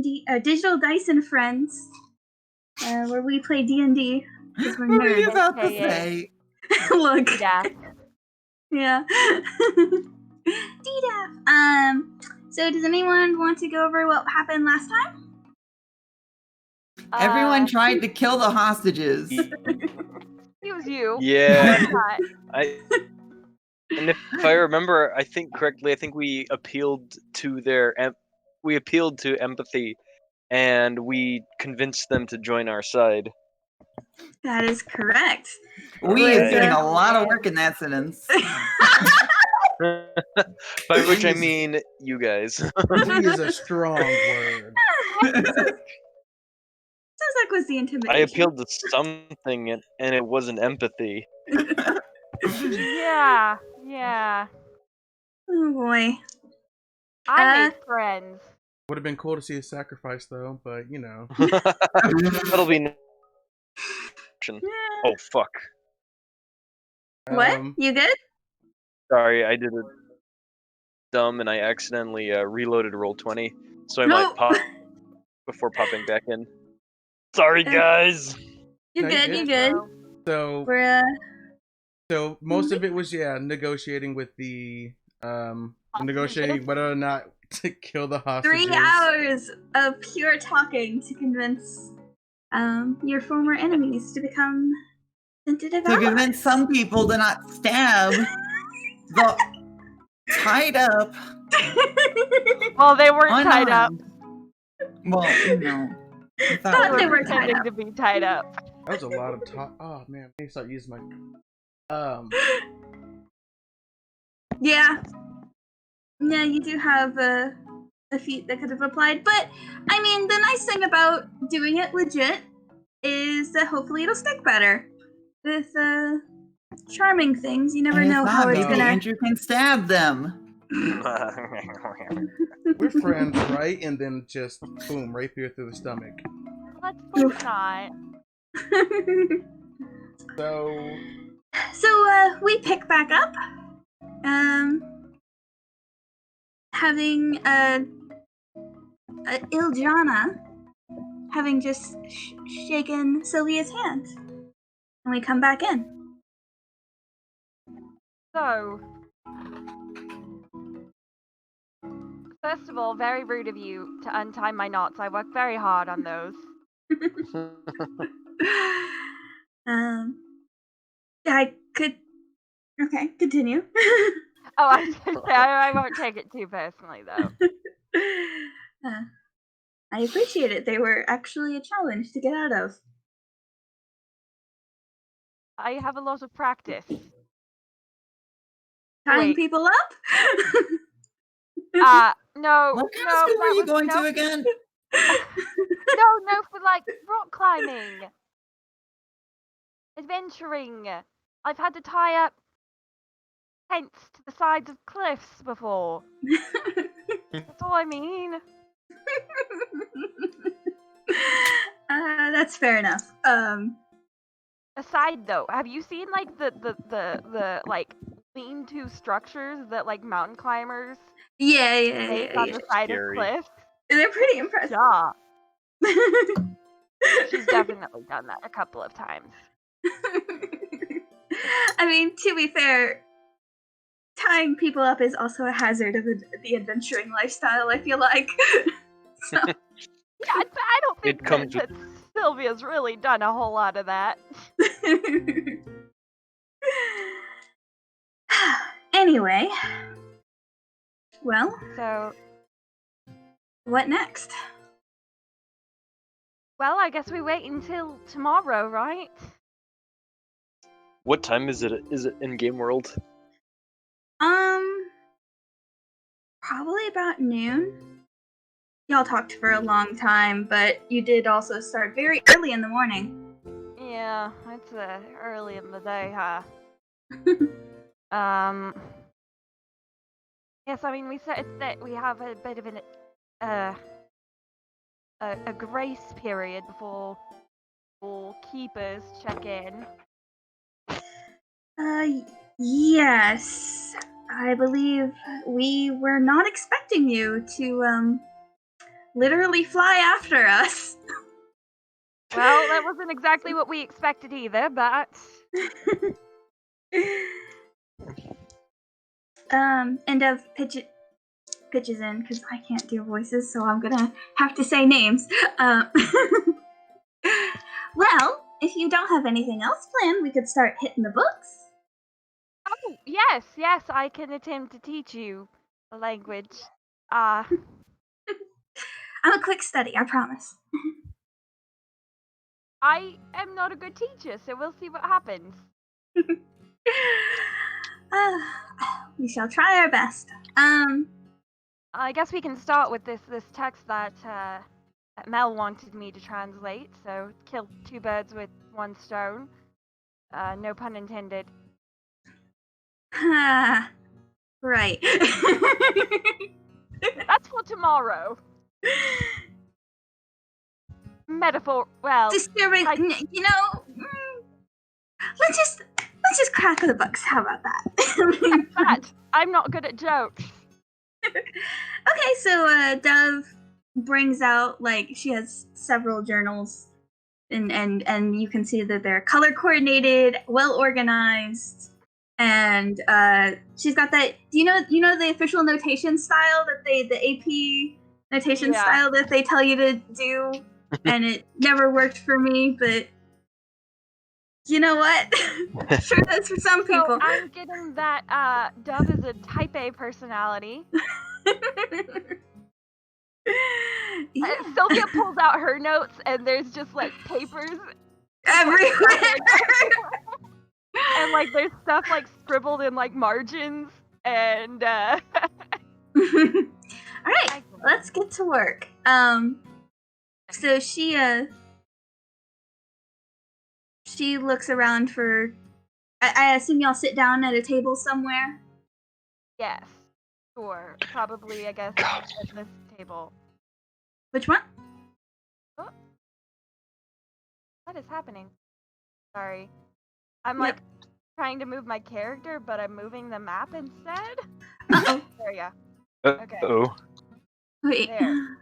D&D, Digital Dice and Friends, where we play D&D because we're What were you nerds. about to Yeah. say? Look. Yeah. Yeah. DDAF. So does anyone want to go over what happened last time? Everyone tried to kill the hostages. It was you. Yeah. Not. And if I remember, I think correctly, I think we appealed to empathy, and we convinced them to join our side. That is correct. We is Right. doing a lot of work in that sentence. By which I mean you guys. We is a strong word. Sounds like was the intimidation. I appealed to something, and it wasn't empathy. Yeah. Yeah. Oh boy. I made friends. Would have been cool to see a sacrifice, though, but you know. That'll be. Oh fuck! What? You good? Sorry, I did it dumb, and I accidentally reloaded Roll20, so I might pop before popping back in. Sorry, guys. You're No, you're good. You're good. good. So, We're so most of it was negotiating with the negotiating whether or not to kill the hostages. 3 hours of pure talking to convince your former enemies to become tentative To allies. convince some people to not stab the tied up. Well, they weren't tied up. unarmed. Well, you know. I Thought they They were were tied pretending up. to be tied up. That was a lot of talk. Oh man, I need to start using my. Yeah. Yeah, you do have a feat that could have applied, but I mean, the nice thing about doing it legit is that hopefully it'll stick better. With charming things, you never And if know not, how it's maybe gonna. Andrew can stab them. We're friends, right? And then just boom, rapier through the stomach. Let's not. So So we pick back up, having Iljana having just shaken Sylvia's hand, and we come back in. So, first of all, very rude of you to untie my knots. I worked very hard on those. I could. Okay, continue. Oh, I won't take it too personally, though. I appreciate it. They were actually a challenge to get out of. I have a lot of practice. Tying Wait. people up? No. What kind no, of school were that you was- going no, to again? No, for like rock climbing. Adventuring. I've had to tie up tents to the sides of cliffs before. That's all I mean. That's fair enough. Aside though, have you seen like the like lean-to structures that like mountain climbers Yeah. make on the side Scary. of cliffs? They're pretty impressive. Yeah, she's definitely done that a couple of times. I mean, to be fair, tying people up is also a hazard of the adventuring lifestyle, I feel like. So. Yeah, but I don't think It comes that Sylvia's really done a whole lot of that. Anyway. Well, So, what next? well, I guess we wait until tomorrow, right? What time is it? Is it in Game World? Probably about noon. Y'all talked for a long time, but you did also start very early in the morning. Yeah, it's early in the day, huh? Yes, I mean, we said that we have a bit of an a grace period before keepers check in. Yes. I believe we were not expecting you to literally fly after us. Well, that wasn't exactly what we expected either, but And Dev pitches in because I can't do voices, so I'm gonna have to say names. Well, if you don't have anything else planned, we could start hitting the books. oh, yes, I can attempt to teach you a language. I'm a quick study, I promise. I am not a good teacher, so we'll see what happens. We shall try our best. I guess we can start with this text that Mel wanted me to translate. So kill two birds with one stone. No pun intended. Right. That's for tomorrow. Metaphor. Well, Disturbing. You know, let's just crack the books. How about that? that I'm not good at jokes. Okay, so Dove brings out, like, she has several journals, and you can see that they're color coordinated, well organized, and she's got that. Do you know the official notation style that the AP notation style that they tell you to do, and it never worked for me, but you know what? Sure does for some people. So I'm getting that Dove is a type A personality. Yeah. Sylvia pulls out her notes, and there's just like papers Everywhere. and like there's stuff like scribbled in like margins, and All right, let's get to work. So she looks around for. I assume y'all sit down at a table somewhere. yes, sure, probably I guess at this table. Which one? What is happening? Sorry, I'm Yep. like trying to move my character, but I'm moving the map instead. Uh-oh. There you Okay. Oh. Wait. There.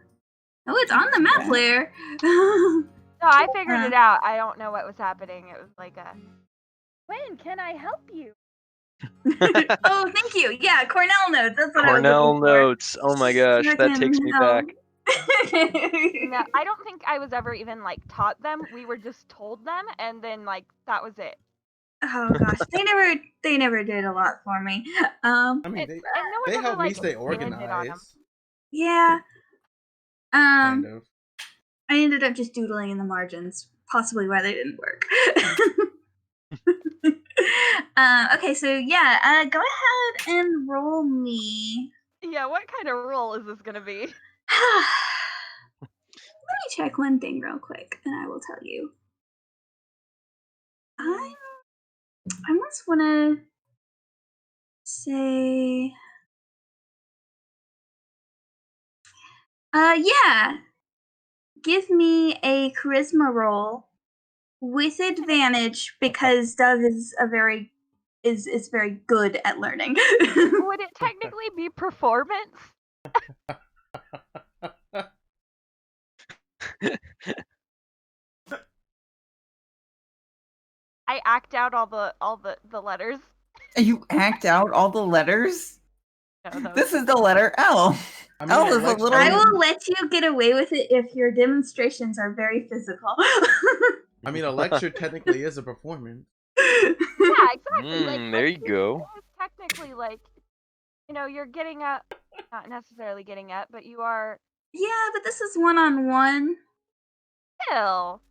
Oh, it's on the map layer. No, I figured it out. I don't know what was happening. It was like a. When can I help you? Oh, thank you. Yeah, Cornell notes. That's what Cornell I was looking notes. Oh my gosh, that takes me back. No, I don't think I was ever even like taught them. We were just told them, and then like that was it. Oh gosh, they never did a lot for me. I mean, And they no one ever, help me like, stay expanded on 'em. organized. Yeah. Kind of. I ended up just doodling in the margins, possibly why they didn't work. Okay, so yeah, go ahead and roll me. Yeah, what kind of role is this gonna be? Let me check one thing real quick, and I will tell you. I almost want to say, yeah. Give me a charisma roll with advantage because Dove is very good at learning. Would it technically be performance? I act out all the letters. You act out all the letters? No, This is the letter L. I mean, L is a Alexa, little. I will let you get away with it if your demonstrations are very physical. I mean, a lecture technically is a performance. Yeah, exactly. Like, There you go. It's technically like, you're getting up, not necessarily getting up, but you are Yeah, but this is one-on-one. still.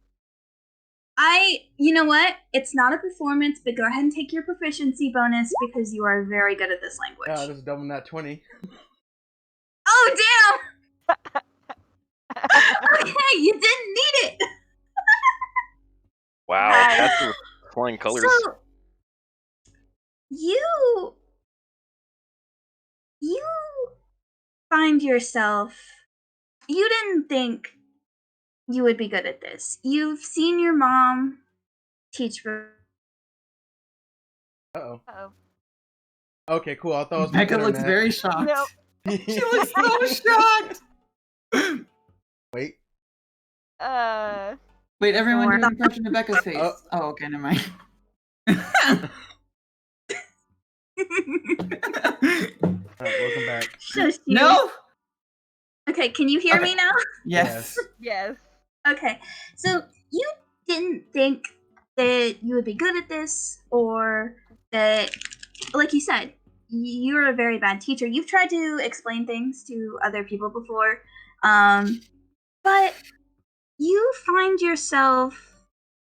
You know what? It's not a performance, but go ahead and take your proficiency bonus because you are very good at this language. Yeah, this is double nat 20. Oh, damn! Okay, you didn't need it! Wow, Nice. that's with flying colors. So, you find yourself, you didn't think you would be good at this. You've seen your mom teach. Uh-oh. Uh-oh. Okay, cool. I thought it was Becca the looks internet. very shocked. Nope. She looks so shocked. Wait. Wait, everyone Or- do an impression of Becca's face. Oh. Oh, okay, never mind. Alright, welcome back. Shush you. No. Okay, can you hear Okay. me now? Yes. Yes. Okay, so you didn't think that you would be good at this, or that, like you said, you're a very bad teacher. You've tried to explain things to other people before, but you find yourself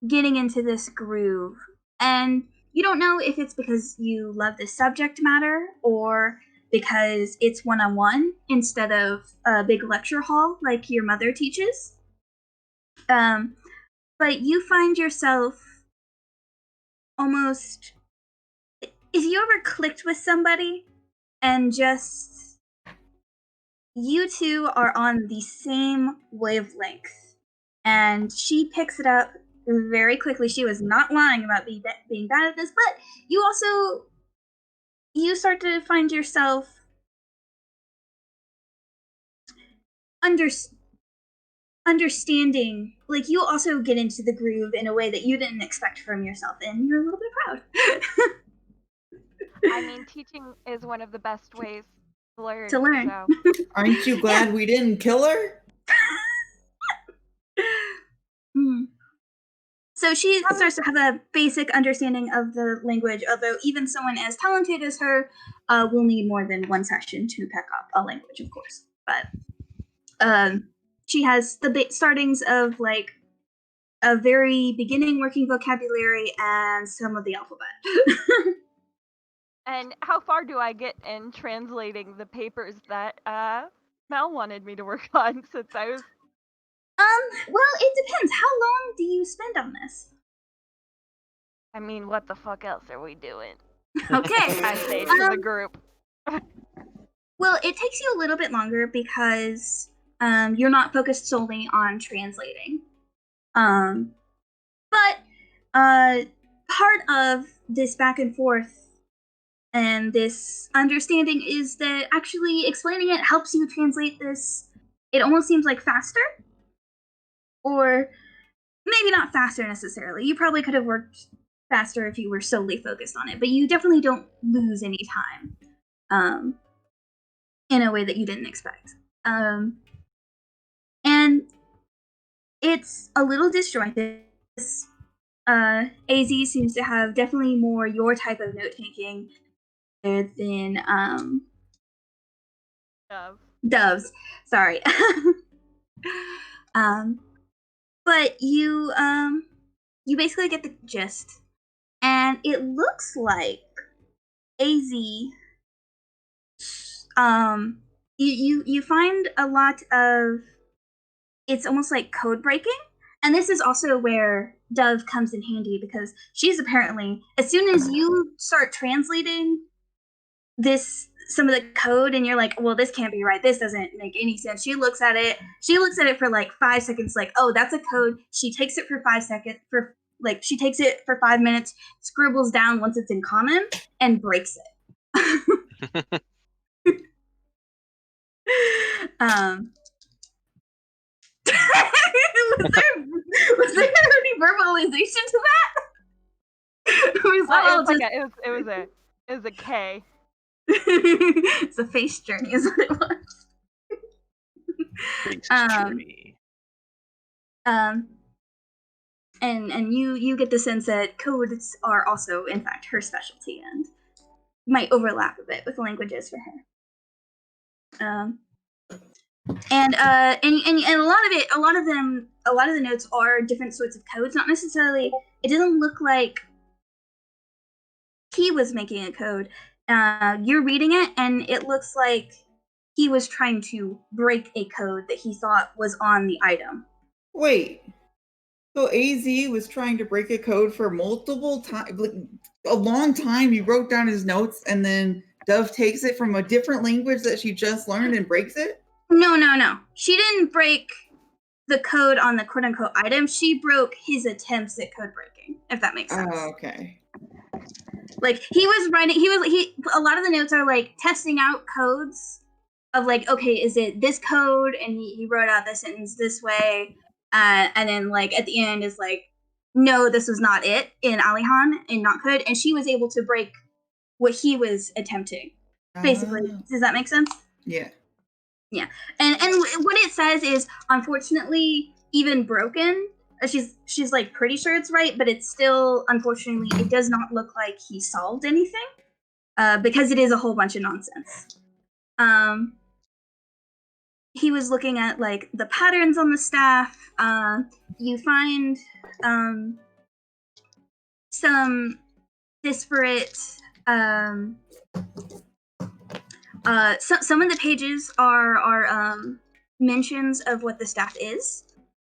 getting into this groove, and you don't know if it's because you love the subject matter or because it's one-on-one instead of a big lecture hall like your mother teaches. But you find yourself almost, if you ever clicked with somebody and just you two are on the same wavelength, and she picks it up very quickly. She was not lying about being bad at this, but you start to find yourself understanding, like you also get into the groove in a way that you didn't expect from yourself, and you're a little bit proud. I mean, teaching is one of the best ways to learn. To learn. So. Aren't you glad we didn't kill her? Hmm. So she starts to have a basic understanding of the language, although even someone as talented as her will need more than one session to pick up a language, of course. But she has the startings of like a very beginning working vocabulary and some of the alphabet. And how far do I get in translating the papers that Mel wanted me to work on since I was... Well, it depends. How long do you spend on this? I mean, what the fuck else are we doing? Okay. I say to the group. Well, it takes you a little bit longer because you're not focused solely on translating. But part of this back and forth and this understanding is that actually explaining it helps you translate this. It almost seems like faster, or maybe not faster necessarily. You probably could have worked faster if you were solely focused on it, but you definitely don't lose any time in a way that you didn't expect. And it's a little disjointed. AZ seems to have definitely more your type of note taking than Dove's. Sorry. But you basically get the gist, and it looks like AZ. You find a lot of, it's almost like code breaking. And this is also where Dove comes in handy, because she's apparently, as soon as you start translating some of the code and you're like, well, this can't be right, this doesn't make any sense, she looks at it for like 5 seconds, like, oh, that's a code. She takes it for 5 seconds, she takes it for 5 minutes, scribbles down once it's in common, and breaks it. was there any verbalization to that? It was a K. It's a face journey, is what it was. Face journey. And you get the sense that codes are also, in fact, her specialty and might overlap a bit with languages for her. And a lot of the notes are different sorts of codes. Not necessarily. It doesn't look like he was making a code. You're reading it, and it looks like he was trying to break a code that he thought was on the item. Wait. So AZ was trying to break a code for multiple times, like a long time. He wrote down his notes, and then Dove takes it from a different language that she just learned and breaks it? No. She didn't break the code on the quote-unquote item. She broke his attempts at code breaking, if that makes sense. Oh, okay. Like, he was writing, a lot of the notes are like testing out codes of like, okay, is it this code? And he wrote out the sentence this way, and then like at the end is like, no, this was not it in Alihan and not code, and she was able to break what he was attempting. Basically, does that make sense? Yeah. Yeah, and what it says is, unfortunately, even broken. She's like pretty sure it's right, but it's still, unfortunately, it does not look like he solved anything, because it is a whole bunch of nonsense. He was looking at like the patterns on the staff. You find some disparate. Some of the pages are mentions of what the staff is.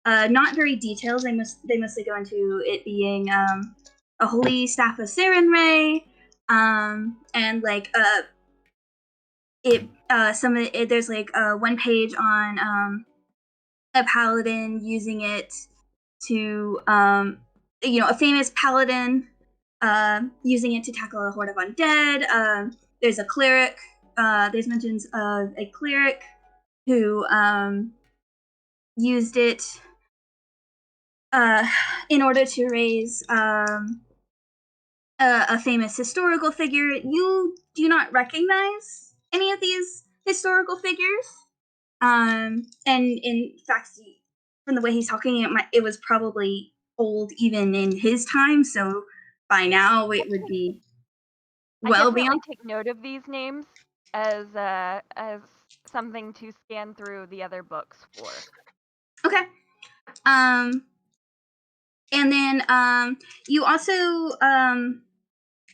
Not very detailed. They mostly go into it being a holy staff of Sarenrae, and like there's like one page on a paladin using it to a famous paladin using it to tackle a horde of undead. There's a cleric. There's mentions of a cleric who used it in order to raise a famous historical figure. You do not recognize any of these historical figures. And in fact, from the way he's talking, it was probably old even in his time, so by now it would be well beyond. Take note of these names as something to scan through the other books for. Okay. And then you also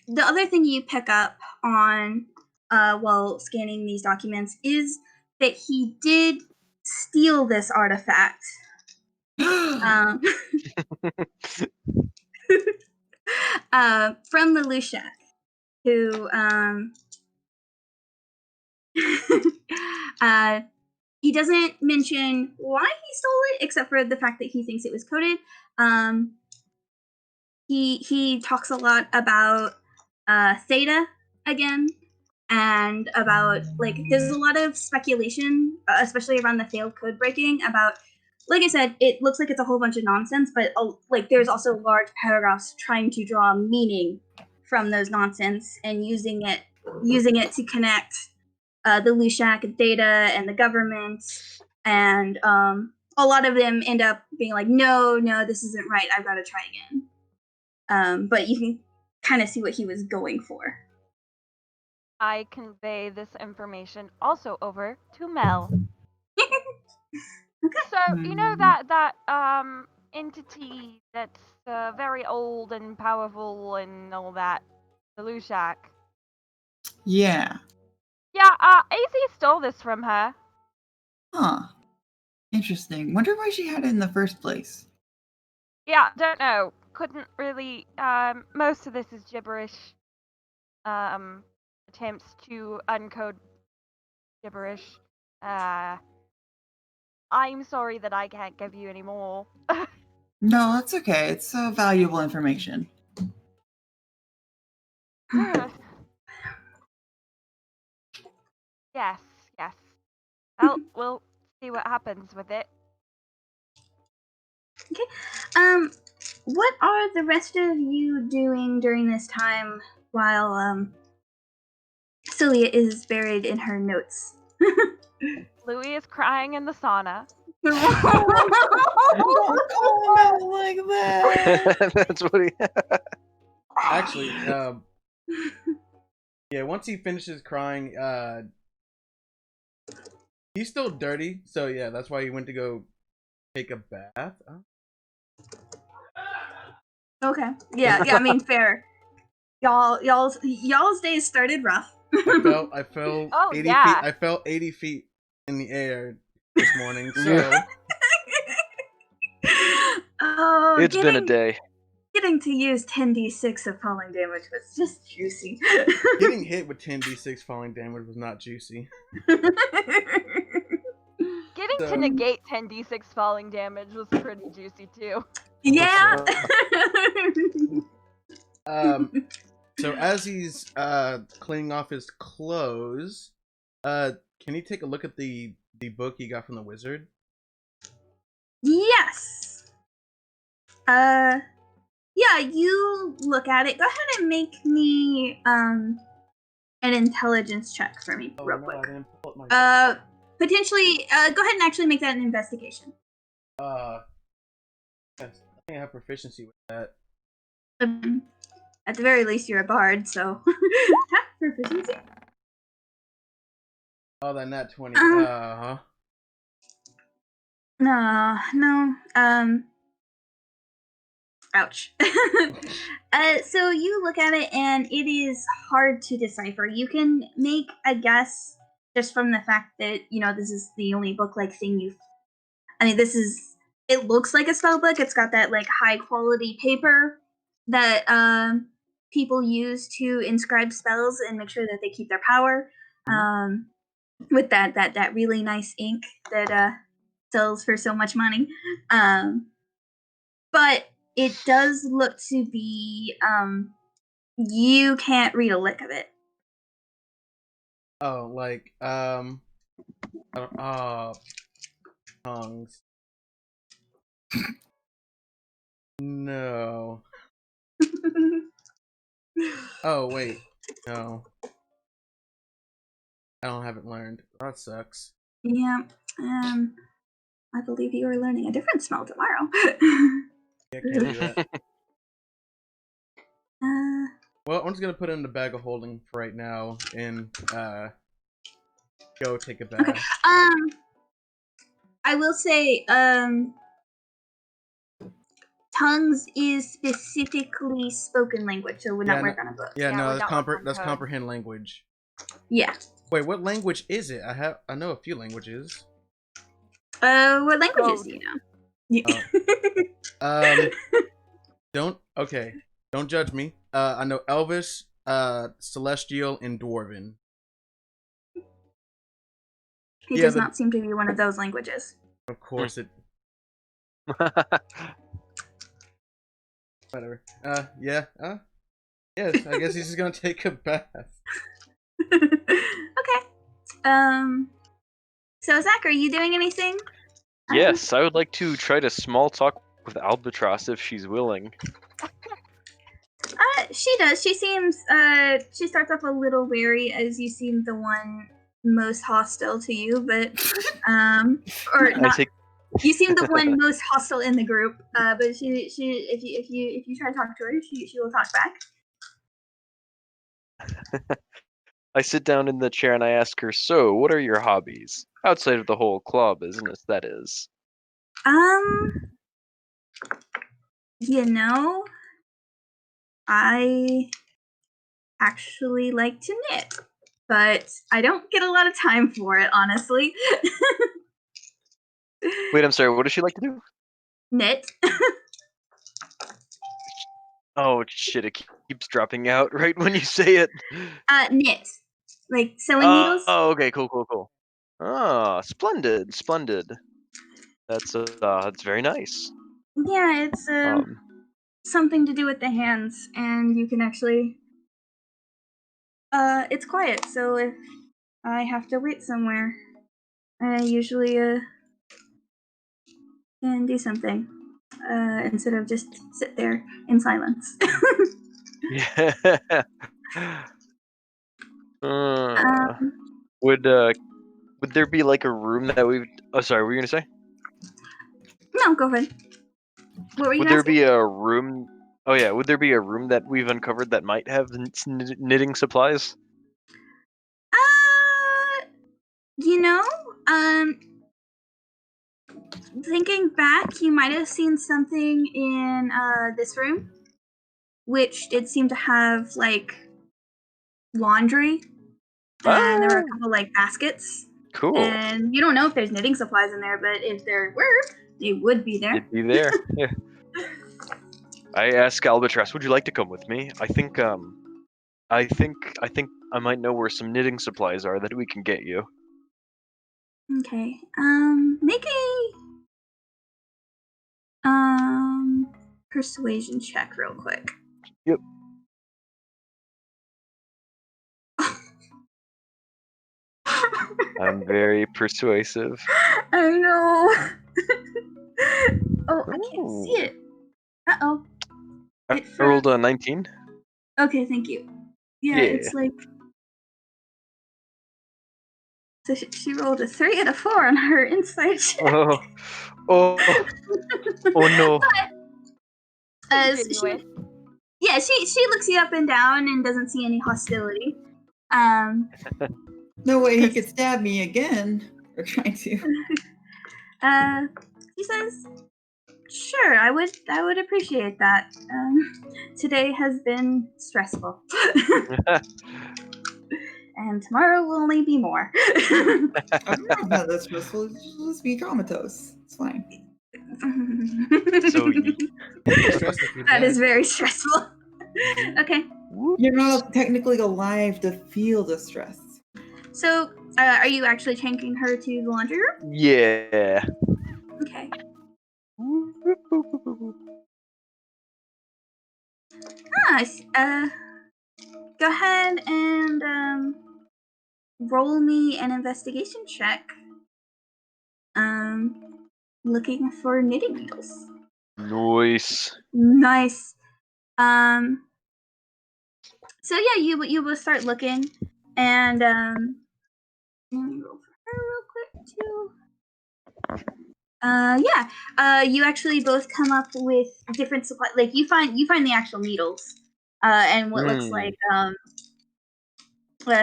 the other thing you pick up on while scanning these documents is that he did steal this artifact from the Lushak, who he doesn't mention why he stole it, except for the fact that he thinks it was coded. He talks a lot about Theta again, and about like there's a lot of speculation, especially around the failed code breaking, about, like I said, it looks like it's a whole bunch of nonsense, but like there's also large paragraphs trying to draw meaning from those nonsense and using it to connect the Lushak and Theta and the government, and a lot of them end up being like, no, this isn't right, I've got to try again. But you can kind of see what he was going for. I convey this information also over to Mel. Okay. So you know that entity that's very old and powerful and all that, the Lushak. Yeah. Yeah, AZ stole this from her. Huh. Interesting. Wonder why she had it in the first place. Yeah, don't know. Couldn't really. Most of this is gibberish. Attempts to uncode gibberish. I'm sorry that I can't give you any more. No, that's okay. It's valuable information. Yes. Well, we'll see what happens with it. Okay. What are the rest of you doing during this time while Celia is buried in her notes? Louis is crying in the sauna. Don't call him out like that. That's what he. Actually, yeah. Once he finishes crying, he's still dirty. So yeah, that's why he went to go take a bath. Okay. Yeah. I mean, fair. Y'all's days started rough. I fell Oh, 80 yeah. feet. I fell 80 feet in the air this morning. So Oh, It's been a day. Getting to use 10d6 of falling damage was just juicy. getting hit with 10d6 falling damage was not juicy. Getting to negate 10d6 falling damage was pretty juicy too. Yeah. So as he's cleaning off his clothes, can he take a look at the book he got from the wizard? Yes. Yeah, you look at it. Go ahead and make me an intelligence check for me real quick. I didn't pull up my Potentially go ahead and actually make that an investigation. yes, I think I have proficiency with that. At the very least you're a bard, so proficiency. Oh, that nat 20. No. Ouch. So you look at it and it is hard to decipher. You can make a guess just from the fact that, this is the only book-like thing it looks like a spell book. It's got that, like, high-quality paper that, people use to inscribe spells and make sure that they keep their power. With that really nice ink that, sells for so much money. But it does look to be, you can't read a lick of it. Oh, like, tongues. No. Oh, wait. No. I don't have it learned. That sucks. Yeah. I believe you are learning a different spell tomorrow. Yeah, can't do that. uh, Well, I'm just gonna put it in the bag of holding for right now and go take a bath. okay. I will say, tongues is specifically spoken language, so would not work on a book. Yeah, no, would that's not work on that's code. comprehend language. Yeah. Wait, what language is it? I know a few languages. What languages Code. do you know? Don't judge me. I know Elvish, Celestial, and Dwarven. He does not seem to be one of those languages. Of course it. Whatever. Yeah. Yes, I guess he's just gonna take a bath. Okay. So Zach, are you doing anything? Yes, I would like to try to small talk with Albatross if she's willing. She does. She seems, she starts off a little wary as you seem the one most hostile to you, but, or not. You seem the one most hostile in the group, but if you try to talk to her, she will talk back. I sit down in the chair and I ask her, so, what are your hobbies? Outside of the whole claw business, that is. I actually like to knit, but I don't get a lot of time for it, honestly. Wait, I'm sorry, what does she like to do? Knit. Oh, shit, it keeps dropping out right when you say it. Knit. Like sewing needles? Oh, okay, cool. Ah, splendid. That's very nice. Yeah, it's something to do with the hands, and you can actually it's quiet, so if I have to wait somewhere, I usually can do something instead of just sit there in silence. Yeah. Would there be like a room that we've? Oh, sorry, what were you gonna say? No, go ahead. What were you Would there be a room? Oh yeah, would there be a room that we've uncovered that might have knitting supplies? Thinking back, you might have seen something in this room, which it seemed to have like laundry, and there were a couple like baskets. Cool. And you don't know if there's knitting supplies in there, but if there were, they would be there. It'd be there. Yeah. I ask Albatross, would you like to come with me? I think I might know where some knitting supplies are that we can get you. Okay. Make a persuasion check real quick. Yep. I'm very persuasive. I know. Oh, I can't Ooh. see it. Uh-oh. I rolled a 19. Okay, thank you. Yeah, Yeah. it's like... So she rolled a 3 and a 4 on her insight check. Oh no. As Continue she, yeah, she looks you up and down and doesn't see any hostility. No way he could stab me again. Or trying to. He says, "Sure, I would appreciate that. Today has been stressful, and tomorrow will only be more." I'm not that stressful. Just be comatose. It's fine. So ye- Stressed if you're That is dead. very stressful. Okay, You're not technically alive to feel the stress. so are you actually taking her to the laundry room? Yeah. Okay. Nice. Go ahead and roll me an investigation check. Looking for knitting needles. Nice. Nice. So yeah, you will start looking, and let me roll for her real quick too. You actually both come up with different supply. Like you find the actual needles, and what looks like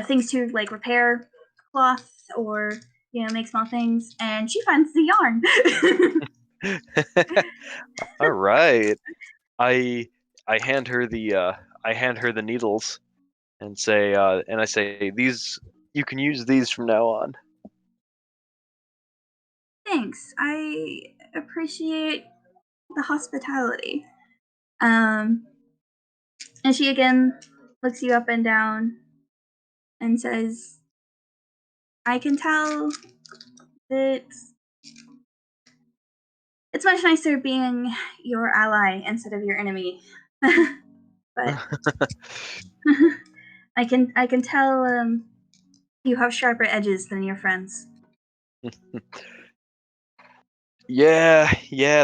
things to like repair cloth or make small things, and she finds the yarn. All right. I hand her the needles and say these you can use these from now on. Thanks. I appreciate the hospitality. And she again looks you up and down and says, "I can tell that it's much nicer being your ally instead of your enemy." But I can tell you have sharper edges than your friends. Yeah,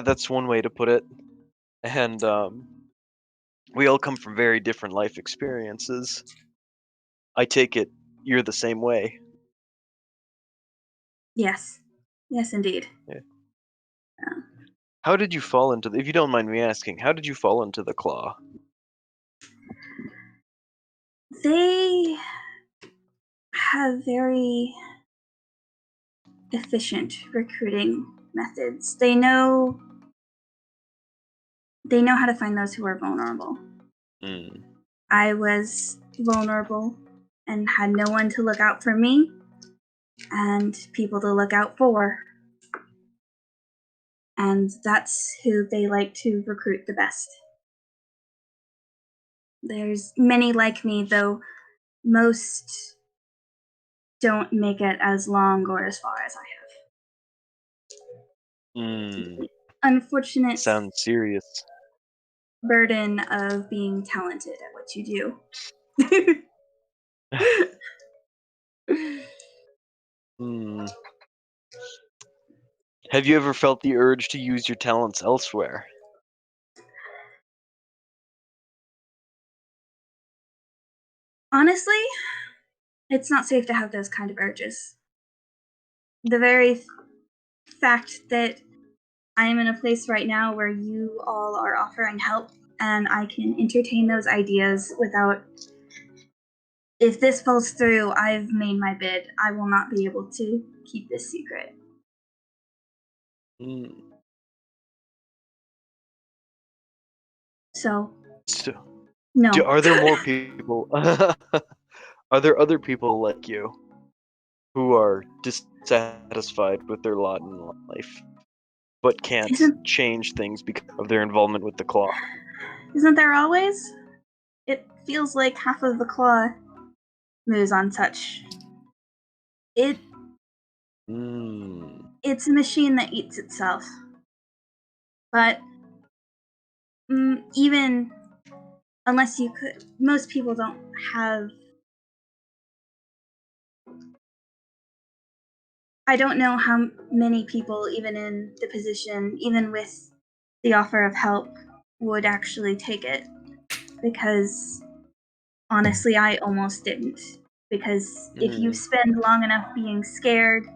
that's one way to put it. And we all come from very different life experiences. I take it you're the same way. Yes. Yes, indeed. Yeah. How did you fall into if you don't mind me asking, how did you fall into the claw? They have very efficient recruiting methods. They know how to find those who are vulnerable. Mm. I was vulnerable and had no one to look out for me and people to look out for. And that's who they like to recruit the best. There's many like me, though most don't make it as long or as far as I have. Mm. Unfortunate Sounds serious. burden of being talented at what you do. Hmm. Have you ever felt the urge to use your talents elsewhere? Honestly, it's not safe to have those kind of urges. The very fact that I am in a place right now where you all are offering help and I can entertain those ideas without. If this falls through, I've made my bid. I will not be able to keep this secret. Mm. So, So, no. are there more people? Are there other people like you who are dissatisfied with their lot in life, but can't Isn't change things because of their involvement with the claw? isn't there always? It feels like half of the claw moves on touch. Mm. It's a machine that eats itself. But even unless you could, most people don't have I don't know how many people, even in the position, even with the offer of help, would actually take it. Because honestly, I almost didn't. Because if you spend long enough being scared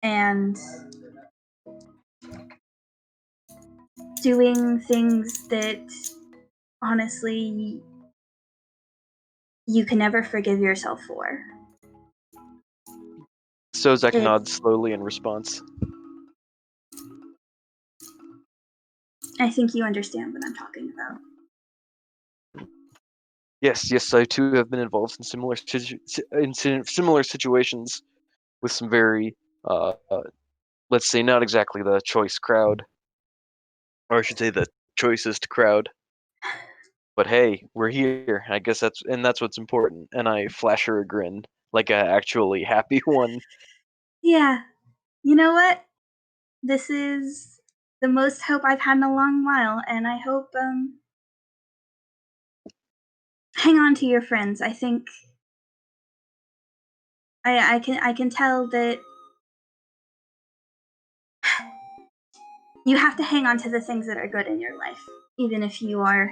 and doing things that honestly you can never forgive yourself for. Sozak It's- nods slowly in response. I think you understand what I'm talking about. Yes, I too have been involved in similar similar situations with some very, let's say, not exactly the choice crowd, or I should say the choicest crowd. But hey, we're here. I guess that's what's important. And I flash her a grin, like a actually happy one. Yeah. You know what? This is the most hope I've had in a long while, and I hope hang on to your friends. I think I can tell that you have to hang on to the things that are good in your life, even if you are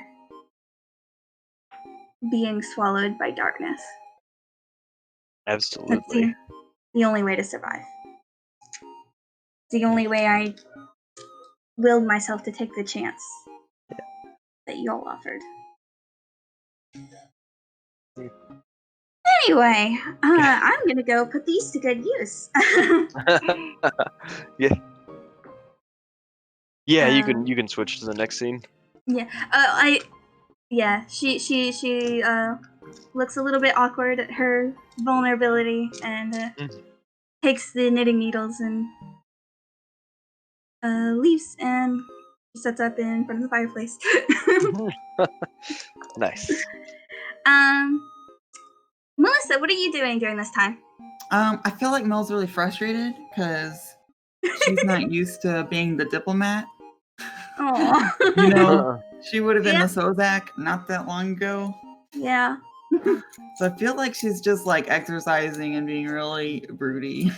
being swallowed by darkness. That's Absolutely. the only way to survive. The only way I willed myself to take the chance that y'all offered. Anyway, I'm gonna go put these to good use. Yeah. Yeah, you Um, can switch to the next scene. Yeah, she looks a little bit awkward at her vulnerability and takes the knitting needles and leaves and sets up in front of the fireplace. Nice. Melissa, what are you doing during this time? I feel like Mel's really frustrated because she's not used to being the diplomat. Oh, You know, she would have been Yeah. the Sozak not that long ago. yeah. So I feel like she's just like exercising and being really broody.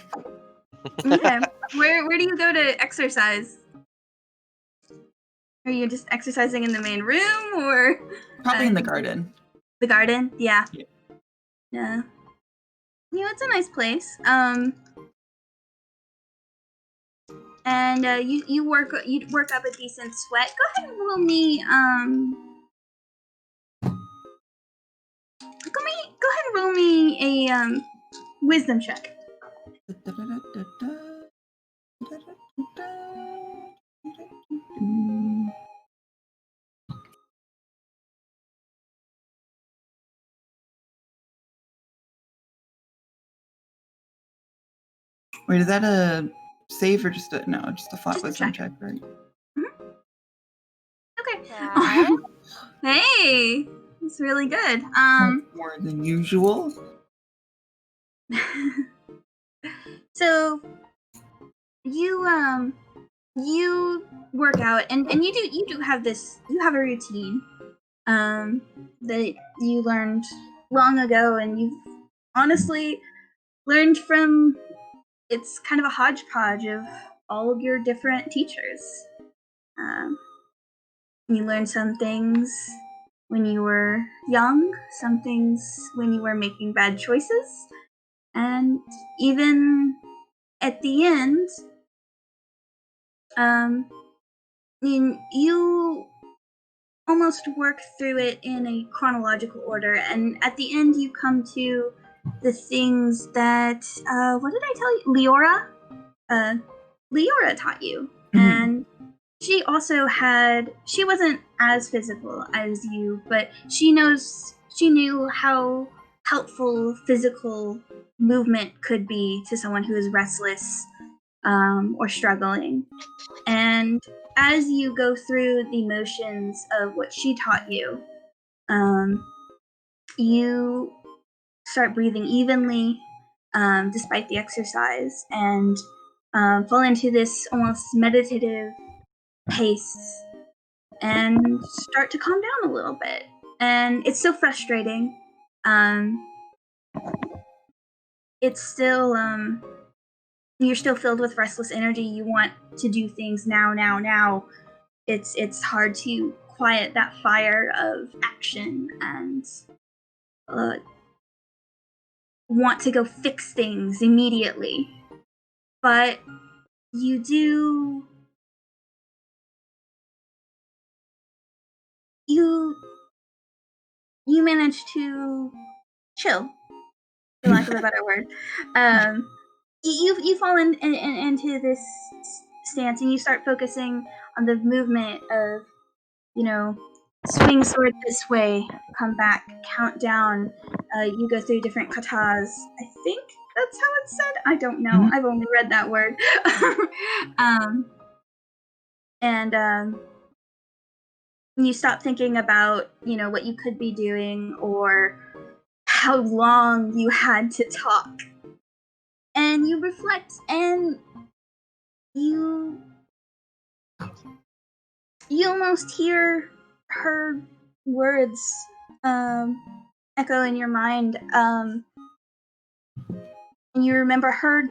Okay. Where do you go to exercise? Are you just exercising in the main room or Probably in the garden. the garden? Yeah. Yeah. Yeah. You know, it's a nice place. And you work up a decent sweat. Go ahead and roll me a wisdom check. Wait, is that a save or just a just a flat Just a wisdom check. check, right? Okay. Okay. Hey, it's really good. More than usual. So you work out and you do have a routine that you learned long ago and you've honestly learned from. It's kind of a hodgepodge of all of your different teachers. Um, you learn some things when you were young, some things when you were making bad choices, and even at the end, you almost work through it in a chronological order, and at the end, you come to the things that what did I tell you? Leora taught you, and she also she wasn't as physical as you, but she knew how helpful physical movement could be to someone who is restless or struggling. And as you go through the motions of what she taught you, you start breathing evenly despite the exercise and fall into this almost meditative pace and start to calm down a little bit. And it's so frustrating. it's still you're still filled with restless energy. You want to do things now. It's hard to quiet that fire of action and want to go fix things immediately. But you do you manage to chill, for lack of a better word. You fall into this stance, and you start focusing on the movement of, swing sword this way, come back, count down. You go through different katas. I think that's how it's said. I don't know. Mhm. I've only read that word. And you stop thinking about, what you could be doing or how long you had to talk. And you reflect, and you almost hear her words echo in your mind. And you remember her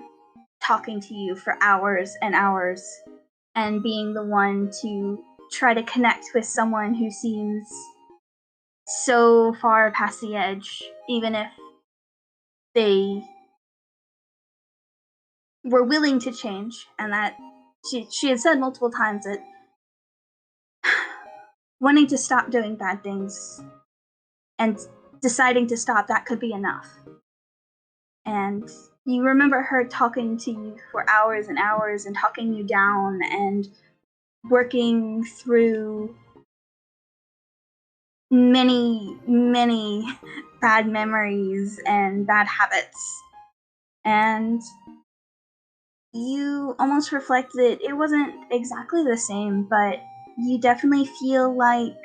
talking to you for hours and hours and being the one to try to connect with someone who seems so far past the edge, even if they were willing to change, and that she had said multiple times that wanting to stop doing bad things and deciding to stop, that could be enough. And you remember her talking to you for hours and hours and talking you down and working through many bad memories and bad habits. And you almost reflect that it wasn't exactly the same, but you definitely feel like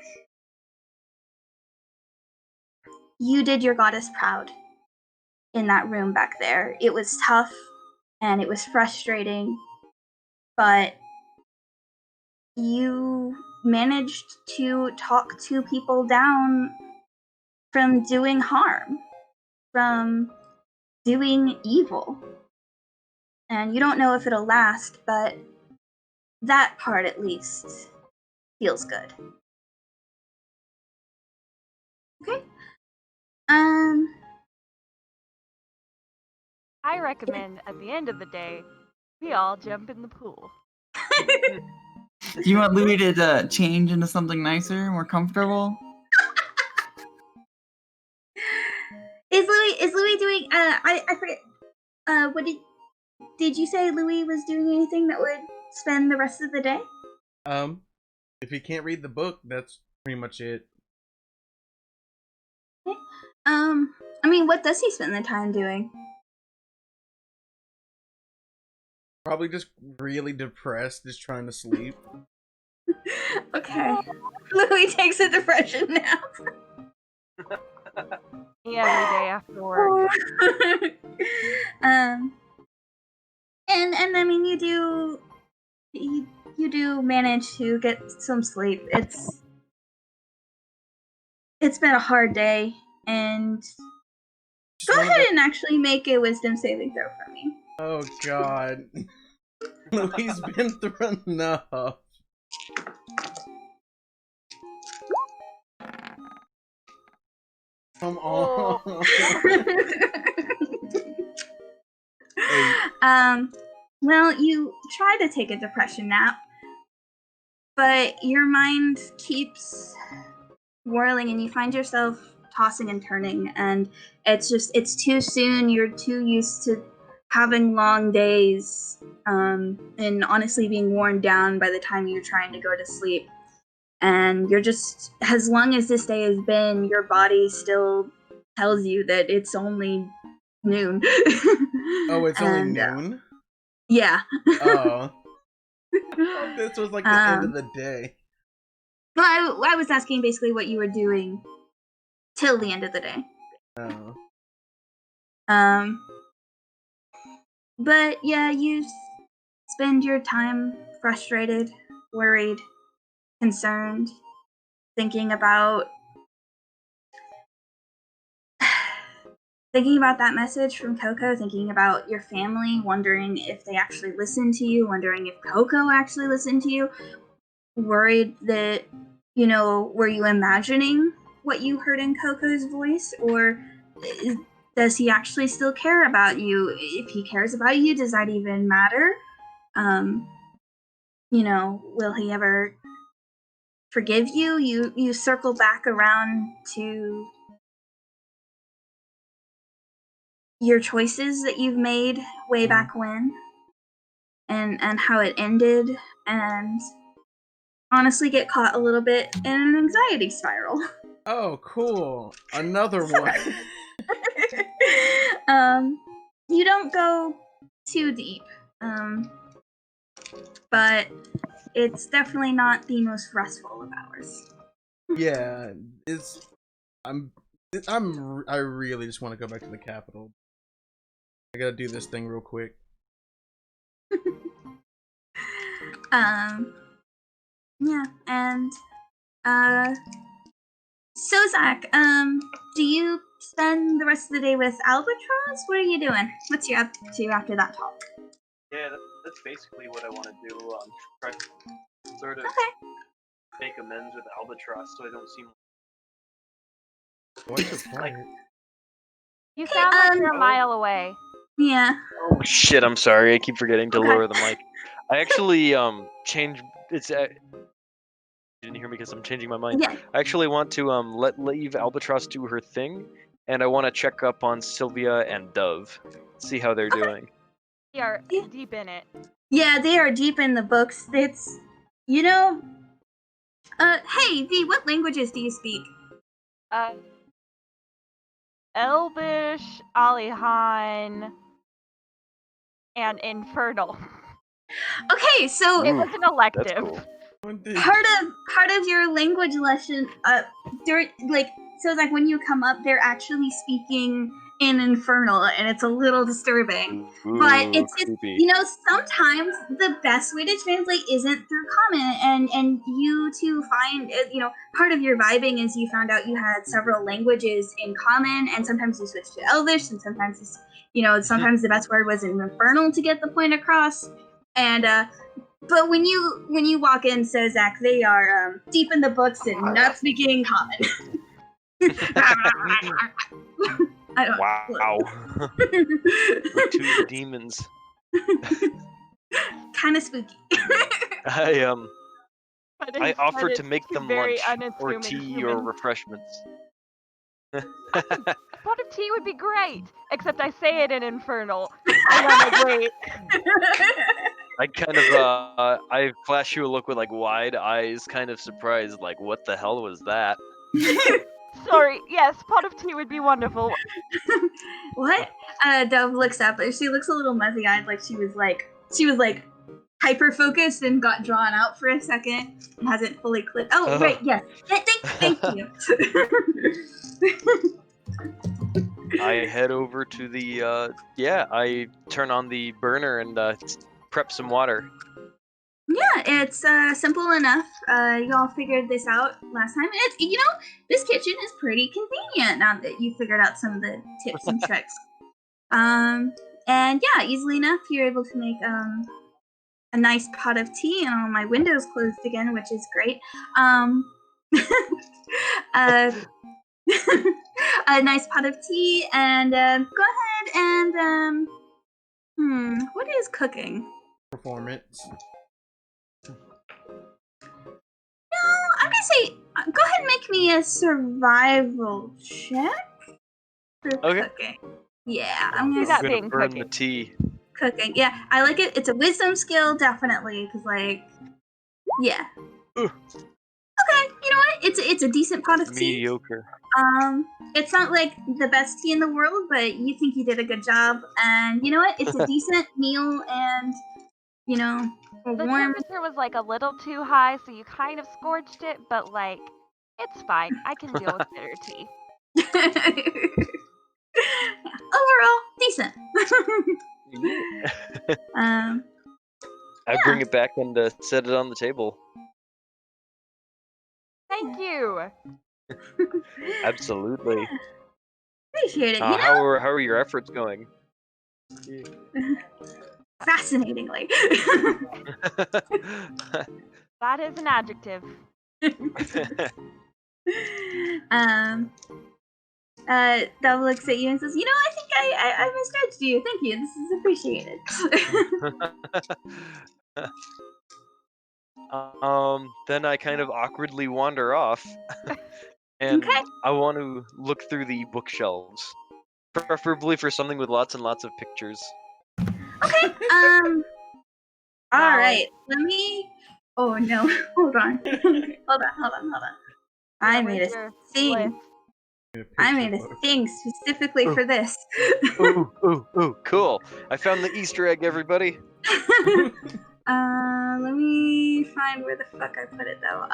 you did your goddess proud in that room back there. It was tough and it was frustrating, but you managed to talk two people down from doing harm, from doing evil. And you don't know if it'll last, but that part at least feels good. Okay. I recommend at the end of the day, we all jump in the pool. Do you want Louis to change into something nicer, more comfortable? Is Louis doing I forget what did you say Louis was doing anything that would spend the rest of the day? If he can't read the book, that's pretty much it. Okay. I mean, what does he spend the time doing? Probably just really depressed, just trying to sleep. Okay. Louis takes a depression nap. Every day after work. And I mean, you do manage to get some sleep. It's been a hard day, and Just go one of ahead the- and actually make a wisdom saving throw for me. Oh god. Louis been through enough. Come on. 8. Well, you try to take a depression nap, but your mind keeps whirling and you find yourself tossing and turning, and it's too soon. You're too used to having long days, and honestly being worn down by the time you're trying to go to sleep. And you're just, as long as this day has been, your body still tells you that it's only noon. Oh, it's only And, noon? yeah. Oh. This was like the end of the day. Well, I was asking basically what you were doing till the end of the day. Oh. But yeah, you spend your time frustrated, worried, concerned, thinking about thinking about that message from Coco, thinking about your family, wondering if they actually listened to you, wondering if Coco actually listened to you, worried that, were you imagining what you heard in Coco's voice, or does he actually still care about you? If he cares about you, does that even matter? Will he ever forgive you? You circle back around to your choices that you've made way back when, and how it ended, and honestly get caught a little bit in an anxiety spiral. Oh, cool. Another one. You don't go too deep, but it's definitely not the most restful of hours. Yeah, I really just want to go back to the capital. I gotta do this thing real quick. Yeah, and so Zach, do you spend the rest of the day with Albatross? What are you doing? What's you up to after that talk? Yeah, that's basically what I want to do. Try to sort of make amends with Albatross so I don't seem Why so quiet? You sound like you're a Oh. mile away. Yeah. Oh shit! I'm sorry. I keep forgetting to Okay. lower the mic. I actually changed. It's you didn't hear me because I'm changing my mind. Yeah. I actually want to leave Albatross do her thing, and I want to check up on Sylvia and Dove, see how they're doing. We are Yeah. deep in it. Yeah, they are deep in the books. It's, hey, V, what languages do you speak? Elvish, Alihan, and Infernal. Okay, so It was an elective. That's cool. part of your language lesson, so it's like when you come up, they're actually speaking in Infernal, and it's a little disturbing. But it's creepy. sometimes the best way to translate isn't through common, and you two find part of your vibing is you found out you had several languages in common, and sometimes you switch to Elvish, and sometimes sometimes the best word was in Infernal to get the point across, and but when you walk in, so Zach, they are deep in the books and not speaking common. I don't. Wow. Like two demons. Kind of spooky. But I instead offered to it's make two them very lunch or unassuming tea or humans. refreshments. A pot of tea would be great, except I say it in Infernal. And I'm like, wait. I kind of I flash you a look with like wide eyes, kind of surprised, like what the hell was that? Sorry, yes, pot of tea would be wonderful. What? Dove looks up. She looks a little muzzy-eyed, like she was like hyper focused and got drawn out for a second and hasn't fully clicked. Oh, right, yes. Thank you. I head over to the I turn on the burner and prep some water. Yeah, it's simple enough. Y'all figured this out last time. It's this kitchen is pretty convenient now that you figured out some of the tips and tricks. And yeah, easily enough, you're able to make a nice pot of tea, and all my windows closed again, which is great. A nice pot of tea, and go ahead and what is cooking? Performance. No, I'm gonna say go ahead and make me a survival check for Okay. cooking. Yeah, I'm Do gonna that say being burn cooking. the tea. cooking. Yeah, I like it. It's a wisdom skill, definitely, because yeah. Ugh. Okay, you know what? It's a decent pot of tea. Mediocre. It's not like the best tea in the world, but you think you did a good job. And you know what? It's a decent meal, and a The warm. temperature was like a little too high, so you kind of scorched it, but like, it's fine. I can deal with bitter tea. Overall, decent. I bring it back and set it on the table. Thank you. Absolutely. Appreciate it. You know, How are your efforts going? fascinatingly. That is an adjective. Dove looks at you and says, "You know, I think I misjudged you. Thank you. This is appreciated." Then I kind of awkwardly wander off, and Okay. I want to look through the bookshelves, preferably for something with lots and lots of pictures. Okay. All Valid. right. Let me. Oh no. Hold on. Hold on. I Yeah, made where's a your thing. list? I made a book. thing specifically Oh. for this. Ooh, cool! I found the Easter egg, everybody. Let me find where the fuck I put it though.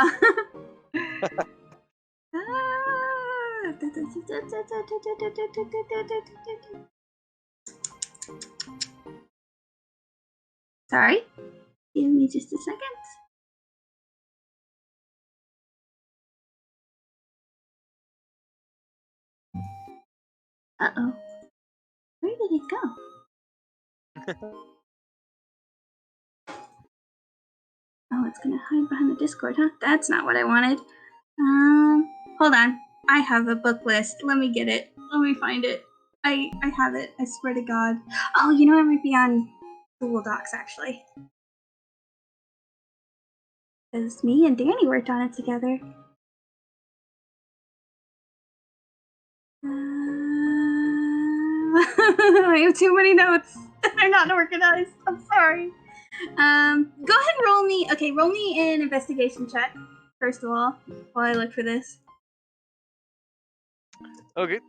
Sorry. Give me just a second. Uh-oh. Where did it go? Oh, it's gonna hide behind the Discord, huh? That's not what I wanted. Hold on. I have a book list. Let me get it. Let me find it. I have it. I swear to God. Oh, you know, it might be on Google Docs, actually. Because me and Danny worked on it together. I have too many notes. They're not organized. I'm sorry. Go ahead and roll me. Okay, roll me an investigation check, first of all, while I look for this. Okay.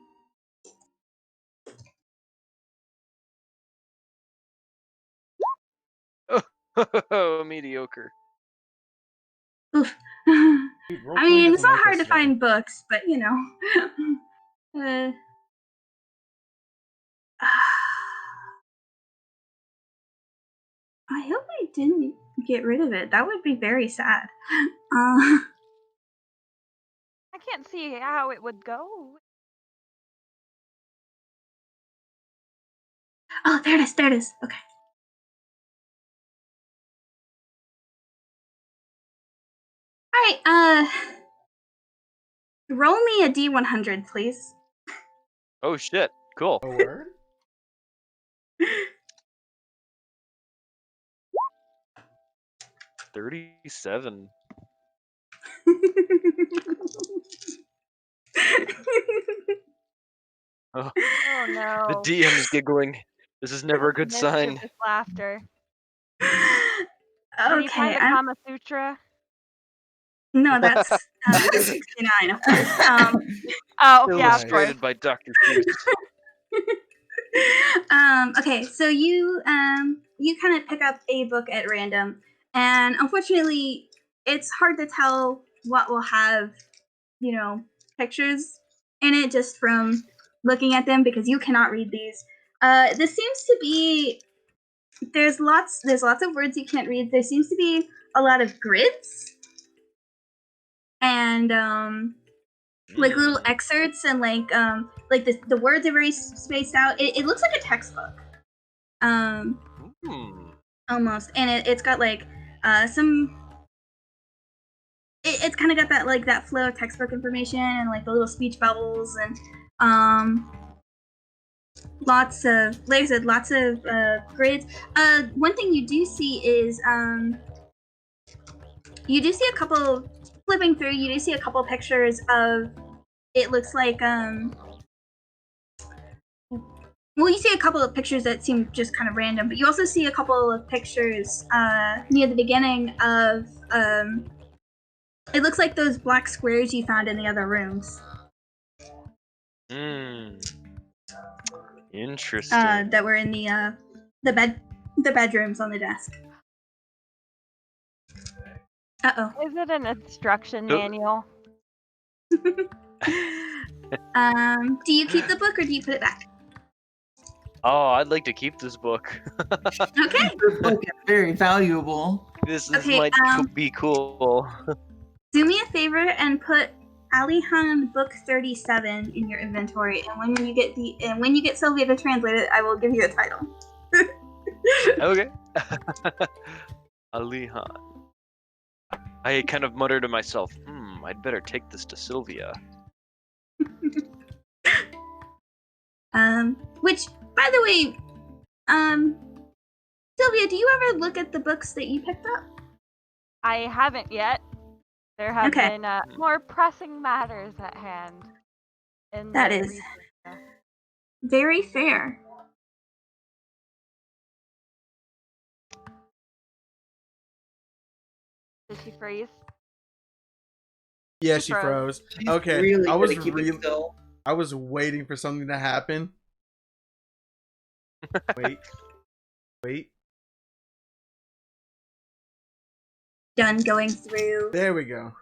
Oh, mediocre. Oof. Role I playing mean, it's doesn't not like hard us to today. find books, but you know. I hope I didn't get rid of it. That would be very sad. I can't see how it would go. Oh, there it is. There it is. Okay. All right. Roll me a D100, please. Oh shit! Cool. A word? 37. Oh, Oh no. the DM's giggling. This is never a good sign. Mischievous laughter. Did he find Okay. the Kama Sutra? No, that's 69, of course. Oh, yeah, of course. Illustrated by Dr. Seuss. Okay, so you kind of pick up a book at random, and unfortunately, it's hard to tell what will have, you know, pictures in it just from looking at them because you cannot read these. This seems to be there's lots of words you can't read. There seems to be a lot of grids and like little excerpts and like the words are very spaced out. It looks like a textbook. Almost, and it's got like some. It's kind of got that like that flow of textbook information and like the little speech bubbles and lots of, like I said, lots of grids. One thing you do see is you do see a couple flipping through. You do see a couple pictures of. It looks like well, you see a couple of pictures that seem just kind of random, but you also see a couple of pictures near the beginning of it looks like those black squares you found in the other rooms. Interesting. That were in the bedrooms on the desk. Uh-oh. Is it an instruction manual? Do you keep the book or do you put it back? Oh, I'd like to keep this book. Okay. This book is very valuable. This Okay, might be cool. Do me a favor and put Alihan Book 37 in your inventory, and when you get Sylvia to translate it, I will give you a title. Okay. Alihan. I kind of mutter to myself, I'd better take this to Sylvia. Which, by the way, Sylvia, do you ever look at the books that you picked up? I haven't yet. There have Okay. been more pressing matters at hand. That is very fair. Did she freeze? Yeah, She she froze. froze. She's Okay, really I good was at keeping still. I was waiting for something to happen. Wait. Done going through. There we go.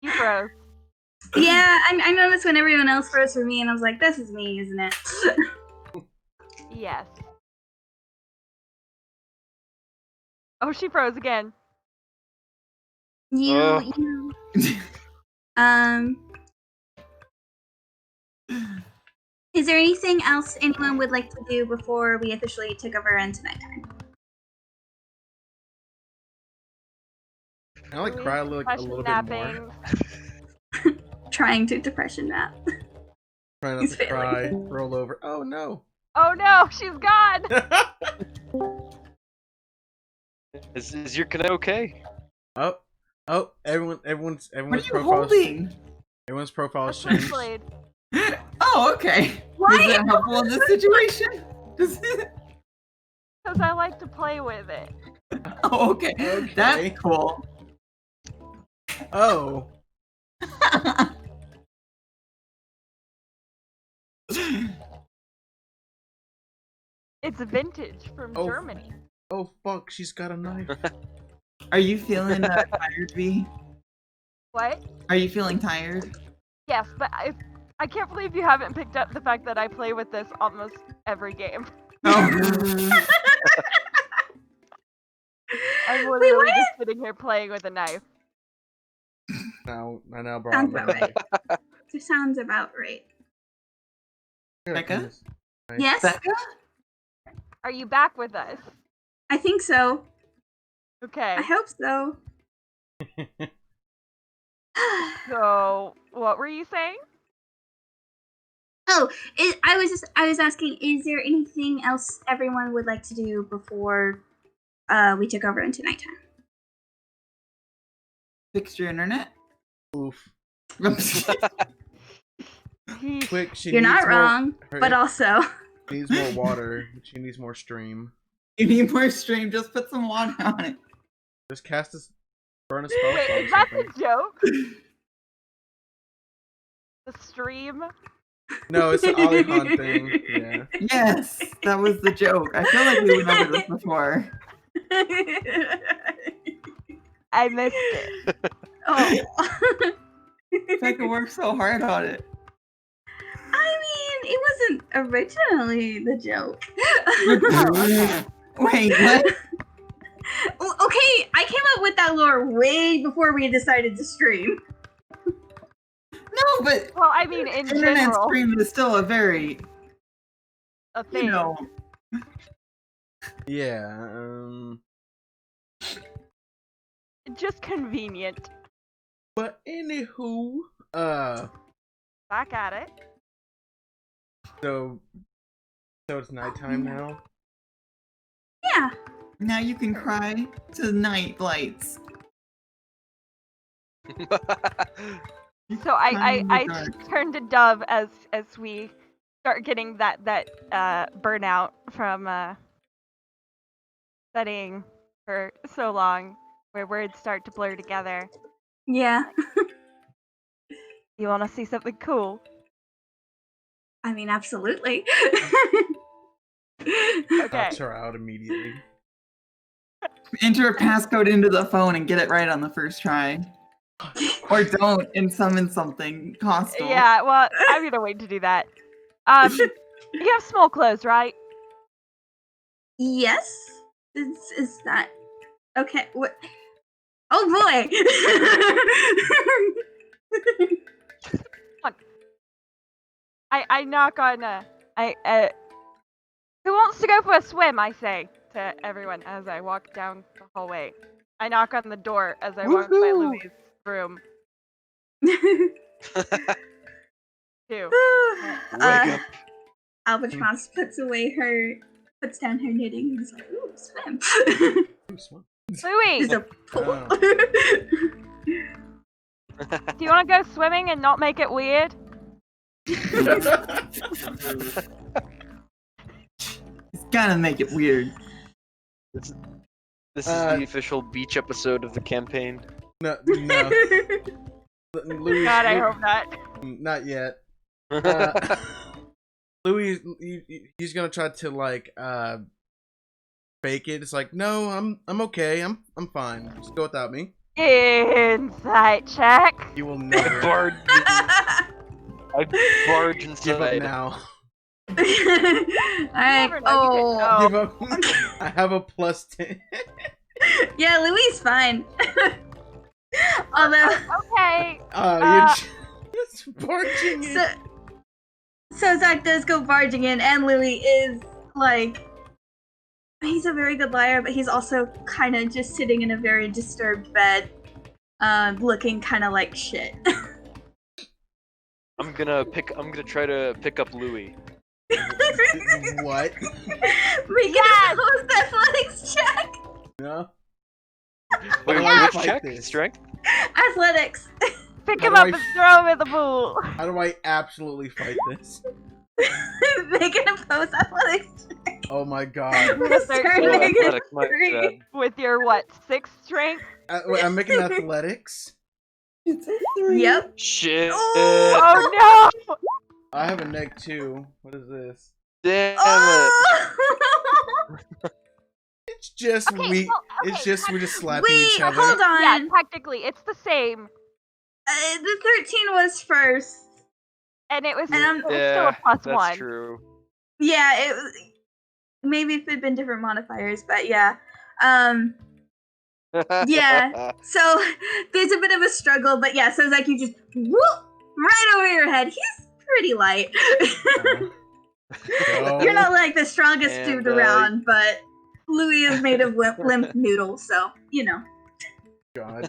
You froze. Yeah, I noticed when everyone else froze for me, and I was like, this is me, isn't it? Yes. Oh, she froze again. You is there anything else anyone would like to do before we officially take over into nighttime? I like cry like a little bit more. Trying to depression nap. Trying not He's to cry, failing. roll over. Oh no. Oh no, she's gone! Is your canoe okay? Oh, everyone's What are you profile. holding? Everyone's profile A has changed. switchblade. Oh, okay. Why? Is it helpful in this situation? Does it- Because I like to play with it. Oh, okay. Okay. That's cool. Oh, It's vintage from Oh. Germany. oh fuck! She's got a knife. Are you feeling tired, V? What? Are you feeling tired? Yes, but I can't believe you haven't picked up the fact that I play with this almost every game. Oh. I'm Wait, literally what? just sitting here playing with a knife. Now, I now brought Sounds my about right. knife. It sounds about right. Here, Becca? Candace. Nice. Yes, Becca? Are you back with us? I think so. Okay. I hope so. So, what were you saying? Oh, I was asking, is there anything else everyone would like to do before we took over into nighttime? Fix your internet? Oof. Yeesh. Quick, she You're needs not more, wrong, her- but also needs more water. She needs more stream. You need more stream, just put some water on it. Just cast this, burn a spell. Wait, or is that something. the joke? The stream? No, it's the Alihan thing. Yeah. Yes, that was the joke. I feel like we went over this before. I missed it. Oh. Becca worked so hard on it. I mean, it wasn't originally the joke. Wait, what? Okay, I came up with that lore way before we decided to stream. No, but Well, I mean, in internet general, stream is still a very, a thing. you know, Yeah. Just convenient. But anywho, Back at it. so it's nighttime now. Yeah. now you can cry to night lights. So I Crying in the dark. turn to Dove as we start getting that burnout from studying for so long, where words start to blur together. Yeah. You want to see something cool? I mean, absolutely. Okay. Knocks her out immediately. Enter a passcode into the phone and get it right on the first try. Or don't and summon something hostile. Yeah. Well, I'm gonna wait to do that. You have small clothes, right? Yes. Is that okay? What? Oh boy! I knock on who wants to go for a swim, I say to everyone as I walk down the hallway. I knock on the door as I walk by Woohoo! Louis' room too. Wake up. Albatross puts down her knitting and is like, ooh, swim. Louis, There's a pool. do you want to go swimming and not make it weird? It's gonna make it weird. This is the official beach episode of the campaign. No. Louis, God, I hope not. Not yet. Louis, he's gonna try to like fake it. It's like, no, I'm okay. I'm fine. Just go without me. Insight check. You will I never barge. I barge give up inside. now. Alright. never know, you could Oh. Give up. I have a +10. Yeah, Louis is fine. Although, Okay. You're just barging in. so Zach does go barging in, and Louis is like, he's a very good liar, but he's also kind of just sitting in a very disturbed bed, looking kind of like shit. I'm gonna try to pick up Louis. What? Make it a post athletics check. No. Wait, How do I which fight check? this? Strength? Athletics. Pick How him do up I and throw him in the pool. How do I absolutely fight this? Make it a post athletics check. Oh my god. With a Sorry, 13 Megan. Athletics, my bad. with your what? 6th strength? Wait, I'm making athletics. It's a 3. Yep. Shit. Oh no! I have a -2. What is this? Damn it. Oh! It's just Okay, well, It's okay, just we're just slapping Wait, each other. hold on. Yeah, technically it's the same, The 13 was first. and it was And still Yeah, a +1. that's true. Yeah, it was. Maybe if it'd been different modifiers, but yeah. Yeah. So there's a bit of a struggle, but yeah, so it's like you just whoop right over your head. He's pretty light. No. You're not like the strongest And, dude around, but Louis is made of limp noodles, so you know. God.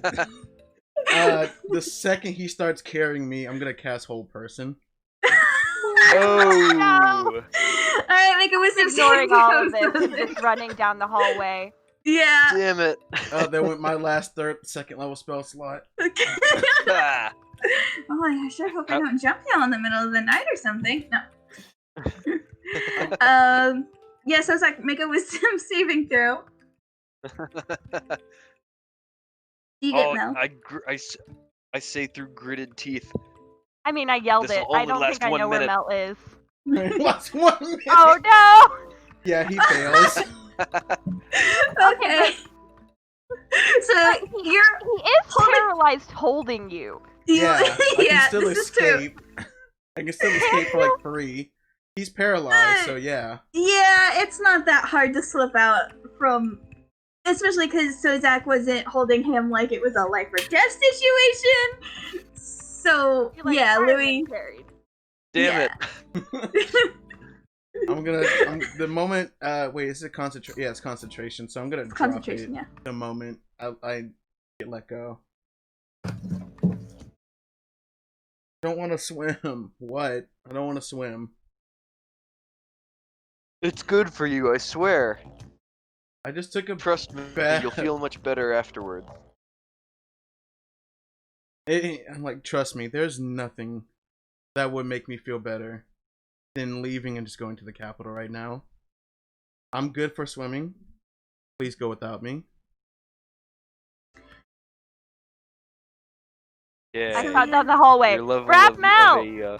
The second he starts carrying me, I'm gonna cast Hold Person. Oh. Alright, make a wisdom Ignoring saving all of throw. this, just running down the hallway. Yeah. Damn it. There went my last second level spell slot. Ah. Oh, I sure hope I don't jump you in the middle of the night or something. No. Yeah, so it's like make a wisdom saving throw. You get Mel. I say through gritted teeth. I mean, I yelled This'll it. I only don't last think I 1 know where minute. Mel is. What's 1 minute? Oh no! Yeah, he fails. Okay. So He you're is holding- paralyzed holding you. Yeah, I can yeah, still this is true. escape. I can still escape for like 3. He's paralyzed, so yeah. Yeah, it's not that hard to slip out from, especially because Sozak wasn't holding him like it was a life or death situation. So You're, like, yeah, fireman Louis. carried. Damn it. The moment, wait, is it concentration? Yeah, it's concentration, so I'm gonna drop Concentration, it yeah. the moment I get let go. Don't want to swim. What? I don't want to swim. It's good for you, I swear. I just took a Trust me, bath. you'll feel much better afterwards. I'm like, trust me, there's nothing that would make me feel better than leaving and just going to the capital right now. I'm good for swimming. Please go without me. Yeah. I shot down the hallway. Your level Grab of Mel! a,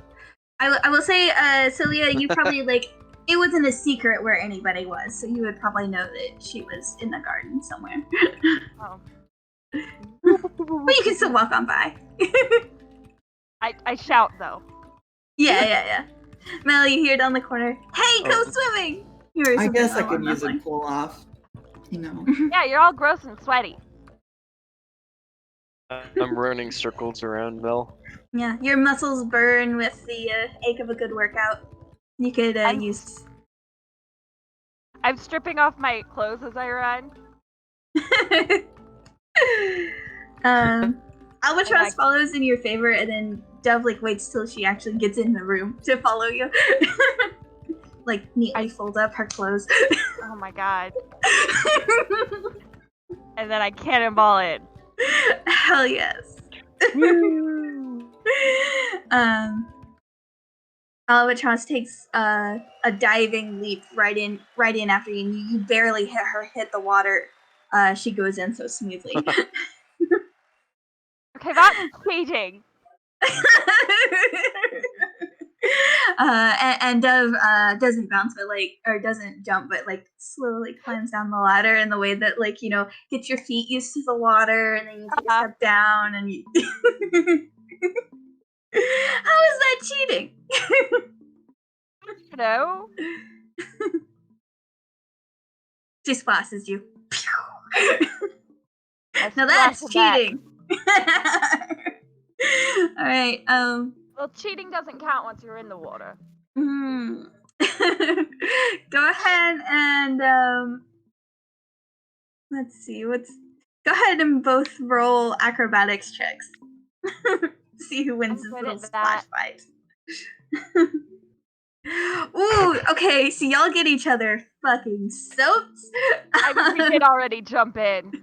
I will say, Celia, you probably like it wasn't a secret where anybody was, so you would probably know that she was in the garden somewhere. Oh. But you can still walk on by. I shout though. Yeah. Mel, you hear down the corner, "Hey, go swimming!" You hear I something guess I along could use those a lines. pull off. You know. Yeah, you're all gross and sweaty. I'm running circles around Mel. Yeah, your muscles burn with the ache of a good workout. You could I'm- use. I'm stripping off my clothes as I run. Albatross follows in your favor, and then Dove like waits till she actually gets in the room to follow you. Like neatly fold up her clothes. Oh my god. And then I cannonball it. Hell yes. Albatross takes a diving leap right in after you. You barely hit the water. She goes in so smoothly. Okay, that's cheating. And Dove doesn't bounce, but doesn't jump, but slowly climbs down the ladder in the way that gets your feet used to the water, and then you take a step down, and you. How is that cheating? No. She splashes you. I Now that's splashed back. cheating. All right. Well, cheating doesn't count once you're in the water. Go ahead and let's see. Go ahead and both roll acrobatics checks. See who wins this I'm good little at splash that. fight. Ooh, okay, so y'all get each other fucking soaked. I mean, we did already jump in. So.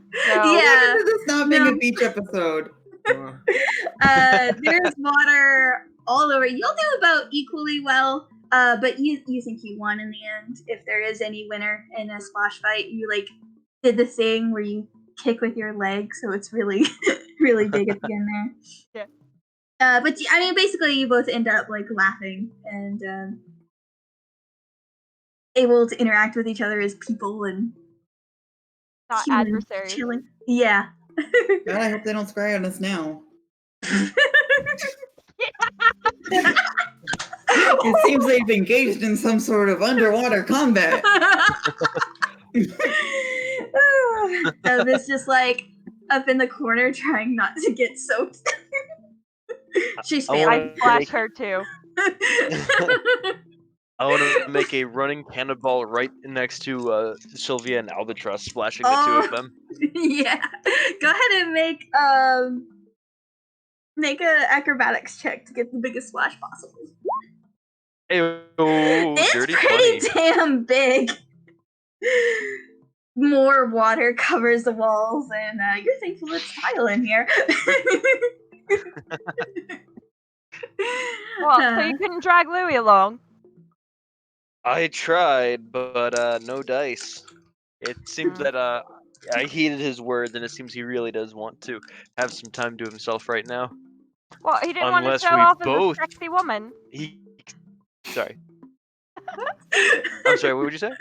Yeah. This is not being a beach episode. There's water all over. You'll do about equally well. But you think you won in the end. If there is any winner in a splash fight, you did the thing where you kick with your leg, so it's really really big at the end there. Yeah. But I mean, basically, you both end up laughing and able to interact with each other as people and Not humans adversaries. chilling. Yeah. God, I hope they don't scry on us now. It seems they've engaged in some sort of underwater combat. Dove is just up in the corner trying not to get soaked. She's I failing. wanna I splash make- her too. I want to make a running cannonball right next to Sylvia and Albatross, splashing the two of them. Yeah. Go ahead and make a acrobatics check to get the biggest splash possible. Ew, It's dirty pretty 20. damn big. More water covers the walls, and you're thankful it's tile in here. Well, so you couldn't drag Louie along. I tried, but no dice. It seems that I heeded his words, and it seems he really does want to have some time to himself right now. Well, he didn't want to Unless show we off both- as a sexy woman. Sorry. I'm sorry, what would you say?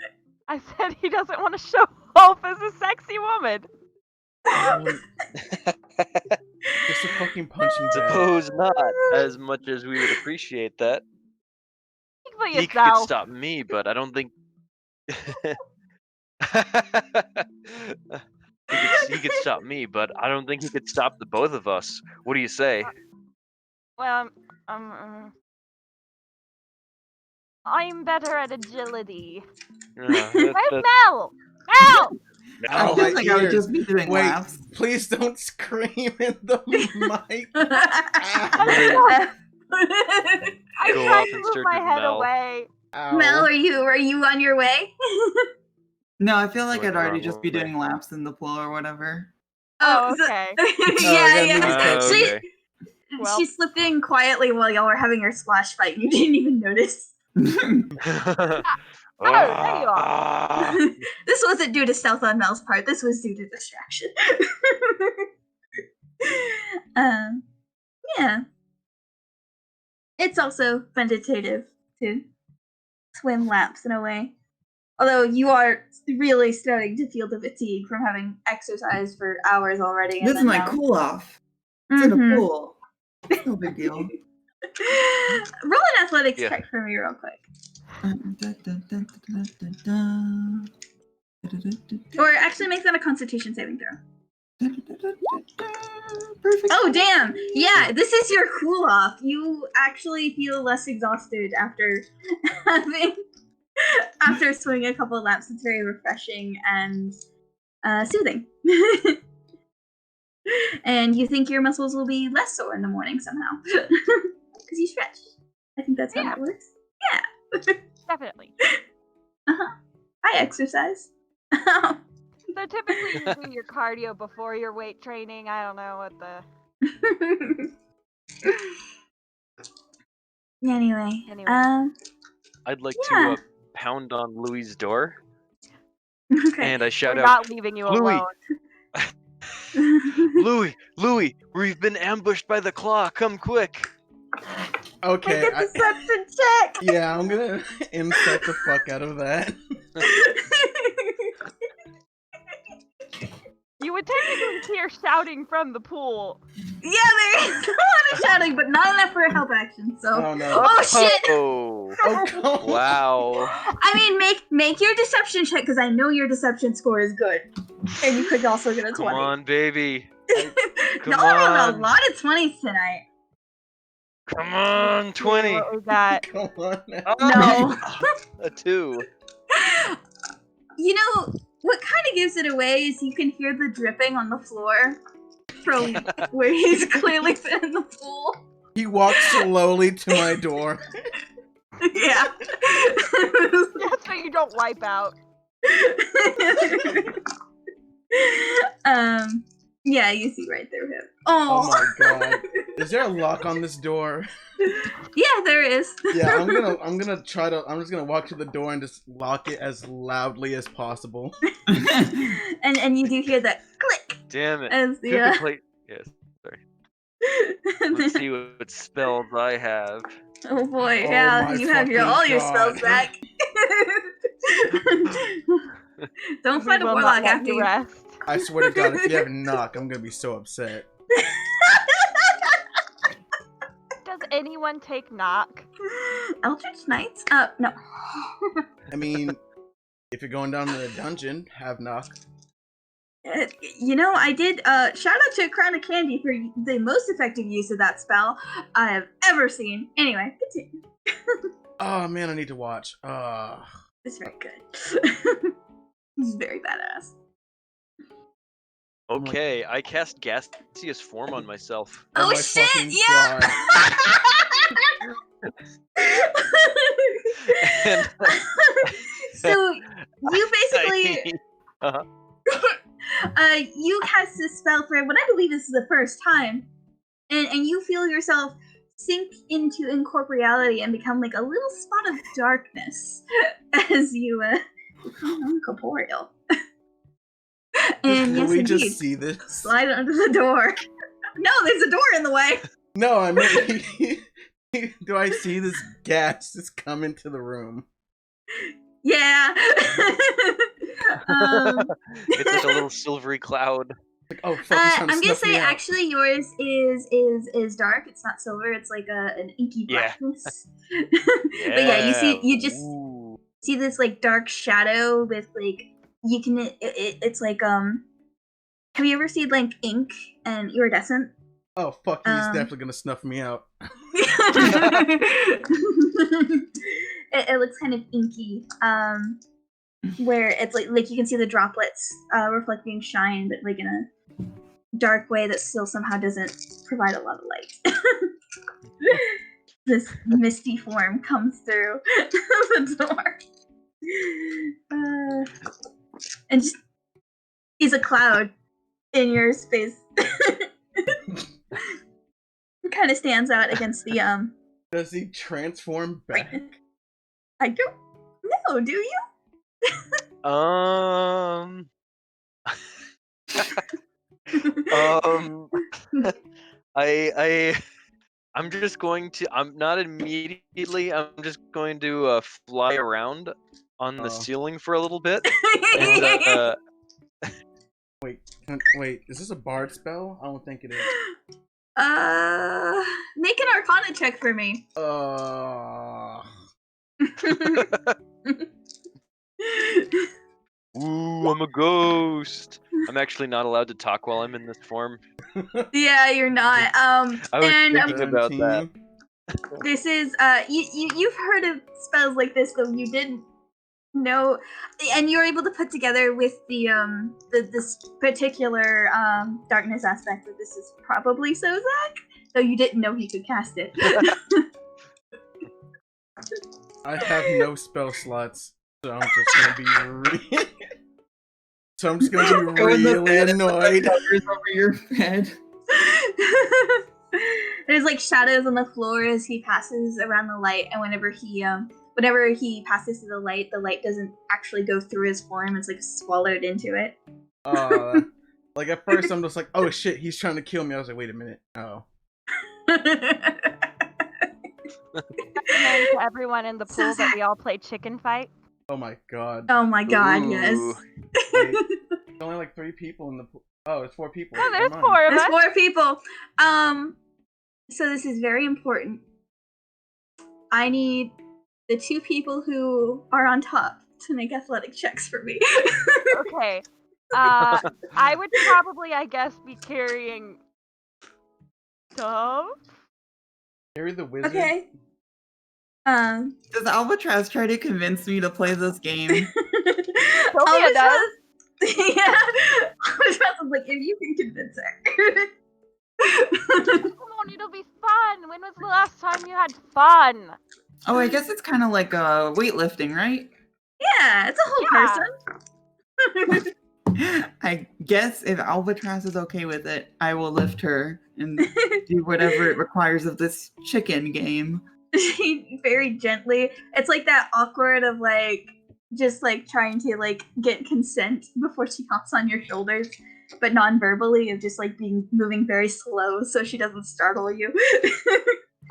I said he doesn't want to show off as a sexy woman. Just a fucking punching bag. Suppose not, as much as we would appreciate that. Think for He could yourself. stop me, but I don't think. he could stop me, but I don't think he could stop the both of us. What do you say? Well, I'm better at agility. That- Where's that- Mel? Mel! I Oh, feel my like I would ears. just be doing Wait. laps. Please don't scream in the mic. I'm Go trying off to in move search my of head Mel. away. Ow. Mel, are you on your way? No, I feel like Went I'd the already wrong just be way. doing laps in the pool or whatever. Oh, so- okay. yeah, we gotta yeah. move She, okay. Well. she slipped in quietly while y'all were having your splash fight. You didn't even notice. Oh, there you are. Ah. This wasn't due to stealth on Mel's part. This was due to distraction. Yeah. It's also meditative to swim laps in a way. Although you are really starting to feel the fatigue from having exercised for hours already. This is my cool off. It's in a pool. It's no big deal. Roll an athletics Yeah. check for me real quick. Or actually make that a constitution saving throw. Perfect. Oh damn! Yeah, this is your cool off. You actually feel less exhausted after having swinging a couple of laps. It's very refreshing and soothing. And you think your muscles will be less sore in the morning somehow because you stretch. I think that's how Yeah. that works. Yeah. Definitely. I exercise. So typically you do your cardio before your weight training. I don't know what the. Anyway. Anyway. I'd like Yeah. to pound on Louis' door, Okay. and I shout We're out, not leaving you Louis! alone. Louis, we've been ambushed by the claw. Come quick. Okay. Make a deception check. Yeah, I'm gonna insight the fuck out of that. You would technically hear shouting from the pool. Yeah, there is a lot of shouting, but not enough for a help action. So. Oh no. Oh shit! Oh, Oh, come on. wow. I mean, make your deception check because I know your deception score is good, and you could also get a 20. Come on, baby. Come Y'all are on a on. lot of 20s tonight. Come on, 20. What was that? Come on now. No. A 2. You know, what kind of gives it away is you can hear the dripping on the floor from where he's clearly been in the pool. He walks slowly to my door. Yeah. That's why you don't wipe out. Yeah, you see right through him. Oh Oh, my god. Is there a lock on this door? yeah, there is. Yeah, I'm just gonna walk to the door and just lock it as loudly as possible. and you do hear that click Damn it. as Who the can play? Yes. Let's see what spells I have. Oh boy, Oh yeah, my you have fucking all your God. spells back. Don't We fight a will not warlock let after you you. rest. I swear to God, if you have knock, I'm gonna be so upset. Does anyone take knock? Eldritch Knights? No. I mean, if you're going down to the dungeon, have knock. You know, I did, shout out to Crown of Candy for the most effective use of that spell I have ever seen. Anyway, continue. Oh man, I need to watch. It's very good. It's very badass. Okay, I cast gaseous form on myself. Oh, my shit! fucking Yeah! And So, you basically... you cast this spell for what I believe this is the first time, and you feel yourself sink into incorporeality and become like a little spot of darkness as you become corporeal. And yes, we indeed, just see this? slide under the door. No, there's a door in the way. No, I mean, do I see this gas just come into the room? Yeah. It's like a little silvery cloud. Like, oh fuck, he's trying to I'm gonna snuff me say out. actually yours is dark. It's not silver. It's like an inky Yeah. blackness. But yeah, you just Ooh. see this like dark shadow with like you can it's like have you ever seen like ink and iridescent? Oh fuck, he's definitely gonna snuff me out. It looks kind of inky, where it's like you can see the droplets reflecting shine, but like in a dark way that still somehow doesn't provide a lot of light. This misty form comes through the door, and just he's a cloud in your space. Kind of stands out against the Does he transform back? I don't know. Do you? I'm just going to. I'm not immediately. I'm just going to fly around on the ceiling for a little bit. And, Wait, is this a bard spell? I don't think it is. Make an Arcana check for me. Ooh, I'm a ghost. I'm actually not allowed to talk while I'm in this form. Yeah, you're not. I was And thinking about that. this is you've heard of spells like this, though you didn't know, and you're able to put together with the this particular darkness aspect that this is probably Sozak, though you didn't know he could cast it. I have no spell slots, so I'm just gonna be so I'm just gonna be Go in the really bed and put the annoyed. covers over your head. There's like shadows on the floor as he passes around the light, and whenever he passes through the light doesn't actually go through his form. It's like swallowed into it. Like at first I'm just like, oh shit, he's trying to kill me. I was like, wait a minute. Oh. And to everyone in the pool that we all play chicken fight. Oh my god. Oh my god, Ooh. yes. Wait, there's only like 3 people in the pool. Oh, it's 4 people. No, there's Never mind. 4 of There's us. 4 people. So this is very important. I need the 2 people who are on top to make athletic checks for me. Okay. I would probably, I guess, be carrying Dove. Carry the wizard. Okay. Does Albatross try to convince me to play this game? Sylvia does. Yeah. Albatross is like, if you can convince her. Come on, it'll be fun. When was the last time you had fun? Oh, I guess it's kind of like weightlifting, right? Yeah, it's a whole Yeah. person. I guess if Albatross is okay with it, I will lift her and do whatever it requires of this chicken game. She very gently. It's like that awkward of like just like trying to like get consent before she hops on your shoulders, but non-verbally of just like moving very slow so she doesn't startle you.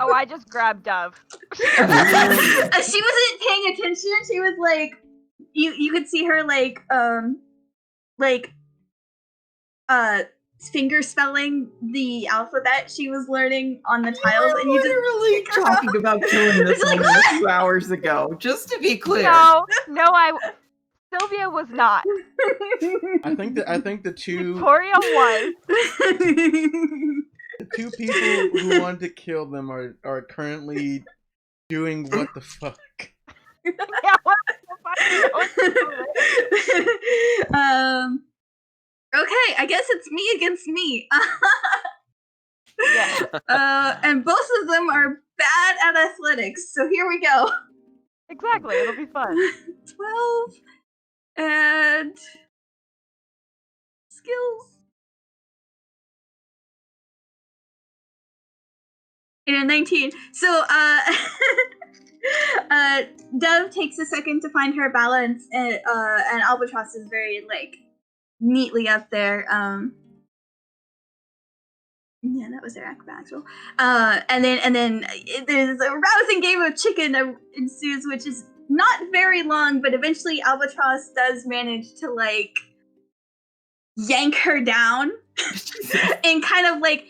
Oh, I just grabbed Dove. She wasn't paying attention. She was like, you could see her like finger spelling the alphabet she was learning on the tiles, and you just literally talking about killing this It's like, woman a few hours ago. Just to be clear. No, Sylvia was not. I think the 2 Victoria was. the 2 people who wanted to kill them are currently doing what the fuck. Yeah, what the fuck? Okay, I guess it's me against me. Yeah, And both of them are bad at athletics, so here we go. exactly. It'll be fun. 12 and skills. And 19. So, Dove takes a second to find her balance, and Albatross is very like neatly up there. Yeah, that was their acrobatics roll. And then there's a rousing game of chicken that ensues, which is not very long, but eventually Albatross does manage to like yank her down, and kind of like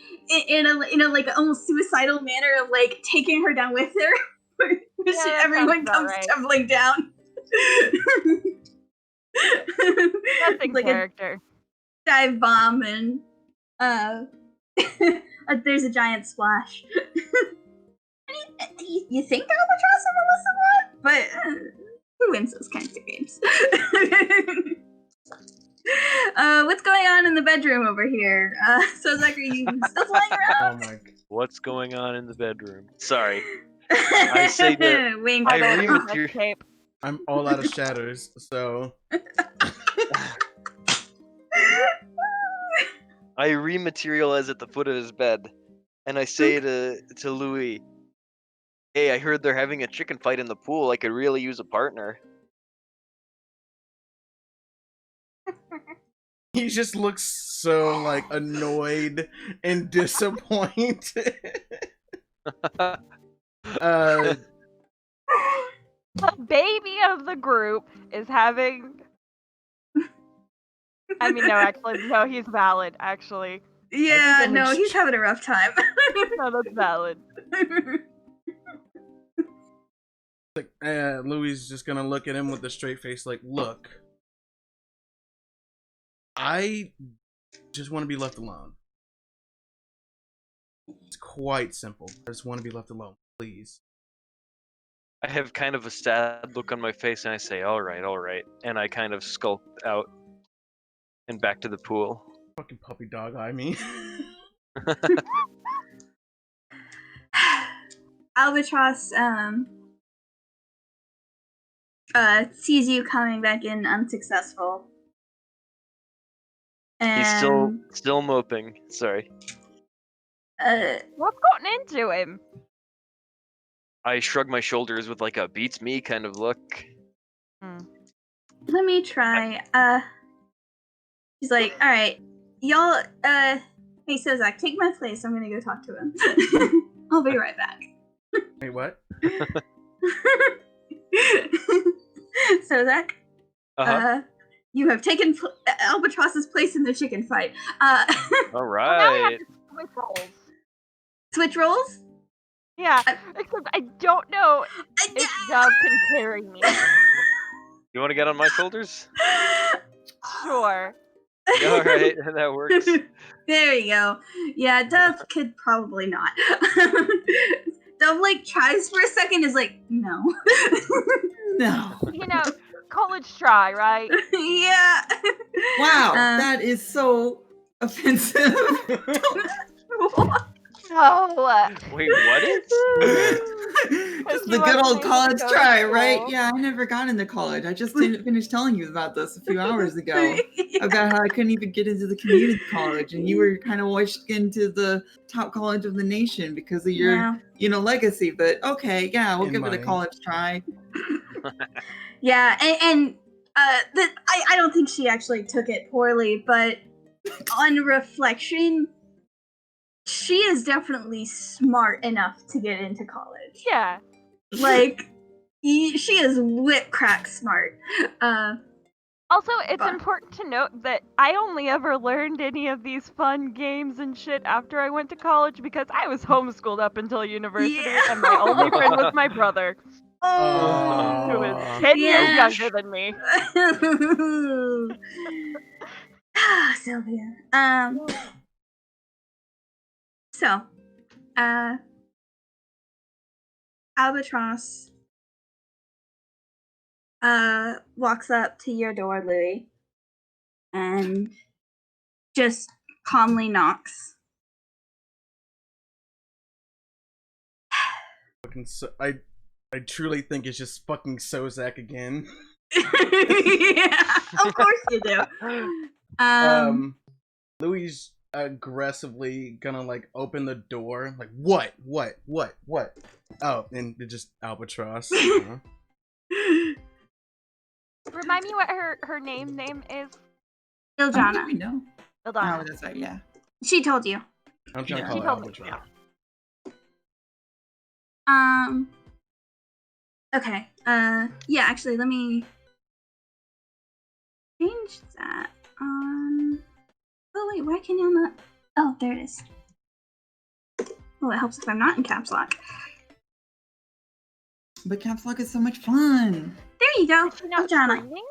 in a like almost suicidal manner of like taking her down with her. that Everyone sounds comes about right. tumbling down. That's in like character. a dive bomb, and there's a giant splash. You think Albatross and Melissa won? But who wins those kinds of games? What's going on in the bedroom over here? So Zach, are you still flying Oh around? my god. What's going on in the bedroom? Sorry. I say that Wink. I Although agree it's with your- tape. I'm all out of shatters, so I rematerialize at the foot of his bed, and I say to Louis, "Hey, I heard they're having a chicken fight in the pool. I could really use a partner." he just looks so like annoyed and disappointed. The baby of the group is having. I mean, no, actually, no, he's valid. Actually, Yeah, I'm no, ex- he's having a rough time. no, that's valid. Like, Louis is just gonna look at him with a straight face, like, look, I just want to be left alone. It's quite simple. I just want to be left alone, please. I have kind of a sad look on my face, and I say, all right, and I kind of skulk out and back to the pool. Fucking puppy dog eye me. Albatross sees you coming back in unsuccessful. And He's still moping. Sorry. What's gotten into him? I shrug my shoulders with like a beats me kind of look. let me try. He's like, all right, y'all. Hey, Sozak, take my place. I'm gonna go talk to him. I'll be right back. Wait, what? Sozak, you have taken Albatross's place in the chicken fight. All Well, now we have right. to switch roles. Switch roles? Yeah, except I don't know if Dove can carry me. You want to get on my shoulders? Sure. All right, that works. There you go. Yeah, Dove could probably not. Dove like tries for a second, is like, no. No. You know, college try, right? Yeah. Wow, that is so offensive. Oh, Wait, what is? Just you the good wasn't old able to college go to try, right? school. Yeah, I never got into college. I just didn't finish telling you about this a few hours ago. About how I couldn't even get into the community college, and you were kind of wished into the top college of the nation because of your, Yeah. legacy. But okay, yeah, we'll And give it money. a college try. Yeah, and I don't think she actually took it poorly, but on reflection, she is definitely smart enough to get into college. Yeah. Like, she is whip crack smart. Also, it's important to note that I only ever learned any of these fun games and shit after I went to college because I was homeschooled up until university, and my only friend was my brother, who is 10 years Yeah. younger than me. Sylvia. So, Albatross walks up to your door, Louis, and just calmly knocks. Fucking I truly think it's just fucking Sozak again. Yeah, of course you do. Louis aggressively gonna like open the door, like what? Oh, and it just Albatross. Remind me what her name is? I think Iljana. we know. Ildana. Oh, that's right. Yeah. She told you. I'm trying to Yeah. call She it told me, Albatross. Okay. Yeah, actually, let me change that. Oh wait, why can you not? Oh, there it is. Oh, it helps if I'm not in caps lock. But caps lock is so much fun. There you go. Is she not Iljana. screaming?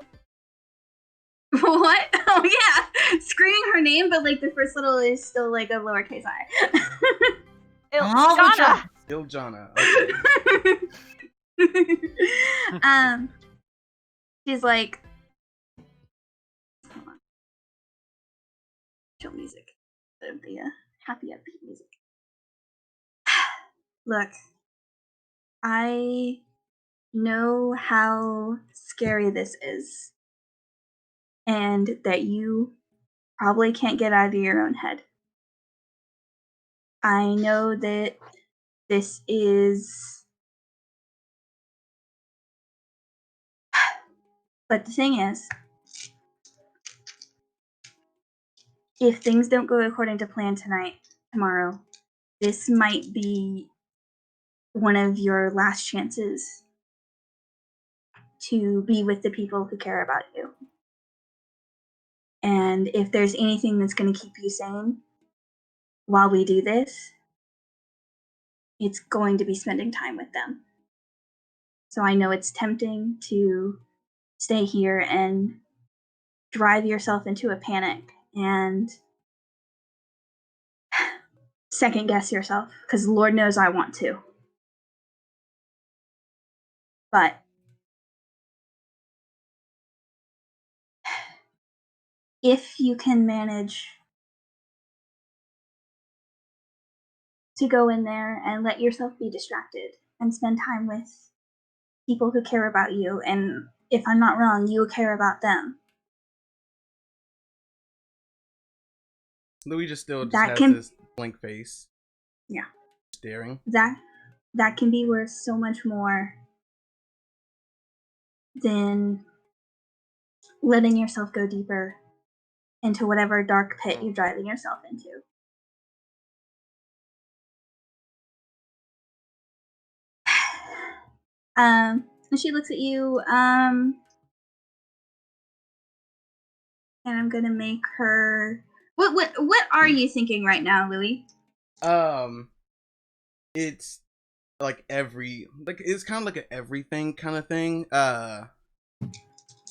What? Oh yeah, screaming her name, but like the first little is still like a lowercase I. Ildana! Iljana. Okay. She's like, hold on. Chill music. It'll be a happy upbeat music. Look, I know how scary this is, and that you probably can't get out of your own head. I know that this is. But the thing is, if things don't go according to plan tomorrow, this might be one of your last chances to be with the people who care about you. And if there's anything that's going to keep you sane while we do this, it's going to be spending time with them. So I know it's tempting to stay here and drive yourself into a panic and second guess yourself, because Lord knows I want to. But if you can manage to go in there and let yourself be distracted and spend time with people who care about you, and if I'm not wrong, you care about them. Louis just still just That has can- this blank face. Yeah. Staring. That can be worth so much more than letting yourself go deeper into whatever dark pit you're driving yourself into. And she looks at you, and I'm gonna make her. What are you thinking right now, Louis? It's like it's kind of like an everything kind of thing.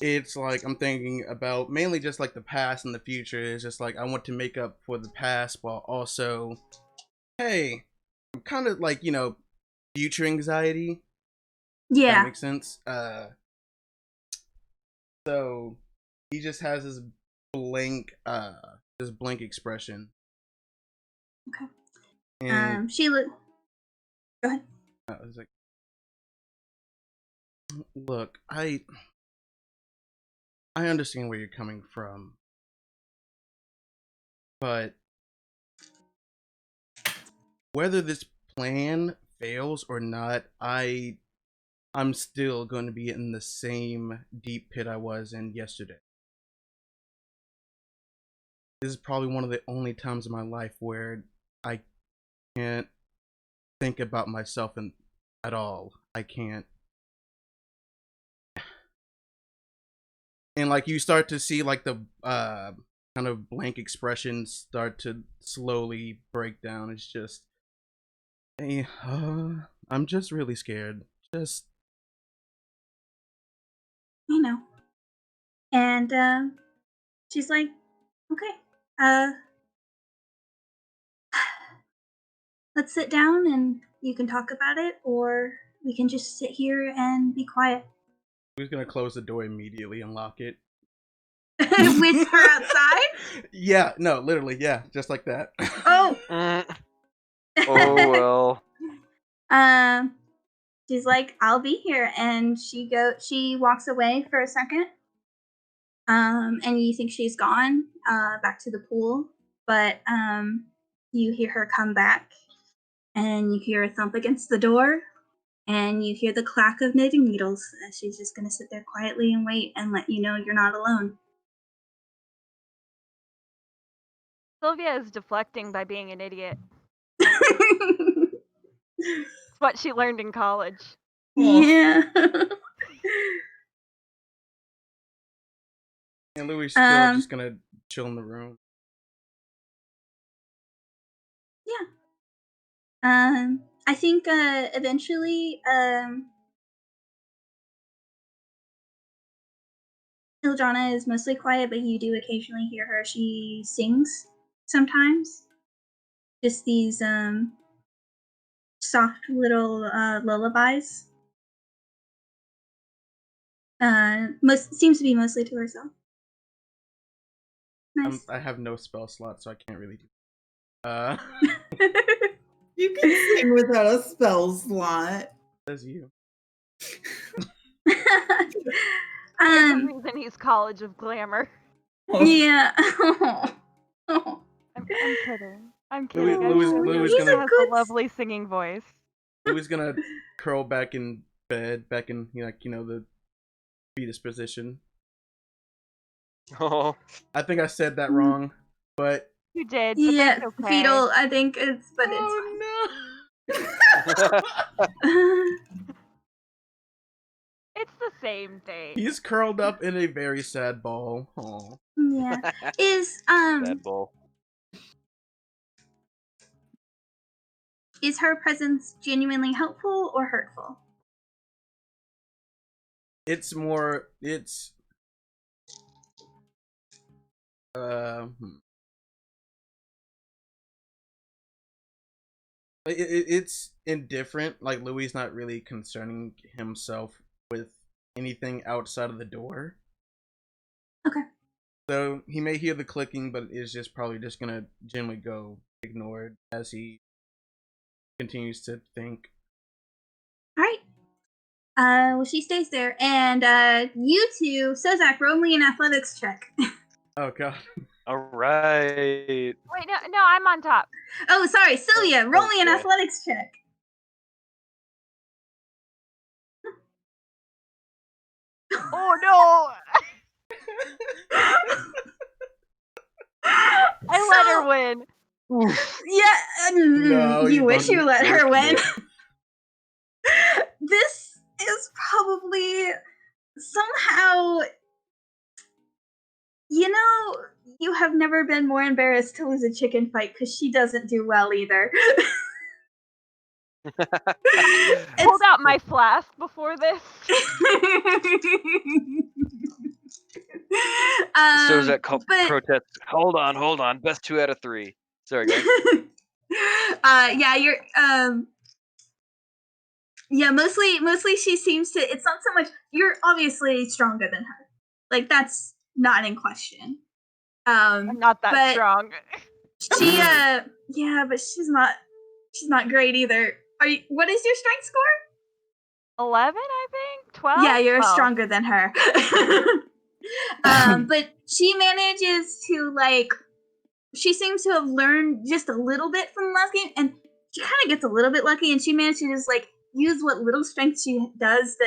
It's like I'm thinking about mainly just like the past and the future. It's just like I want to make up for the past while also, hey, I'm kind of like, future anxiety. That Yeah. makes sense. So he just has this blank expression. Okay. And She look. Go ahead. I was like, look, I understand where you're coming from, but whether this plan fails or not, I'm still going to be in the same deep pit I was in yesterday. This is probably one of the only times in my life where I can't think about myself at all. I can't. And like you start to see like the kind of blank expressions start to slowly break down. It's just, hey, I'm just really scared. Just I know. And she's like, okay, let's sit down and you can talk about it, or we can just sit here and be quiet. who's gonna close the door immediately and lock it? Whisper outside? Yeah, no, literally, yeah, just like that. Oh! Oh well. She's like, I'll be here, and she walks away for a second. And you think she's gone, back to the pool, but you hear her come back, and you hear a thump against the door, and you hear the clack of knitting needles, and she's just gonna sit there quietly and wait and let you know you're not alone. Sylvia is deflecting by being an idiot. It's what she learned in college. Yeah. And Louis is still just gonna chill in the room. I think eventually Ildana is mostly quiet, but you do occasionally hear her. She sings sometimes. Just these soft little lullabies. Seems to be mostly to herself. Nice. I have no spell slot, so I can't really do. You can sing without a spell slot. Says you. There's a reason he's College of Glamour. Yeah. I'm kidding. I'm kidding. Louis He gonna has a lovely singing voice. Louis gonna curl back in bed, back in the fetus position. Oh. I think I said that wrong, but You did, but Yeah, that's okay. fetal. I think it's, but it's fine. It's the same thing. he's curled up in a very sad ball. Aw. Yeah. Bad ball. Is her presence genuinely helpful or hurtful? It's Hmm. It's indifferent. Like Louis not really concerning himself with anything outside of the door. Okay. So he may hear the clicking, but is just probably just gonna generally go ignored as he continues to think. All right. Well, she stays there, and you two, so Zach, roll me an athletics check. Oh god. All right. Wait, no, I'm on top. Oh, sorry, Sylvia, roll me an Okay. athletics check. Oh no! I let her win. Yeah, No, you you wish don't. you let her win. Unfortunate. This is probably somehow, you have never been more embarrassed to lose a chicken fight because she doesn't do well either. Pulled out my flask before this. So is that but protest? Hold on. Best 2 out of 3. Sorry, guys. yeah, you're yeah, mostly she seems to, it's not so much, you're obviously stronger than her. Like, that's not in question. I'm not that but strong. she yeah, but she's not great either. What is your strength score? 11, I think? 12? Yeah, you're 12. stronger than her. But she manages to, she seems to have learned just a little bit from the last game, and she kind of gets a little bit lucky, and she manages to just, use what little strength she does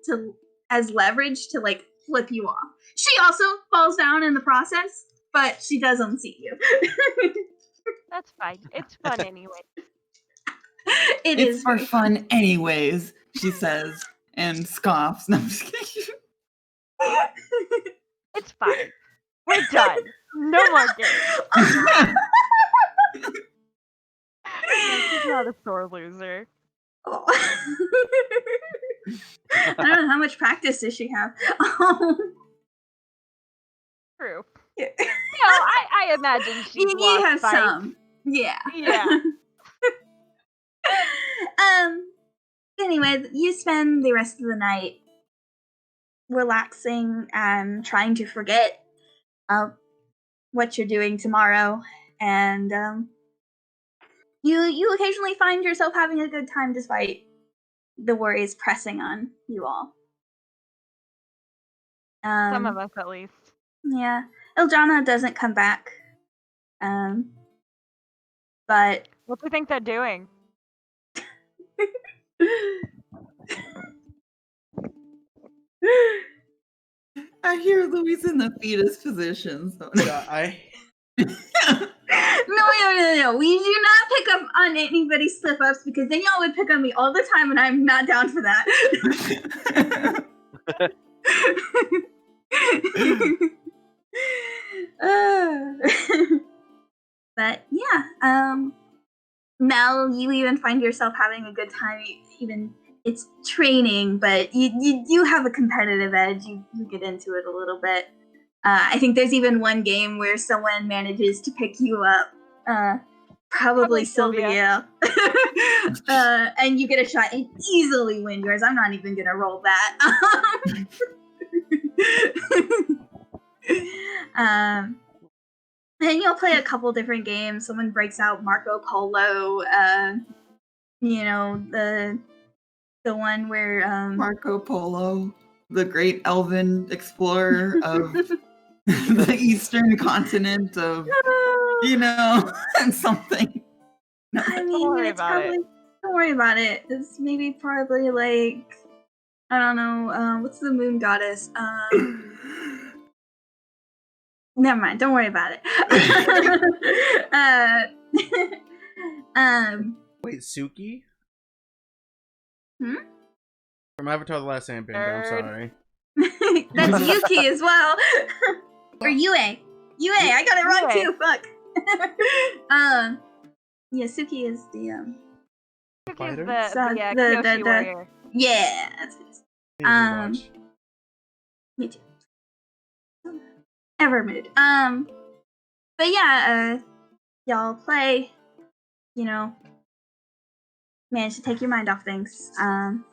to as leverage to, flip you off. She also falls down in the process, but she doesn't see you. That's fine. It's fun anyway. It's for very fun anyways, she says, and scoffs. No, I'm just kidding. It's fine. We're done. No more games. She's not a sore loser. Oh. I don't know, how much practice does she have? True. Yeah. I imagine she's You lost have fights. some. Yeah. Yeah. Anyway, you spend the rest of the night relaxing and trying to forget what you're doing tomorrow, and you occasionally find yourself having a good time despite the worries pressing on you all. Some of us, at least. Yeah, Iljana doesn't come back. But What do you think they're doing? I hear Louise in the fetus position. So. Yeah, No. We do not pick up on anybody's slip ups because then y'all would pick on me all the time, and I'm not down for that. But yeah, Mel, you even find yourself having a good time. Even it's training, but you have a competitive edge. You get into it a little bit. I think there's even one game where someone manages to pick you up. Probably Sylvia. And you get a shot and easily win yours. I'm not even gonna roll that. Then you'll play a couple different games. Someone breaks out Marco Polo. The one where Marco Polo, the great elven explorer of the eastern continent of, and something. I mean, Don't worry it's about probably. Don't worry about it. It's maybe probably I don't know. What's the moon goddess? Never mind. Don't worry about it. wait, Suki? Hmm? From Avatar: The Last Airbender. I'm sorry. That's Yuki as well. Or Yue. Yue. I got it wrong Yue. too. Fuck. Yeah, Suki is the Suki's Fighter? the the Kyoshi warrior. yeah. That's it. I need to watch. Me too. Evermood. But yeah, y'all play, you know, manage to take your mind off things. And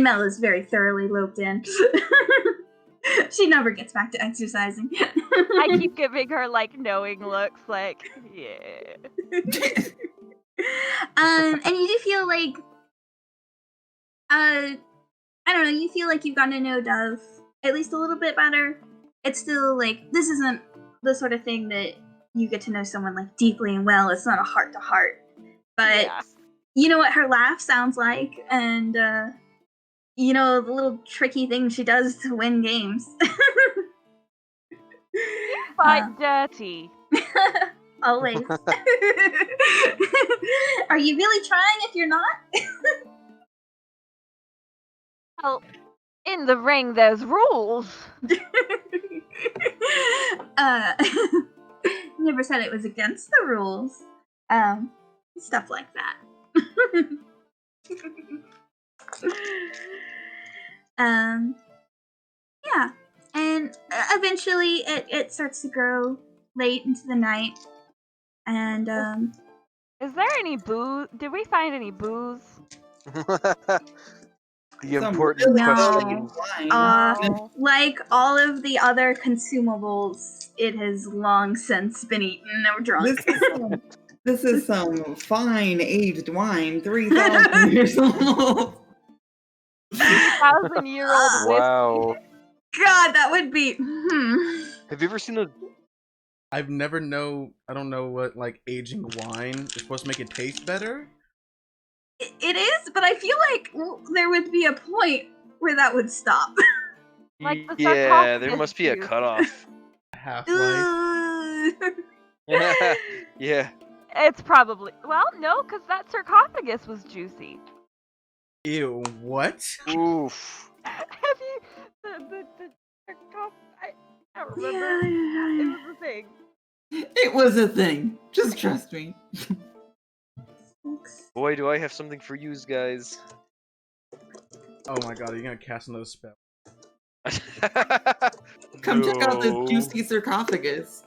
Mel is very thoroughly loped in. She never gets back to exercising. I keep giving her like knowing looks, like, yeah. And you do feel like, I don't know, you feel like you've gotten to know Dove at least a little bit better. It's still like, this isn't the sort of thing that you get to know someone like deeply and well. It's not a heart to heart. But Yeah. you know what her laugh sounds like, and you know the little tricky thing she does to win games. Fight dirty. Always. Are you really trying if you're not? Well, in the ring, there's rules. Never said it was against the rules. Stuff like that. Yeah, and eventually it starts to grow late into the night, and Is there any booze? Did we find any booze? The Some important really question. good wine. Oh. like all of the other consumables, it has long since been eaten or drunk. This is some fine aged wine, 3,000 years old. 1,000-year-old whiskey. Wow. God, that would be. Have you ever seen a? I don't know what like aging wine is supposed to make it taste better. It is, but I feel like there would be a point where that would stop. Like the Yeah, there sarcophagus must be a juice. cutoff. Half-life. Yeah. It's probably no, because that sarcophagus was juicy. Ew, what? Oof. Have you the sarcophagus? I don't remember. It was a thing. It was a thing. Just trust me. Boy, do I have something for yous guys. Oh my god, are you gonna cast another spell? Come check out this No. juicy sarcophagus.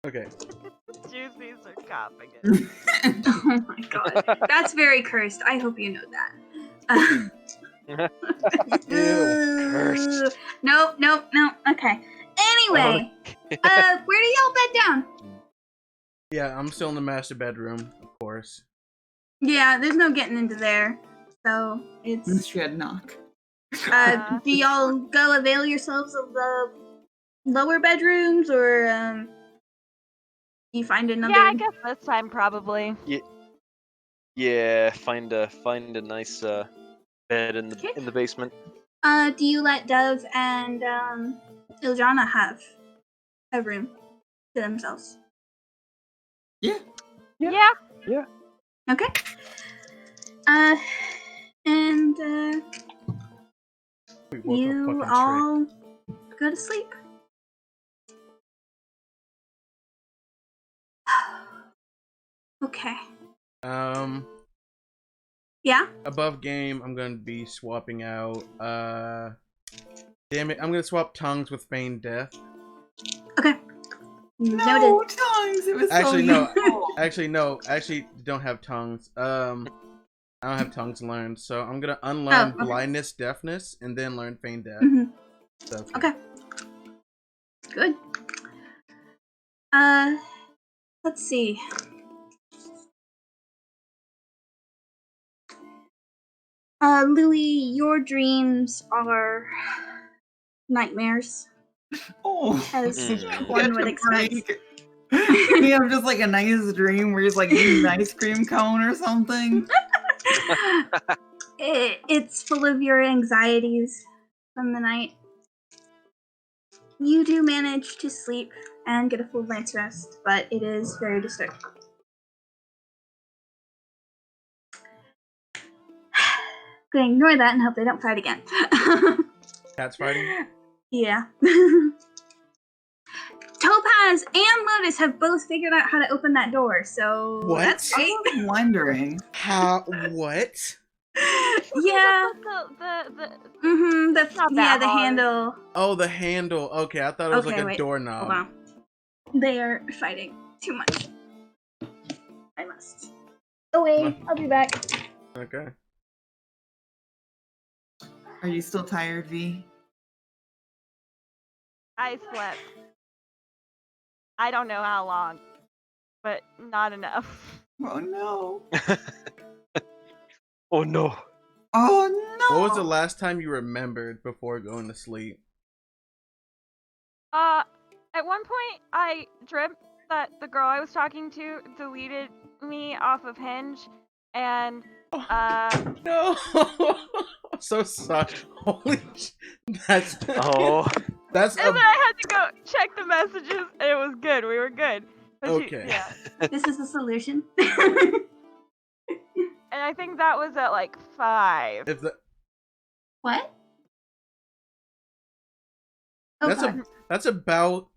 Okay. Juicy sarcophagus. Oh my god, that's very cursed. I hope you know that. Ew, cursed. Nope. Okay. Anyway, where do y'all bed down? Yeah, I'm still in the master bedroom, of course. Yeah, there's no getting into there, so it's. Mystery knock. Do y'all go avail yourselves of the lower bedrooms, or you find another? Yeah, I guess this time probably. Yeah, find a nice bed in Okay. the basement. Do you let Dove and Iljana have a room to themselves? Yeah. Yeah. Okay. And We woke up you fucking trick. all go to sleep. Okay. Yeah? Above game, I'm gonna be swapping out. Damn it, I'm gonna swap tongues with feigned death. Okay. No Noted. tongues. It was Actually, so no. useful. Actually, no. Actually, don't have tongues. I don't have tongues learned, so I'm gonna unlearn Oh, okay. blindness, deafness, and then learn feigned death. Mhm. So, Okay. Good. Let's see. Louis, your dreams are nightmares, Oh, as Mm. one would Catch a expect. break. You have just like a nice dream where he's like eating an ice cream cone or something. It's full of your anxieties from the night. You do manage to sleep and get a full night's rest, but it is very disturbing. Gonna ignore that and hope they don't fight again. cats fighting. Yeah. Topaz and Lotus have both figured out how to open that door, so What? that's great. I was wondering. How? What? Yeah. The That's not yeah. that The hard. handle. Oh, the handle. Okay, I thought it was Okay, like a wait. doorknob. Hold on. They are fighting too much. I must. Away. I'll be back. Okay. Are you still tired, V? I slept. I don't know how long, but not enough. Oh no. Oh no. Oh no. What was the last time you remembered before going to sleep? At one point, I dreamt that the girl I was talking to deleted me off of Hinge, and No. I'm so sorry. Holy sh- That's Oh. that's and then I had to go check the messages, and it was good. We were good. But Okay. yeah. This is the solution. And I think that was at like 5. If the, What? Oh that's God. that's about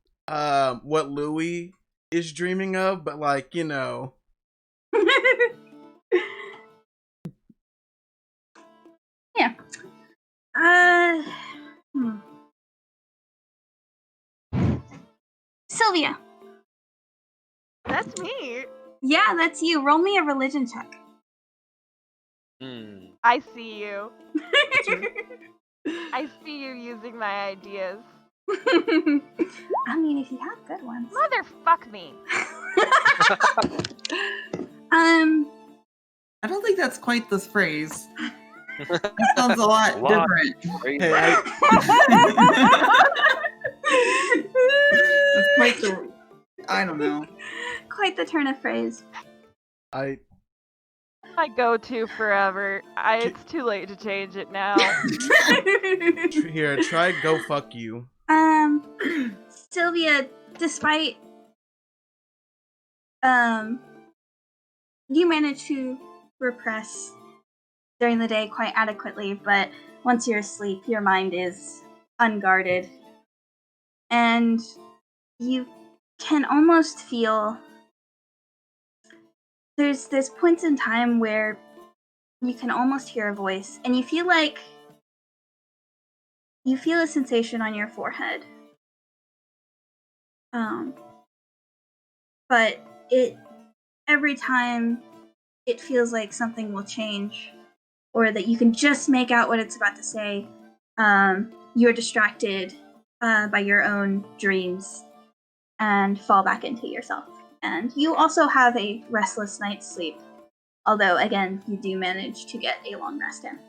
what Louis is dreaming of, but like, you know. Yeah. Hmm. Sylvia. That's me. Yeah, that's you. Roll me a religion check. Hmm. I see you. I see you using my ideas. I mean, if you have good ones. Motherfuck me. I don't think that's quite this phrase. That sounds a lot Lot. different. Crazy. Hey, That's quite the. I don't know. Quite the turn of phrase. I My go-to forever. It's too late to change it now. here, try go fuck you. Sylvia, despite you manage to repress during the day quite adequately, but once you're asleep, your mind is unguarded. And you can almost feel there's points in time where you can almost hear a voice, and you feel a sensation on your forehead. But every time it feels like something will change, or that you can just make out what it's about to say, you're distracted by your own dreams and fall back into yourself. And you also have a restless night's sleep, although again, you do manage to get a long rest in.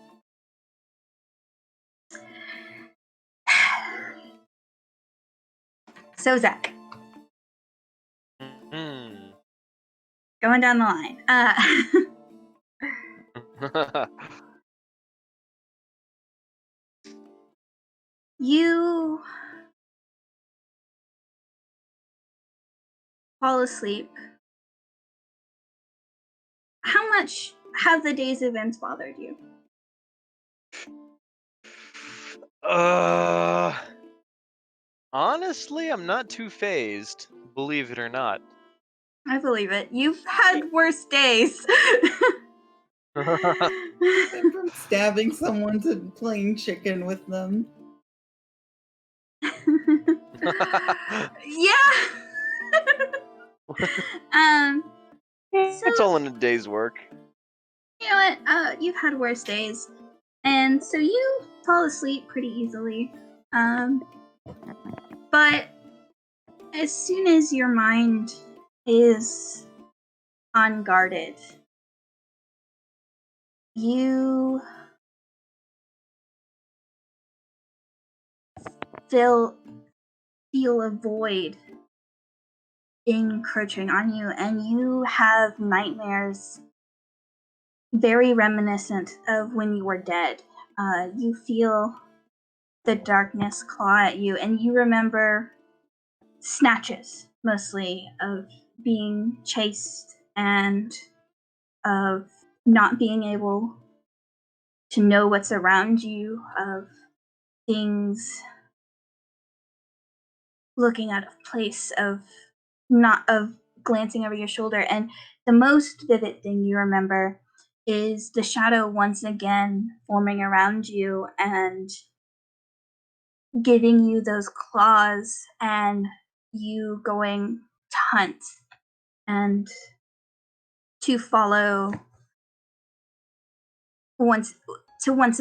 So Zach, Hmm. going down the line. You fall asleep. How much have the day's events bothered you? Honestly, I'm not too phased, believe it or not. I believe it. You've had worse days. Went from stabbing someone to playing chicken with them. Yeah. It's all in a day's work. You know what? You've had worse days, and so you fall asleep pretty easily. But as soon as your mind is unguarded, you feel a void encroaching on you, and you have nightmares very reminiscent of when you were dead. You feel the darkness claw at you, and you remember snatches, mostly, of being chased and of not being able to know what's around you, of things looking out of place, of not of glancing over your shoulder. And the most vivid thing you remember is the shadow once again forming around you and giving you those claws, and you going to hunt and to follow once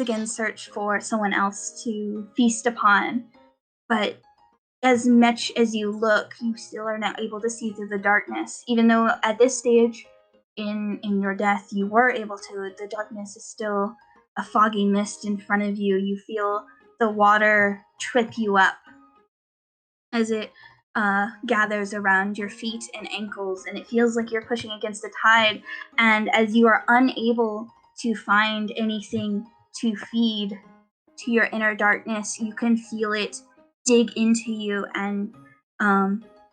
again search for someone else to feast upon. But as much as you look, you still are not able to see through the darkness. Even though at this stage in your death you were able to, the darkness is still a foggy mist in front of you. You feel the water trip you up as it gathers around your feet and ankles, and it feels like you're pushing against the tide. And as you are unable to find anything to feed to your inner darkness, you can feel it dig into you, and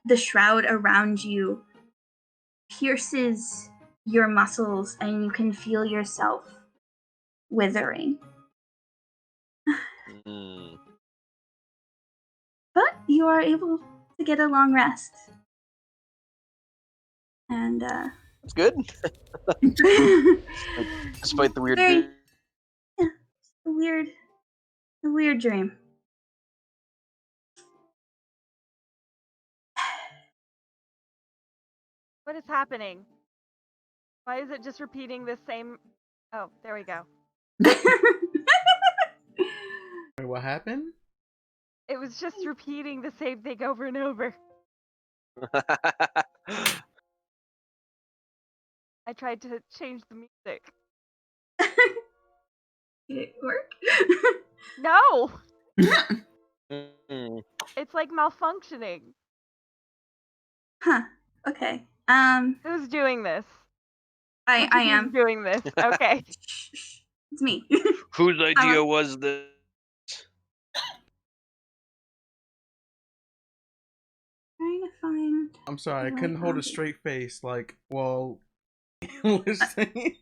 the shroud around you pierces your muscles, and you can feel yourself withering. Mm. But you are able to get a long rest. And That's good. Despite the weird very dream. a weird dream. What is happening? Why is it just repeating the same? Oh, there we go. Wait, what happened? It was just repeating the same thing over and over. I tried to change the music. Did it work? No! Mm. It's like malfunctioning. Huh. Okay. Who's doing this? I Which of you's am. doing this. Okay. Shh, shh. It's me. Whose idea was this? Trying to find. I'm sorry, I Oh, couldn't hold a found it. straight face. Like, well, listening.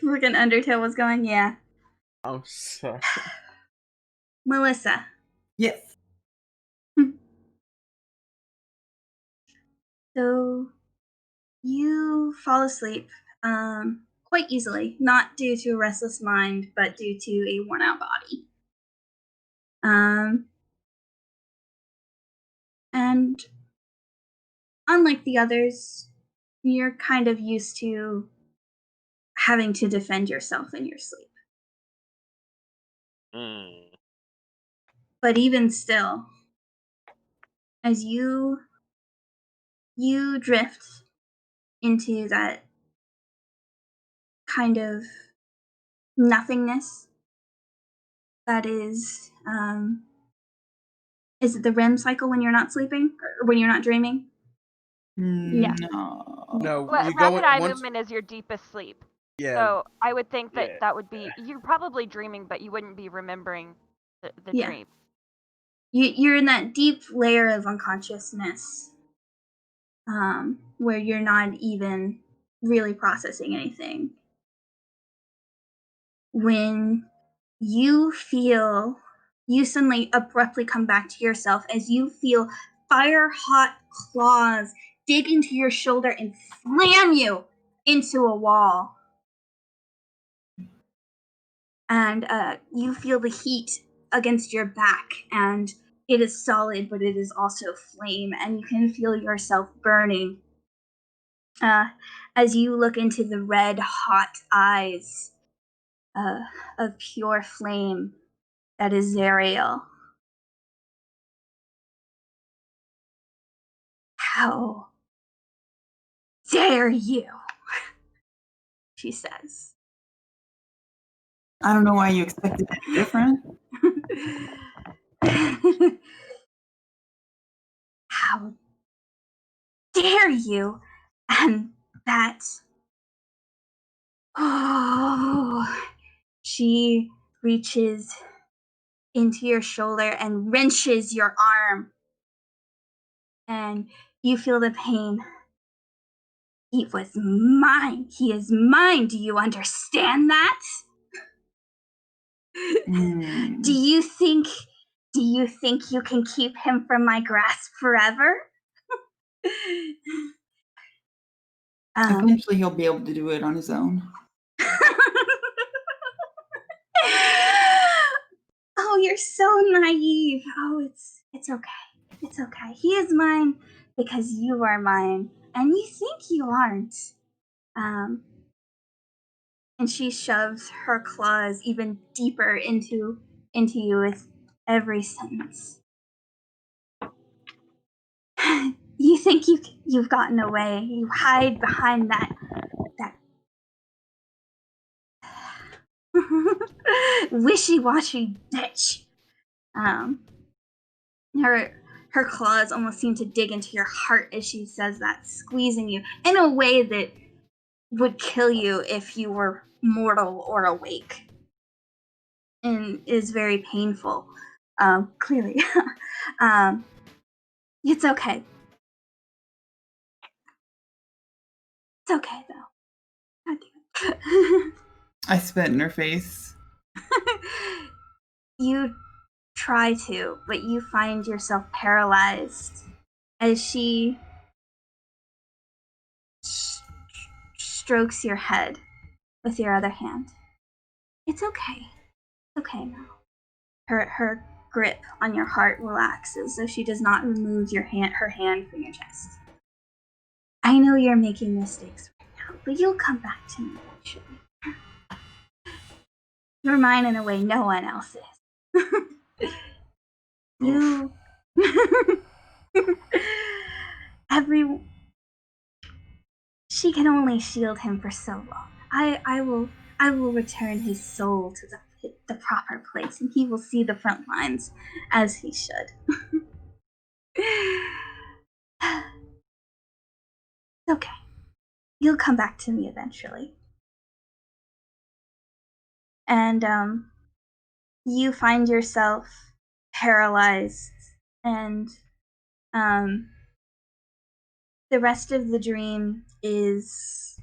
Freaking Undertale was going. Yeah. I'm sorry. Melissa. Yes. So you fall asleep quite easily, not due to a restless mind, but due to a worn out body. And unlike the others, you're kind of used to having to defend yourself in your sleep. Mm. But even still, as you drift into that kind of nothingness that is it the REM cycle when you're not sleeping or when you're not dreaming? Yeah. No. No, Well, you go rapid eye once. movement is your deepest sleep. Yeah, So I would think that Yeah. that would be you're probably dreaming, but you wouldn't be remembering the Yeah. dream. You're in that deep layer of unconsciousness where you're not even really processing anything. When you suddenly abruptly come back to yourself as you feel fire hot claws dig into your shoulder and slam you into a wall. And you feel the heat against your back, and it is solid, but it is also flame, and you can feel yourself burning as you look into the red hot eyes of pure flame that is Zariel. How dare you? She says. I don't know why you expected it different. How dare you? And that. Oh. She reaches into your shoulder and wrenches your arm. And you feel the pain. He was mine. He is mine. Do you understand that? Mm. Do you think you can keep him from my grasp forever? Eventually, he'll be able to do it on his own. Oh, you're so naive. Oh, it's okay. It's okay. He is mine because you are mine, and you think you aren't. Um, and she shoves her claws even deeper into you with every sentence. You think you've gotten away. You hide behind that wishy-washy bitch. Her claws almost seem to dig into your heart as she says that, squeezing you in a way that would kill you if you were mortal or awake, and is very painful. Clearly. It's okay. It's okay though. God damn it. I spit in her face. You try to, but you find yourself paralyzed as she strokes your head with your other hand. It's okay. It's okay now. Her grip on your heart relaxes, so she does not remove her hand from your chest. I know you're making mistakes right now, but you'll come back to me eventually. You're mine in a way no one else is. You she can only shield him for so long. I will return his soul to the proper place, and he will see the front lines as he should. Okay. You'll come back to me eventually. And you find yourself paralyzed, and the rest of the dream is,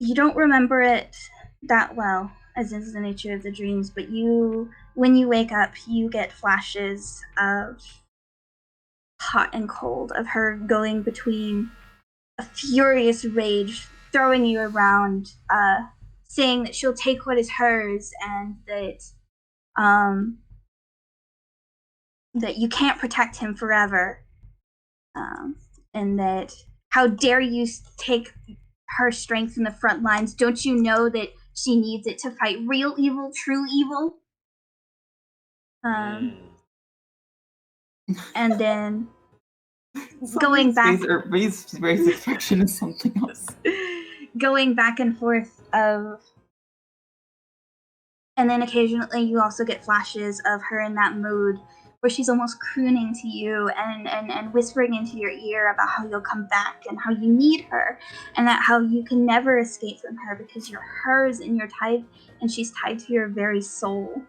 you don't remember it that well, as is the nature of the dreams, but when you wake up, you get flashes of hot and cold, of her going between a furious rage, throwing you around, saying that she'll take what is hers, and that you can't protect him forever, and that how dare you take her strength in the front lines? Don't you know that she needs it to fight real evil, true evil? And then going back, Base expression is something else. going back and forth of, and then occasionally you also get flashes of her in that mood where she's almost crooning to you and whispering into your ear about how you'll come back and how you need her, and that how you can never escape from her because you're hers and you're tied, and she's tied to your very soul.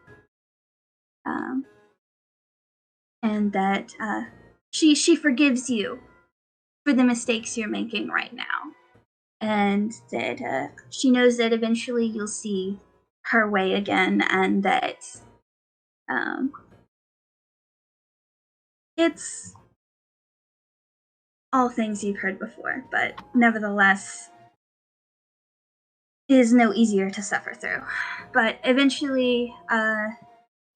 And that she forgives you for the mistakes you're making right now, and that she knows that eventually you'll see her way again, and that it's all things you've heard before, but nevertheless is no easier to suffer through. But eventually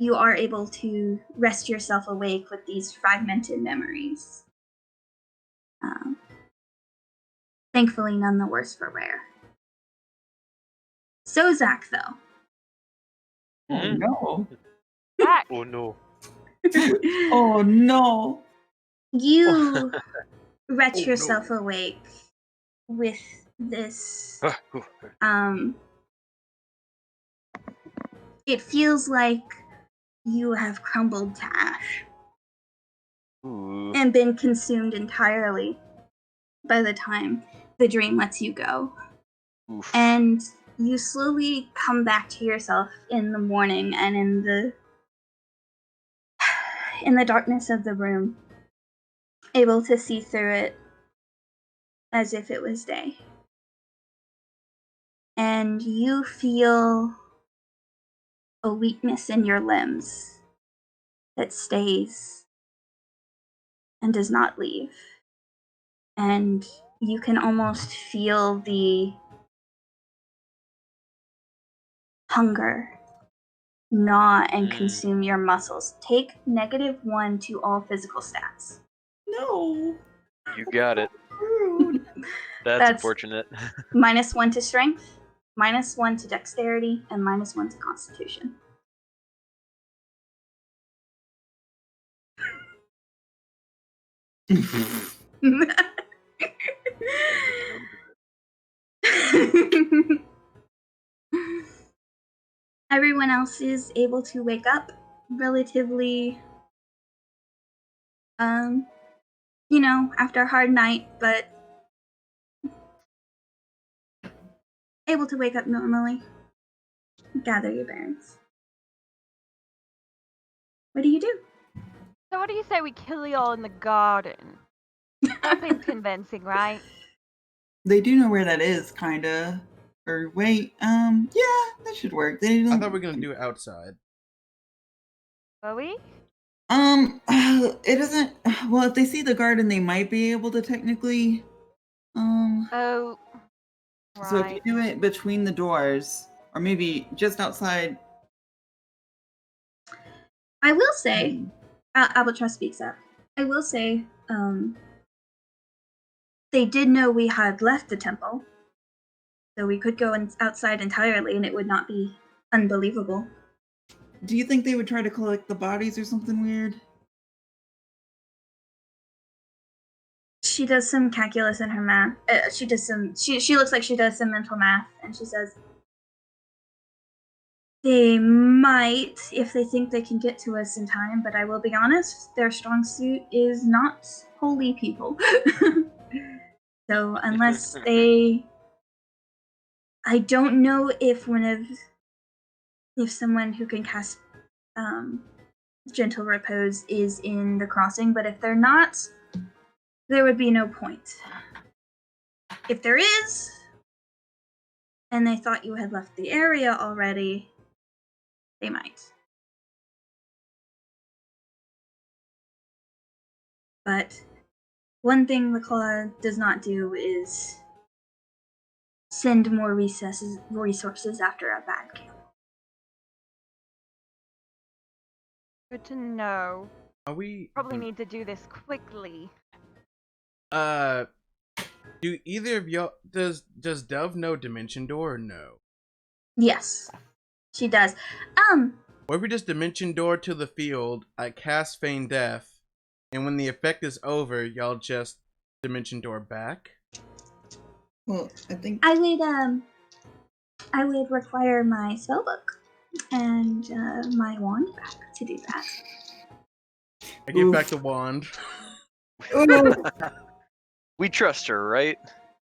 you are able to rest yourself awake with these fragmented memories. Thankfully, none the worse for wear. So, Zach, though. Oh no. Zach! Oh no. Oh no. You retch Oh, yourself no. awake with this. It feels like you have crumbled to ash Ooh. and been consumed entirely by the time the dream lets you go. Oof. And you slowly come back to yourself in the morning, and in the darkness of the room, able to see through it as if it was day. And you feel a weakness in your limbs that stays and does not leave. And you can almost feel the hunger gnaw and consume your muscles. Take -1 to all physical stats. No. You got it. Rude. That's unfortunate. -1 to strength, -1 to dexterity, and -1 to constitution. Everyone else is able to wake up relatively, after a hard night, but able to wake up normally. Gather your bearings. What do you do? So what do you say we kill y'all in the garden? That seems convincing, right? They do know where that is, kinda. Or wait, yeah, that should work. They I don't. thought we were gonna do it outside. Were we? It doesn't. Well, if they see the garden, they might be able to technically. Oh, So if you right. do it between the doors, or maybe just outside. I will say, Albatross speaks up. I will say, they did know we had left the temple, so we could go outside entirely, and it would not be unbelievable. Do you think they would try to collect the bodies or something weird? She does some calculus in her math. She does some. She looks like she does some mental math, and she says, "They might if they think they can get to us in time, but I will be honest, their strong suit is not holy people. So unless they, I don't know if someone who can cast gentle repose is in the crossing, but if they're not, there would be no point. If there is, and they thought you had left the area already, they might. But one thing the Claw does not do is send more resources after a bad camp. Good to know. Are we Probably need to do this quickly. do either of y'all does Dove know Dimension Door or no? Yes, she does. Or if we just Dimension Door to the field, I cast Feign Death, and when the effect is over, y'all just Dimension Door back? Well, I think. I would require my spellbook and my wand back to do that. I give Oof. back the wand. Ooh. We trust her, right?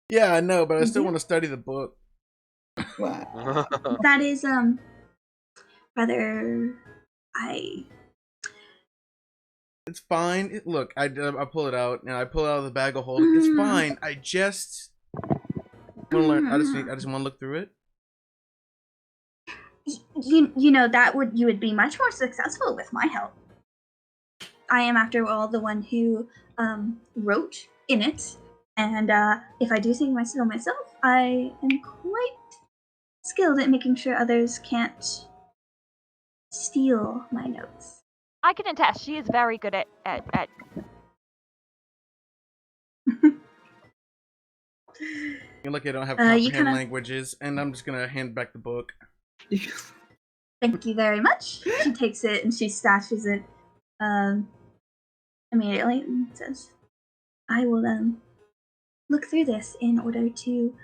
Yeah, I know, but I still want to study the book. Wow. That is rather It's fine. Look, I pull it out, and I pull it out of the bag of holding. It's fine. I just want to learn. I just want to look through it. you know that you would be much more successful with my help. I am, after all, the one who wrote in it, and if I do think myself, I am quite skilled at making sure others can't steal my notes. I can attest, she is very good at You look, I don't have you comprehend kinda- languages, and I'm just gonna hand back the book. Thank you very much. She takes it and she stashes it immediately and says, I will look through this in order to...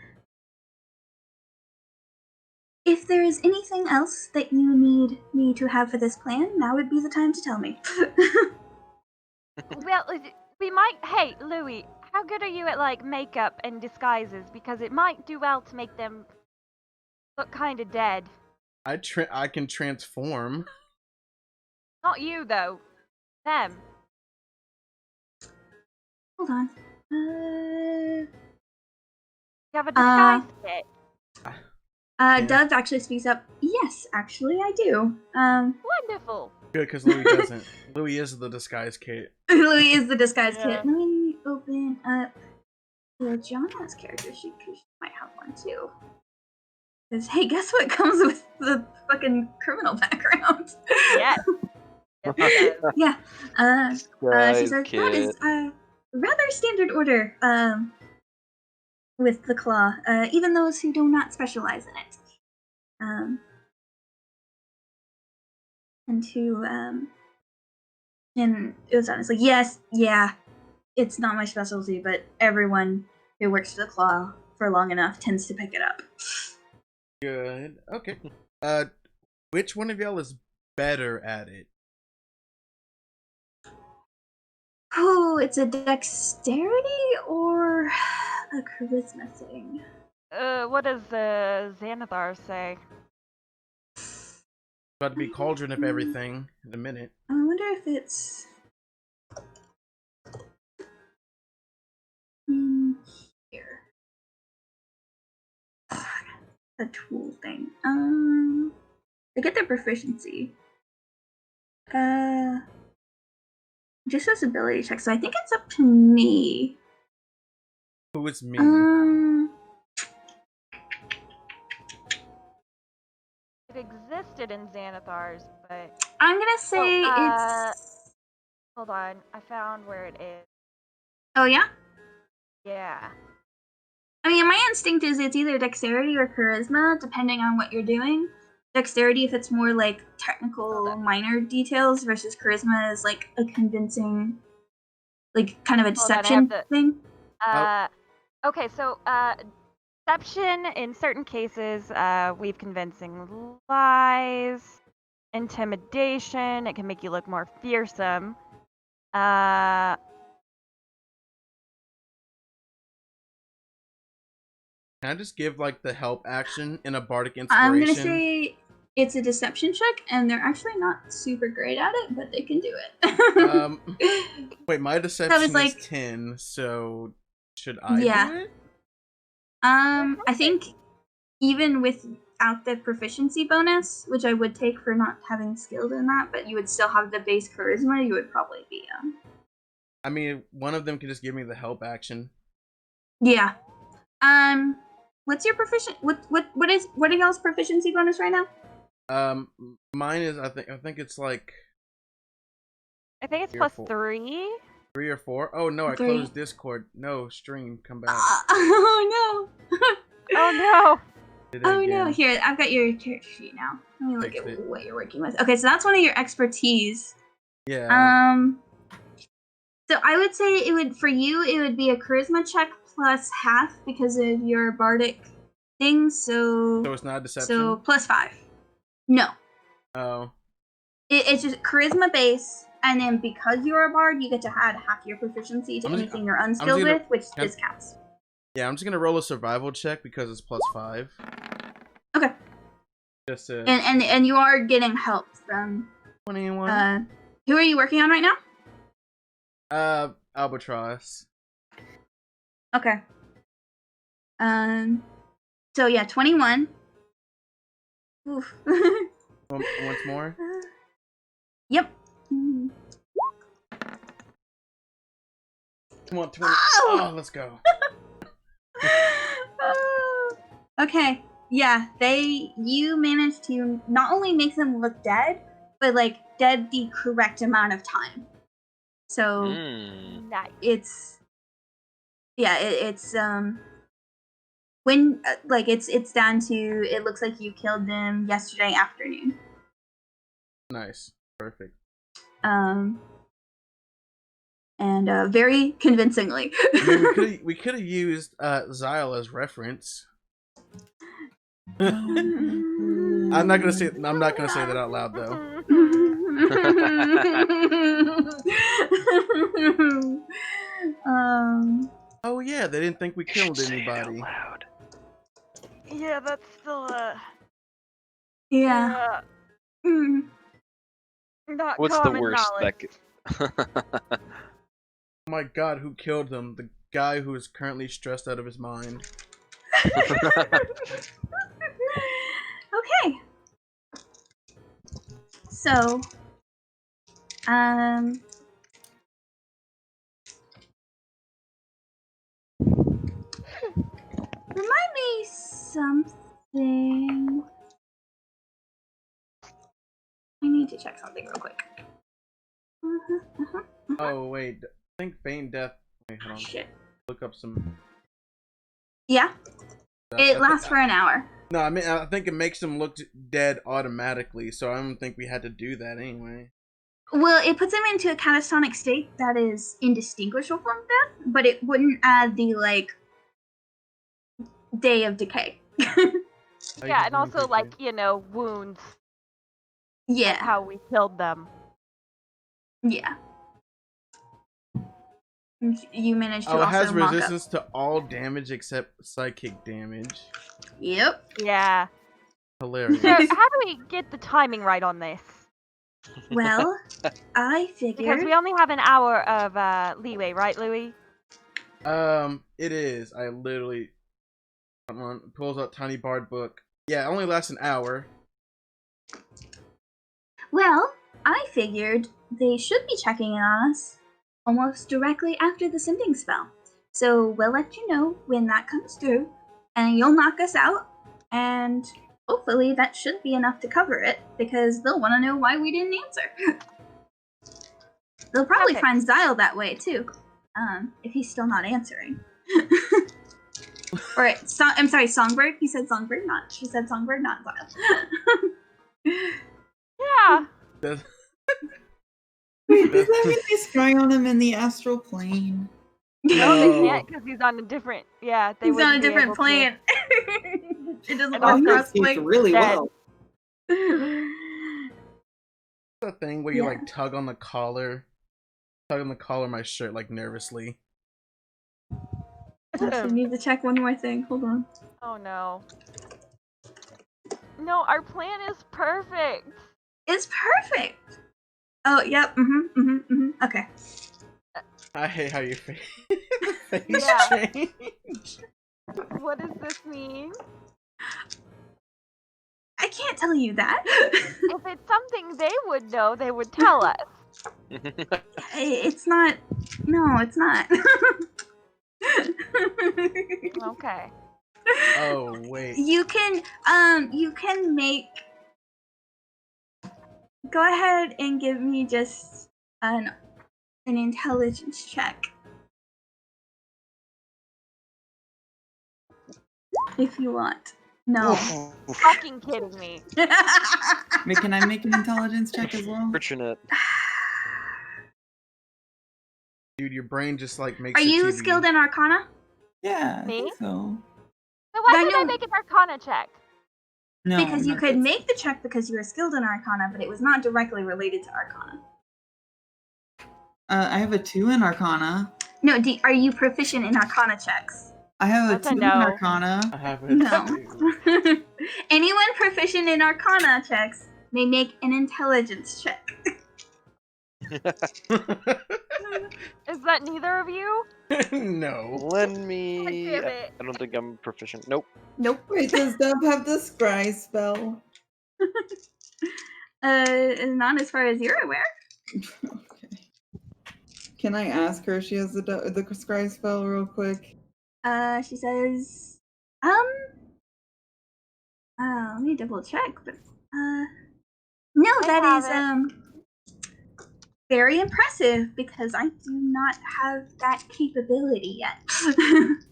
If there is anything else that you need me to have for this plan, now would be the time to tell me. Well, we might. Hey, Louis, how good are you at like makeup and disguises? Because it might do well to make them look kind of dead. I can transform. Not you though. Them. Hold on. You have a disguise kit. Dove actually speaks up. Yes, actually, I do. Wonderful. Good, because Louis doesn't. Louis is the disguise kit. Louis is the disguise Yeah. kit. Let me open up Joanna's character, she might have one too. Because, hey, guess what comes with the fucking criminal background? Yes. Yes, it does. Yeah. She Guys, says, kid. that is rather standard order with the claw, even those who do not specialize in it. And it was honestly, yes, yeah, it's not my specialty, but everyone who works for the claw for long enough tends to pick it up. Good. Okay. Which one of y'all is better at it? Oh, it's a dexterity or a charisma thing? What does Xanathar say? About to be cauldron of everything in a minute. I wonder if it's here. A tool thing. I get their proficiency. Just says ability check, so I think it's up to me. Who is me? It existed in Xanathar's, but I'm gonna say it's. hold on. I found where it is. Oh yeah. Yeah. I mean, my instinct is it's either dexterity or charisma, depending on what you're doing. Dexterity if it's more like technical minor details versus charisma is like a convincing, like kind of a deception thing. Okay, so deception in certain cases, we've convincing lies, intimidation. It can make you look more fearsome. Can I just give like the help action in a bardic inspiration? I'm gonna say it's a deception check, and they're actually not super great at it, but they can do it. Wait, my deception is like 10, so should I do it? I think even without the proficiency bonus, which I would take for not having skilled in that, but you would still have the base charisma, you would probably be I mean, one of them can just give me the help action. Yeah. What's your proficient? What are y'all's proficiency bonus right now? Mine is I think it's like. I think it's plus 3. 3 or 4. Oh no, I closed Discord. No, stream, come back. Oh no. Oh no. Oh no. Here, I've got your character sheet now. Let me look at what you're working with. Okay, so that's one of your expertise. Yeah. So I would say it would be a charisma check plus half because of your bardic thing. So it's not a deception. So plus 5. No. Oh. It's just charisma base, and then because you're a bard, you get to add half your proficiency to anything you're unskilled with, which discounts. Yeah, I'm just gonna roll a survival check because it's plus 5. Okay. Just to... and you are getting help from 21. Who are you working on right now? Albatross. Okay. So yeah, 21. Oof. Once more. Yep. Come on, 20. Oh, let's go. Okay. Yeah, you managed to not only make them look dead, but like dead the correct amount of time. So nice. it's when it's down to it looks like you killed them yesterday afternoon. Nice. Perfect. And very convincingly. I mean, we could have used Xyle as reference. I'm not gonna say that out loud though. Oh yeah, they didn't think we killed anybody. Yeah, that's still yeah. Not What's the common worst knowledge. Oh my god, who killed them? The guy who is currently stressed out of his mind. Okay. So, something. I need to check something real quick. Oh wait, I think feign death. Wait, hold on. Shit. Look up some. Yeah, it lasts for an hour. No, I mean I think it makes them look dead automatically, so I don't think we had to do that anyway. Well, it puts him into a catatonic state that is indistinguishable from death, but it wouldn't add the like day of decay. Yeah, and also like, you know, wounds. Like Yeah, how we killed them. yeah. You managed to Oh, it also has mock resistance to all damage except psychic damage. up. Yep. Yeah. Hilarious. So, how do we get the timing right on this? Well, I Because figured. we only have an hour of leeway, right, Louis? It is. I literally. Come on, pulls out Tiny Bard book. Yeah, it only lasts an hour. Well, I figured they should be checking in on us almost directly after the sending spell. So we'll let you know when that comes through, and you'll knock us out, and hopefully that should be enough to cover it, because they'll want to know why we didn't answer. They'll probably Okay. find Zyle that way too, if he's still not answering. Or I'm sorry, Songbird. He said Songbird, not she said Songbird, not Zyle. Yeah. Does- Wait, does that mean they scry on him in the astral plane? No, they No. can't because he's on a different. Yeah, they He's on a wouldn't be different able to. plane. It doesn't And work Oh, he also cross escaped plane. really dead. well. The thing where you Yeah. like tug on the collar of my shirt like nervously. I need to check one more thing. Hold on. Oh no. No, our plan is perfect. It's perfect. Oh, yep. Okay. I hate how your face Yeah. change. What does this mean? I can't tell you that. If it's something they would know, they would tell us. It's not. No, it's not. Okay. Oh wait. You can make. Go ahead and give me just an intelligence check. If you want. No. Fucking kidding me. Wait, can I make an intelligence check as well? Fortunate. Dude, your brain just like makes Are it you TV. skilled in Arcana? Yeah, I Me? think so. So why I did I know- make an Arcana check? No, Because you no, could it's- make the check because you were skilled in Arcana, but it was not directly related to Arcana. I have a 2 in Arcana. No, are you proficient in Arcana checks? I have a That's a 2 in no. Arcana. I have it No. too. Anyone proficient in Arcana checks may make an intelligence check. Is that neither of you? No. Let God me. damn it. I don't think I'm proficient. Nope. Nope. Wait, does Dub have the scry spell? Not as far as you're aware. Okay. Can I ask her if she has the scry spell real quick? She says, let me double check, but, no, I that have is, it. very impressive because I do not have that capability yet.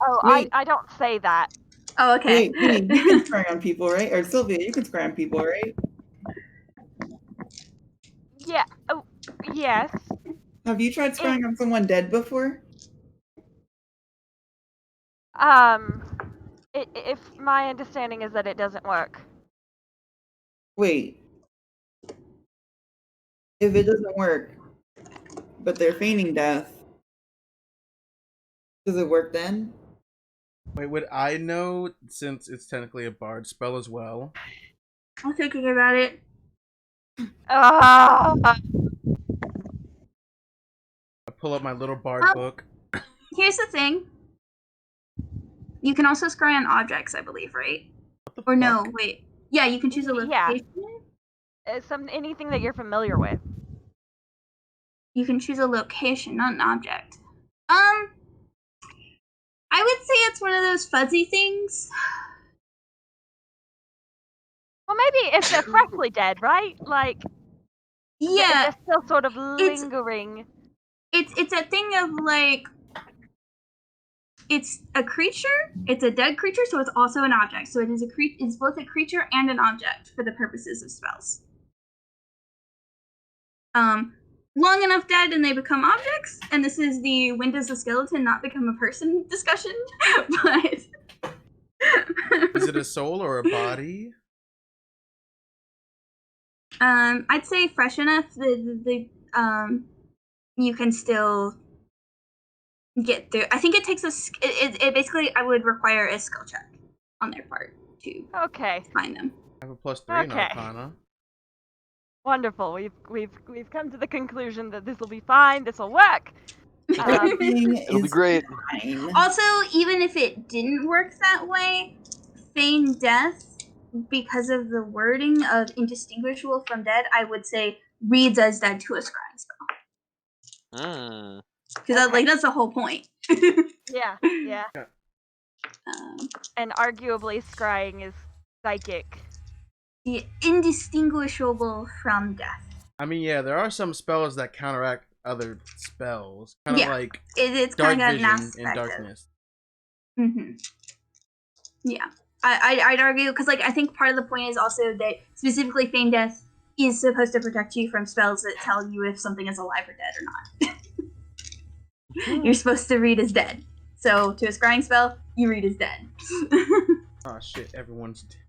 Oh, Wait. I don't say that. Oh, okay. Wait, you can scry on people, right? Or Sylvia, you can scry on people, right? Yeah. Oh, yes. Have you tried scrying on someone dead before? If my understanding is that it doesn't work. Wait. If it doesn't work, but they're feigning death, does it work then? Wait, would I know since it's technically a bard spell as well? I'm thinking about it. Ah. I pull up my little bard book. Here's the thing. You can also scry on objects, I believe, right? What the Or no, fuck? wait. Yeah, you can choose a Yeah. location. Anything that you're familiar with. You can choose a location, not an object. I would say it's one of those fuzzy things. Well, maybe if they're freshly dead, right? Like, Yeah, they're still sort of lingering. it's a thing of like, it's a creature, it's a dead creature, so it's also an object. So it is it's both a creature and an object for the purposes of spells. Long enough dead and they become objects, and this is the when does the skeleton not become a person discussion, but Is it a soul or a body? I'd say fresh enough that you can still get through. I think it takes it basically I would require a skill check on their part to Okay. find them. I have a +3 in Okay. Arcana. Wonderful. We've come to the conclusion that this will be fine. This will work. Everything It'll be is great. fine. Also, even if it didn't work that way, feign death, because of the wording of indistinguishable from dead, I would say reads as dead to a scrying spell. Mm. Because Okay. that's the whole point. Yeah. Yeah. um, And arguably, scrying is psychic. the indistinguishable from death. I mean, yeah, there are some spells that counteract other spells. Kind of Yeah. like It's dark kind of an vision aspect in of- darkness. Yeah, I'd argue because I think part of the point is also that specifically feign death is supposed to protect you from spells that tell you if something is alive or dead or not. You're supposed to read as dead. So to a scrying spell, you read as dead. Oh shit, everyone's dead.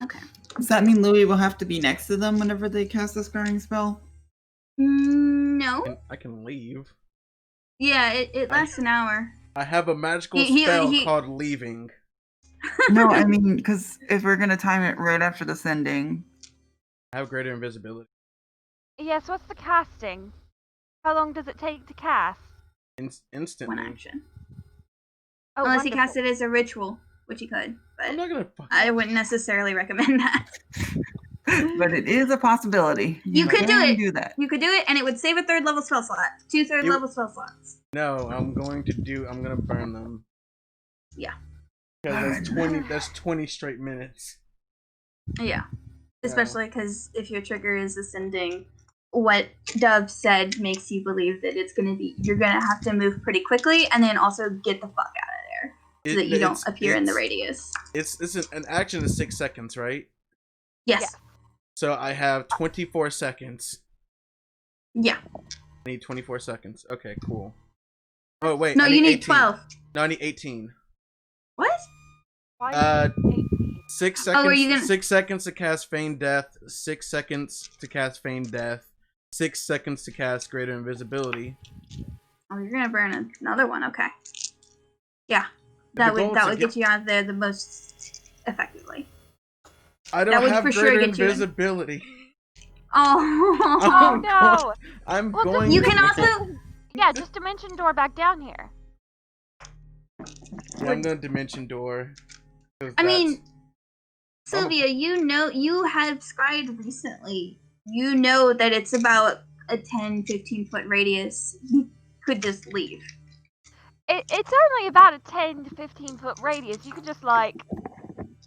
Okay. Does that mean Louis will have to be next to them whenever they cast a scrying spell? No. I can leave. Yeah, it lasts an hour. I have a magical He- spell he- called leaving. No, I mean, because if we're gonna time it right after the sending, I have greater invisibility. Yes. What's the casting? How long does it take to cast? Instantly. One action. Oh, Unless he wonderful. cast it as a ritual, which he could, I'm but not gonna fuck. I wouldn't necessarily recommend that. but it is a possibility. You could do can it. Do that. You could do it, and it would save a third level spell slot. 2 third You- level spell slots. No, I'm gonna burn them. Yeah. Because that's 20 straight minutes. Yeah. Especially because if your trigger is ascending, what Dove said makes you believe that you're gonna have to move pretty quickly, and then also get the fuck out of there so that you don't appear in the radius. It's an action is 6 seconds, right? Yes. So I have 24 seconds. Yeah. I need 24 seconds. Okay, cool. Oh wait. No, I you need 18. 12. No, I need 18. What? Why Uh, 18? 6 seconds. are you gonna- 6 seconds to cast feign death. 6 seconds to cast feign death. 6 seconds to cast greater invisibility. Oh, you're gonna burn another one. Okay. Yeah. The That goal would to get you out of there the most effectively. I That don't would have for sure greater get you in. invisibility. Oh. Oh no! I'm Well, going. You can also. Yeah, just dimension door back down here. Yeah, I'm gonna dimension door. 'Cause I mean, that's- Sylvia, you have scryed recently. You know that it's about a 10-15 foot radius. You could just leave. It's only about a 10 to 15 foot radius. You could just like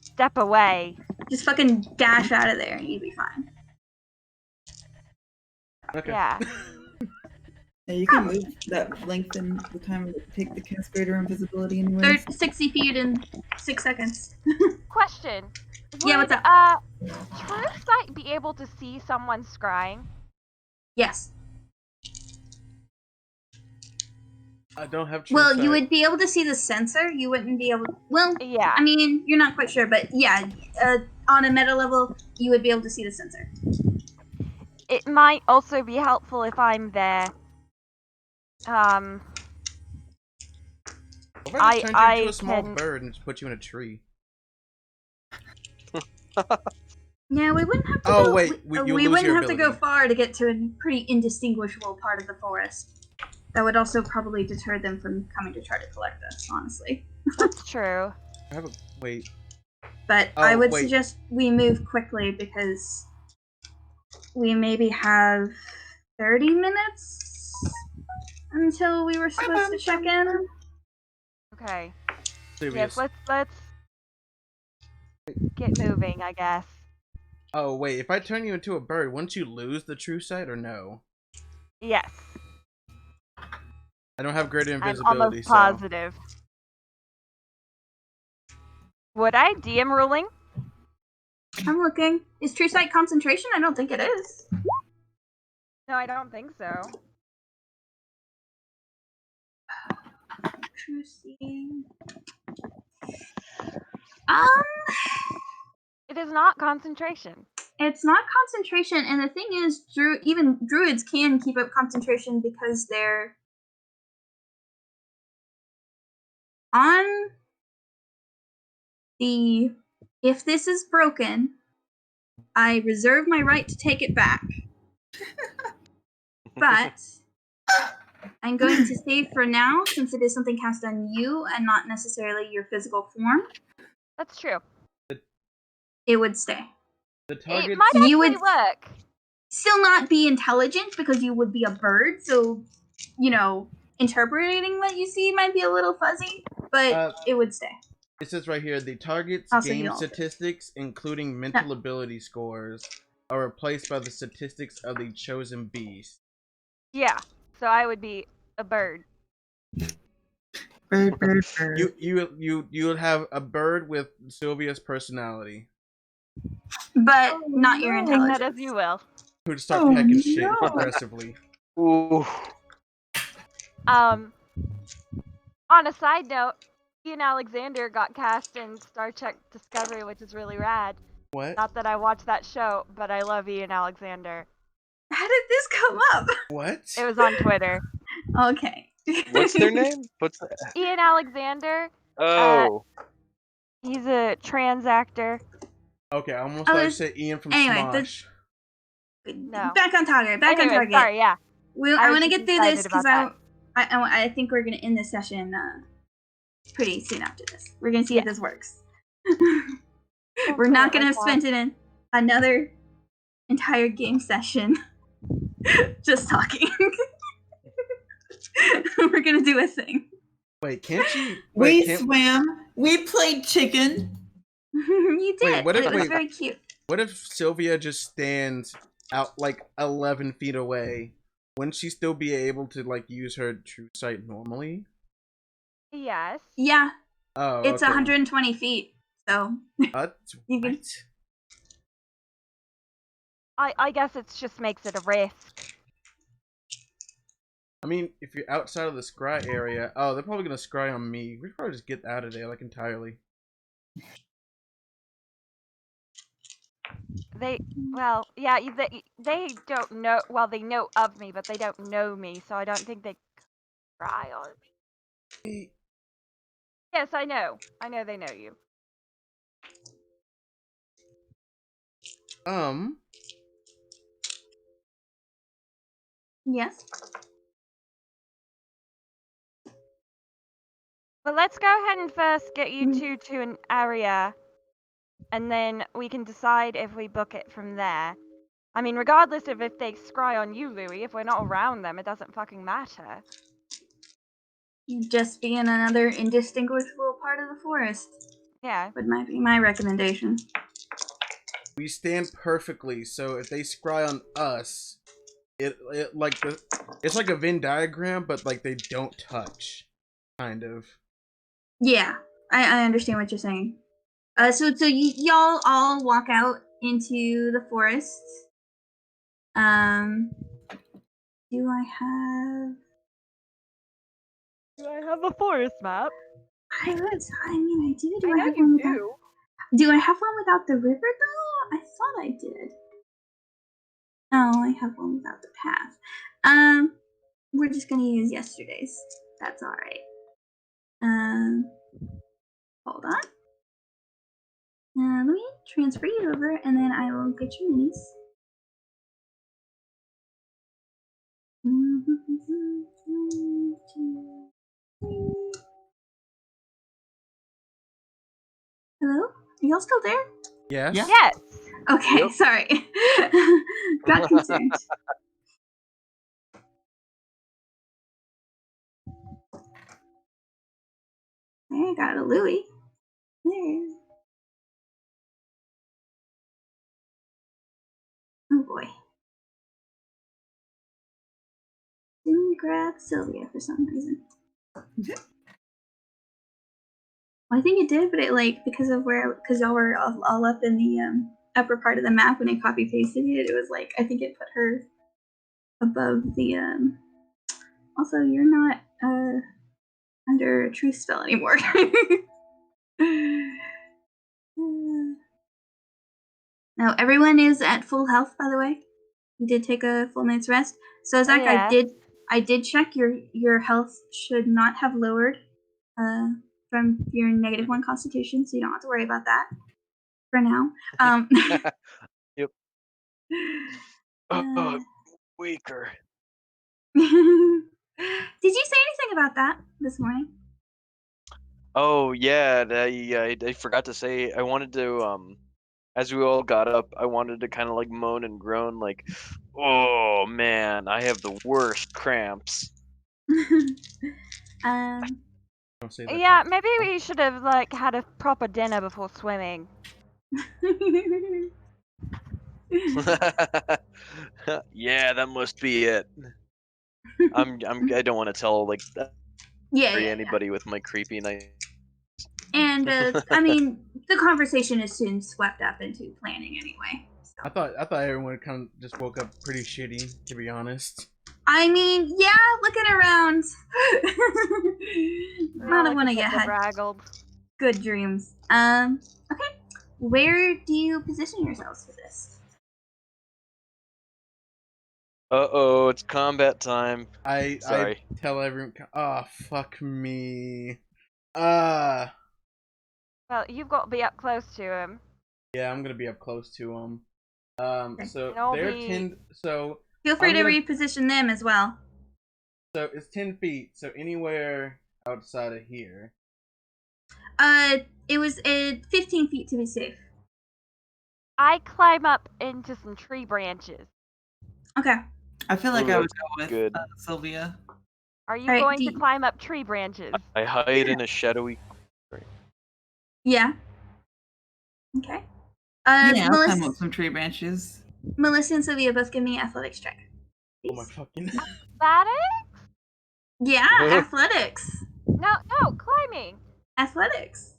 step away. Just fucking dash out of there and you'd be fine. Okay. Yeah. Yeah, you can move that, lengthen the time it would take to cast greater invisibility anyways. 60 feet in 6 seconds. Question. Yeah, what's Would, up? True Sight be able to see someone scrying? Yes. I don't have true Well, sight. you would be able to see the sensor. You wouldn't be able. Well, Yeah. I mean, you're not quite sure, but yeah, on a meta level, you would be able to see the sensor. It might also be helpful if I'm there. What if I just turned you into a small can- bird and just put you in a tree? Yeah, we wouldn't have to. Oh, go, wait, we you lose wouldn't your have to go ability. far to get to a pretty indistinguishable part of the forest. That would also probably deter them from coming to try to collect us, honestly. That's true. I have a wait. But Oh, I would wait. suggest we move quickly because we maybe have 30 minutes until we were supposed to check in. Okay. Serious. Yes, let's get moving, I guess. Oh wait, if I turn you into a bird, wouldn't you lose the true sight or no? Yes, I don't have greater I'm invisibility, almost so positive. Would I? DM ruling? I'm looking. Is true sight concentration? I don't think it is. No, I don't think so. True seeing. It is not concentration. It's not concentration, and the thing is, even druids can keep up concentration because they're on the. If this is broken, I reserve my right to take it back. But I'm going to save for now, since it is something cast on you and not necessarily your physical form. That's true. It would stay. the It target. might actually You would- work. Still not be intelligent because you would be a bird, so interpreting what you see might be a little fuzzy, but it would stay. It says right here, the target's Also, game you don't. statistics, including mental ability scores, are replaced by the statistics of the chosen beast. Yeah, so I would be a bird. Bird, bird, bird. You would have a bird with Sylvia's personality. But not your Take intelligence. that as you will. Who would start Oh, pecking shit no. aggressively. Ooh. On a side note, Ian Alexander got cast in Star Trek Discovery, which is really rad. What? Not that I watched that show, but I love Ian Alexander. How did this come up? What? It was on Twitter. Okay. What's their name? What's the... Ian Alexander, Oh. he's a trans actor. Okay, I almost Oh, thought you there's- said Ian from anyway, Smosh. No. Back on target. Back on Anyway, target. sorry, yeah. I I was want to just get through this excited because about I think we're gonna end this session pretty soon after this. We're gonna see if Yeah. this works. Don't We're say not it gonna like have spent it in another entire game session just talking. We're gonna do a thing. Wait, can't you? We Wait, can't, swam. We played chicken. You did, Wait, what and if- it was wait. very cute. what if Sylvia just stands out like 11 feet away? Wouldn't she still be able to like use her true sight normally? Yes. Yeah, Oh, it's okay. 120 feet, so What? You can- What? I guess it just makes it a risk. I mean, if you're outside of the scry area, oh, they're probably gonna scry on me. We should probably just get out of there like entirely. Well, yeah, they don't know. Well, they know of me, but they don't know me, so I don't think they cry on me. Yes, I know. I know they know you. yes. But let's go ahead and first get you two to an area, and then we can decide if we book it from there. I mean, regardless of if they scry on you, Louis, if we're not around them, it doesn't fucking matter. Just be in another indistinguishable part of the forest Yeah. would be my recommendation. We stand perfectly, so if they scry on us, it like it's like a Venn diagram, but like they don't touch, kind of. Yeah, I understand what you're saying. So y'all all walk out into the forest. Do I have? Do I have a forest map? I would. I mean, I do. Do I I, know have you one without? do. Do I have one without the river though? I thought I did. No, I have one without the path. We're just gonna use yesterday's. That's all right. Hold on. Let me transfer you over, and then I will get your minis. Hello? Are y'all still there? Yes. Yeah. Yes. Okay, Yep. sorry. Got concerned. I got a Louis. There. Oh boy. Didn't grab Sylvia for some reason. I think it did, but it like because y'all were all up in the upper part of the map when it copy pasted it, it was like I think it put her above the Also, you're not under a truth spell anymore. Now everyone is at full health, by the way. You did take a full night's rest. So Zach, Yeah. I did check your health should not have lowered from your -1 constitution, so you don't have to worry about that for now. Yep. Oh, weaker. Did you say anything about that this morning? Oh yeah, I forgot to say I wanted to as we all got up, I wanted to kind of like moan and groan like, oh man, I have the worst cramps. Don't say that. Yeah, maybe we should have like had a proper dinner before swimming. Yeah, that must be it. I don't want to tell like yeah. anybody with my creepy night. And I mean, the conversation is soon swept up into planning anyway. So. I thought everyone kind of just woke up pretty shitty, to be honest. I mean, yeah, looking around. Not Like one a of you bit had bedraggled. good dreams. Okay. Where do you position yourselves for this? Uh-oh, it's combat time. I Sorry. tell everyone, oh fuck me. Well, you've got to be up close to him. Yeah, I'm gonna be up close to them. So And I'll they're be- 10. So Feel free I'm to gonna- reposition them as well. so it's 10 feet. So anywhere outside of here. It was 15 feet to be safe. I climb up into some tree branches. Okay. I feel like Ooh, I would that's go with good. Sylvia. Are you Alright, going do to you- climb up tree branches? I hide in a shadowy. Yeah. Okay. Yeah, I'll climb Melissa, up some tree branches. Melissa and Sylvia both give me an athletics check. Oh my fucking. Athletics? Yeah, athletics. No, climbing. Athletics.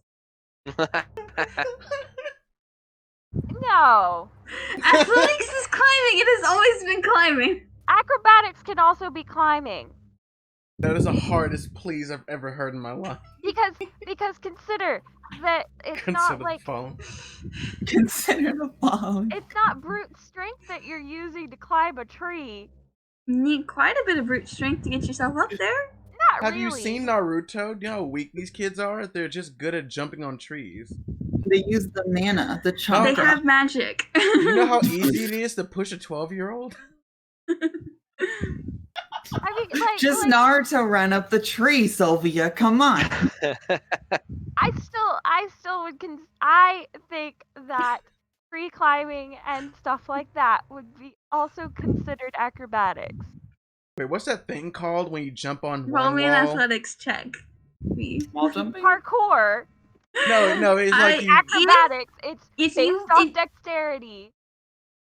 No. Athletics is climbing. It has always been climbing. Acrobatics can also be climbing. That is the hardest please I've ever heard in my life. Because consider that it's Consider not the like phone. Consider the phone. it's not brute strength that you're using to climb a tree. You need quite a bit of brute strength to get yourself up there. Not Have really. you seen Naruto? Do you know how weak these kids are? They're just good at jumping on trees. They use the mana, the They chakra. have magic. You know how easy it is to push a 12-year-old? I mean, like, Just like, Naruto run up the tree, Sylvia. Come on. I still would I think that tree climbing and stuff like that would be also considered acrobatics. Wait, what's that thing called when you jump on Roll one me an wall? athletics check. Me. Wall jumping? Parkour. No, it's like you. Acrobatics. It's If based you off dexterity.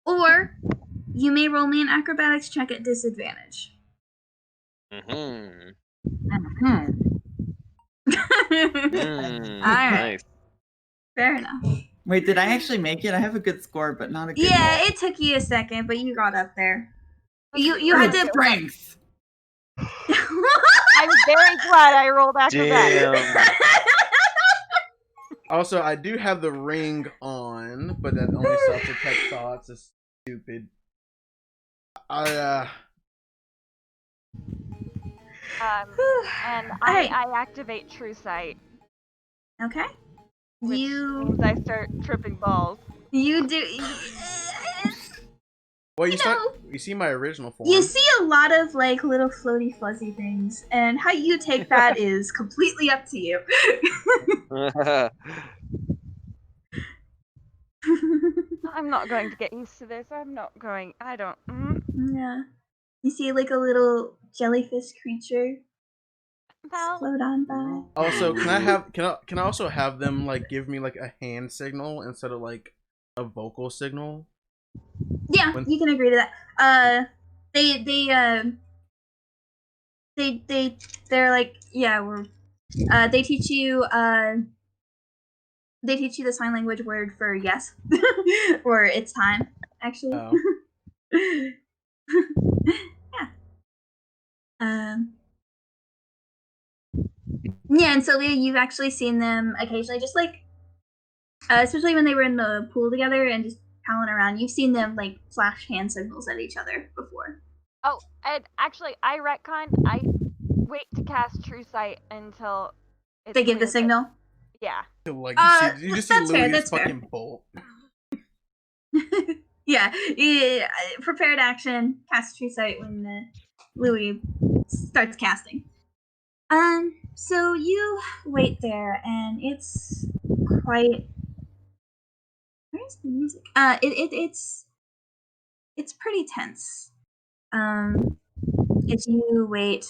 or you may roll me an acrobatics check at disadvantage. Mm-hmm. Hmm. Mm, Alright. nice. Fair enough. Wait, did I actually make it? I have a good score, but not a good Yeah, it took you a second, but you got up there. You had to. strength. I'm very glad I rolled acrobatics. Damn. Also, I do have the ring on, but that only self-detect thoughts is stupid. And Alright. I activate True Sight, Okay. which You means I start tripping balls. you do. Well, You know, you see my original form. You see a lot of like little floaty fuzzy things, and how you take that is completely up to you. I'm not going to get used to this. I don't. Yeah. You see like a little jellyfish creature Well, float on by. Also, can I also have them like give me like a hand signal instead of like a vocal signal? Yeah, When- you can agree to that. They're like, yeah, we're they teach you the sign language word for yes. Or it's time, actually. Oh. Yeah. Yeah, and Sylvia, you've actually seen them occasionally, just like especially when they were in the pool together and just palling around. You've seen them like flash hand signals at each other before. Oh, and actually, I retconned. I wait to cast True Sight until it's They give the clear that- signal. Yeah. So, like you just see that's fair, Louis that's fair. fucking bolt. Yeah, prepared action, cast true sight when Louis starts casting. So you wait there, and it's quite. Where's the music? It's pretty tense. As you wait,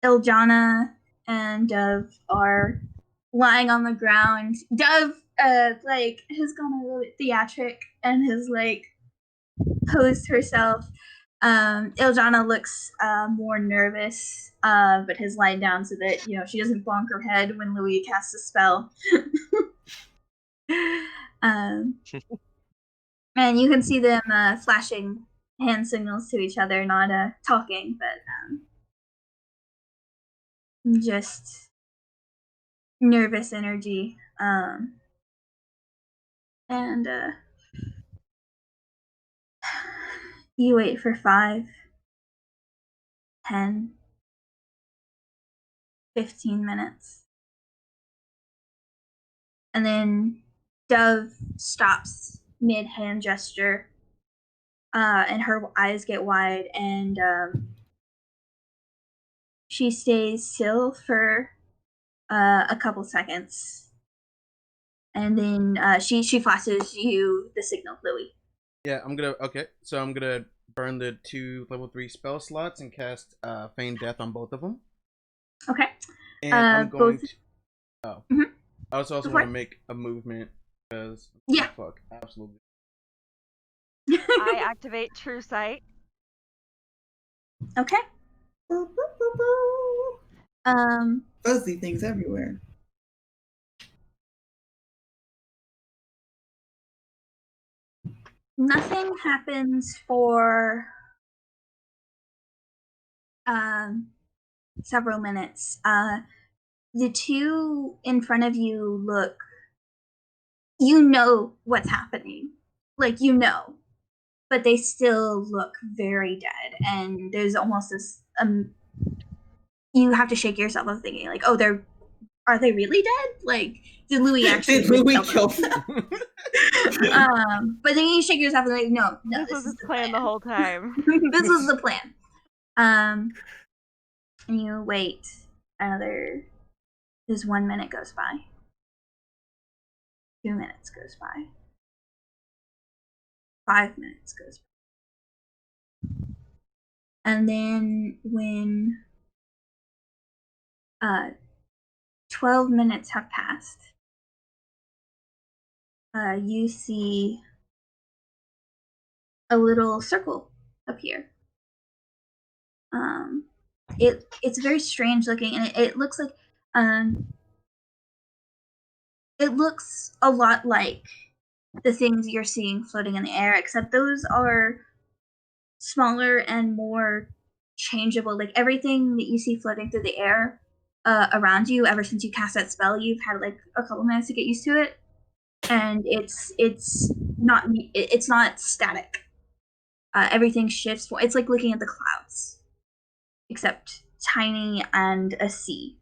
Iljana and Dove are lying on the ground. Dove, like, has gone a little bit theatric and has like posed herself. Iljana looks more nervous, but has lied down so that she doesn't bonk her head when Louis casts a spell. And you can see them flashing hand signals to each other, not talking, but just nervous energy. And you wait for 5, 10, 15 minutes. And then Dove stops mid hand gesture, and her eyes get wide, and she stays still for a couple seconds. And then she flashes you the signal, Louis. Yeah, I'm gonna burn the 2 level 3 spell slots and cast Feign Death on both of them. Okay. And I'm going both- to. Oh. Mhm. I also Go for want to it. make a movement because. Yeah. Fuck, absolutely. I activate True Sight. Okay. Boop, boop, boop, boop. Fuzzy things everywhere. Nothing happens for several minutes. The two in front of you look. You know what's happening, like but they still look very dead, and there's almost this. You have to shake yourself of thinking like, oh, are they really dead? Like, did Louis actually Did Louis kill kill them? them? But then you shake yourself and like, no, This was his plan the whole time. This was the plan. And you wait another. Just 1 minute goes by. 2 minutes goes by. 5 minutes goes by. And then when 12 minutes have passed, you see a little circle appear. It's very strange looking, and it looks like it looks a lot like the things you're seeing floating in the air, except those are smaller and more changeable. Like everything that you see floating through the air around you, ever since you cast that spell, you've had like a couple minutes to get used to it, and it's not static. Everything shifts. It's like looking at the clouds, except tiny and a sea.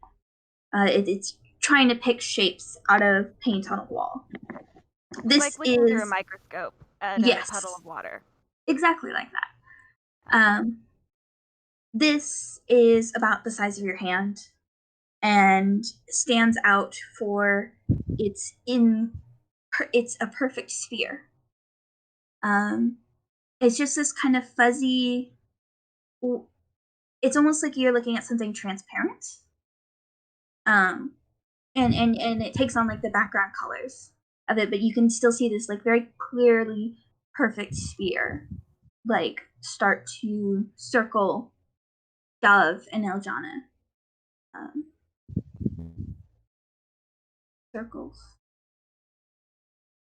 It's trying to pick shapes out of paint on a wall. This Like looking through a is microscope at Yes. a puddle of water. exactly like that. This is about the size of your hand and stands out for it's a perfect sphere. It's just this kind of fuzzy. It's almost like you're looking at something transparent. And it takes on like the background colors of it, but you can still see this like very clearly perfect sphere, like, start to circle Dove and Eljana. Circles.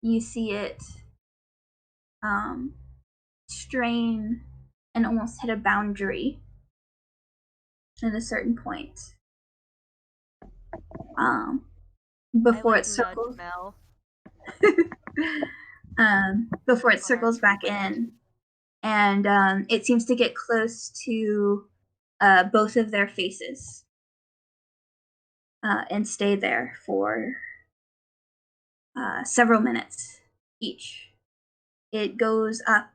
You see it strain and almost hit a boundary at a certain point. Before I it like nudge circles. Mel. Before it circles back in, and it seems to get close to both of their faces and stay there for several minutes each. It goes up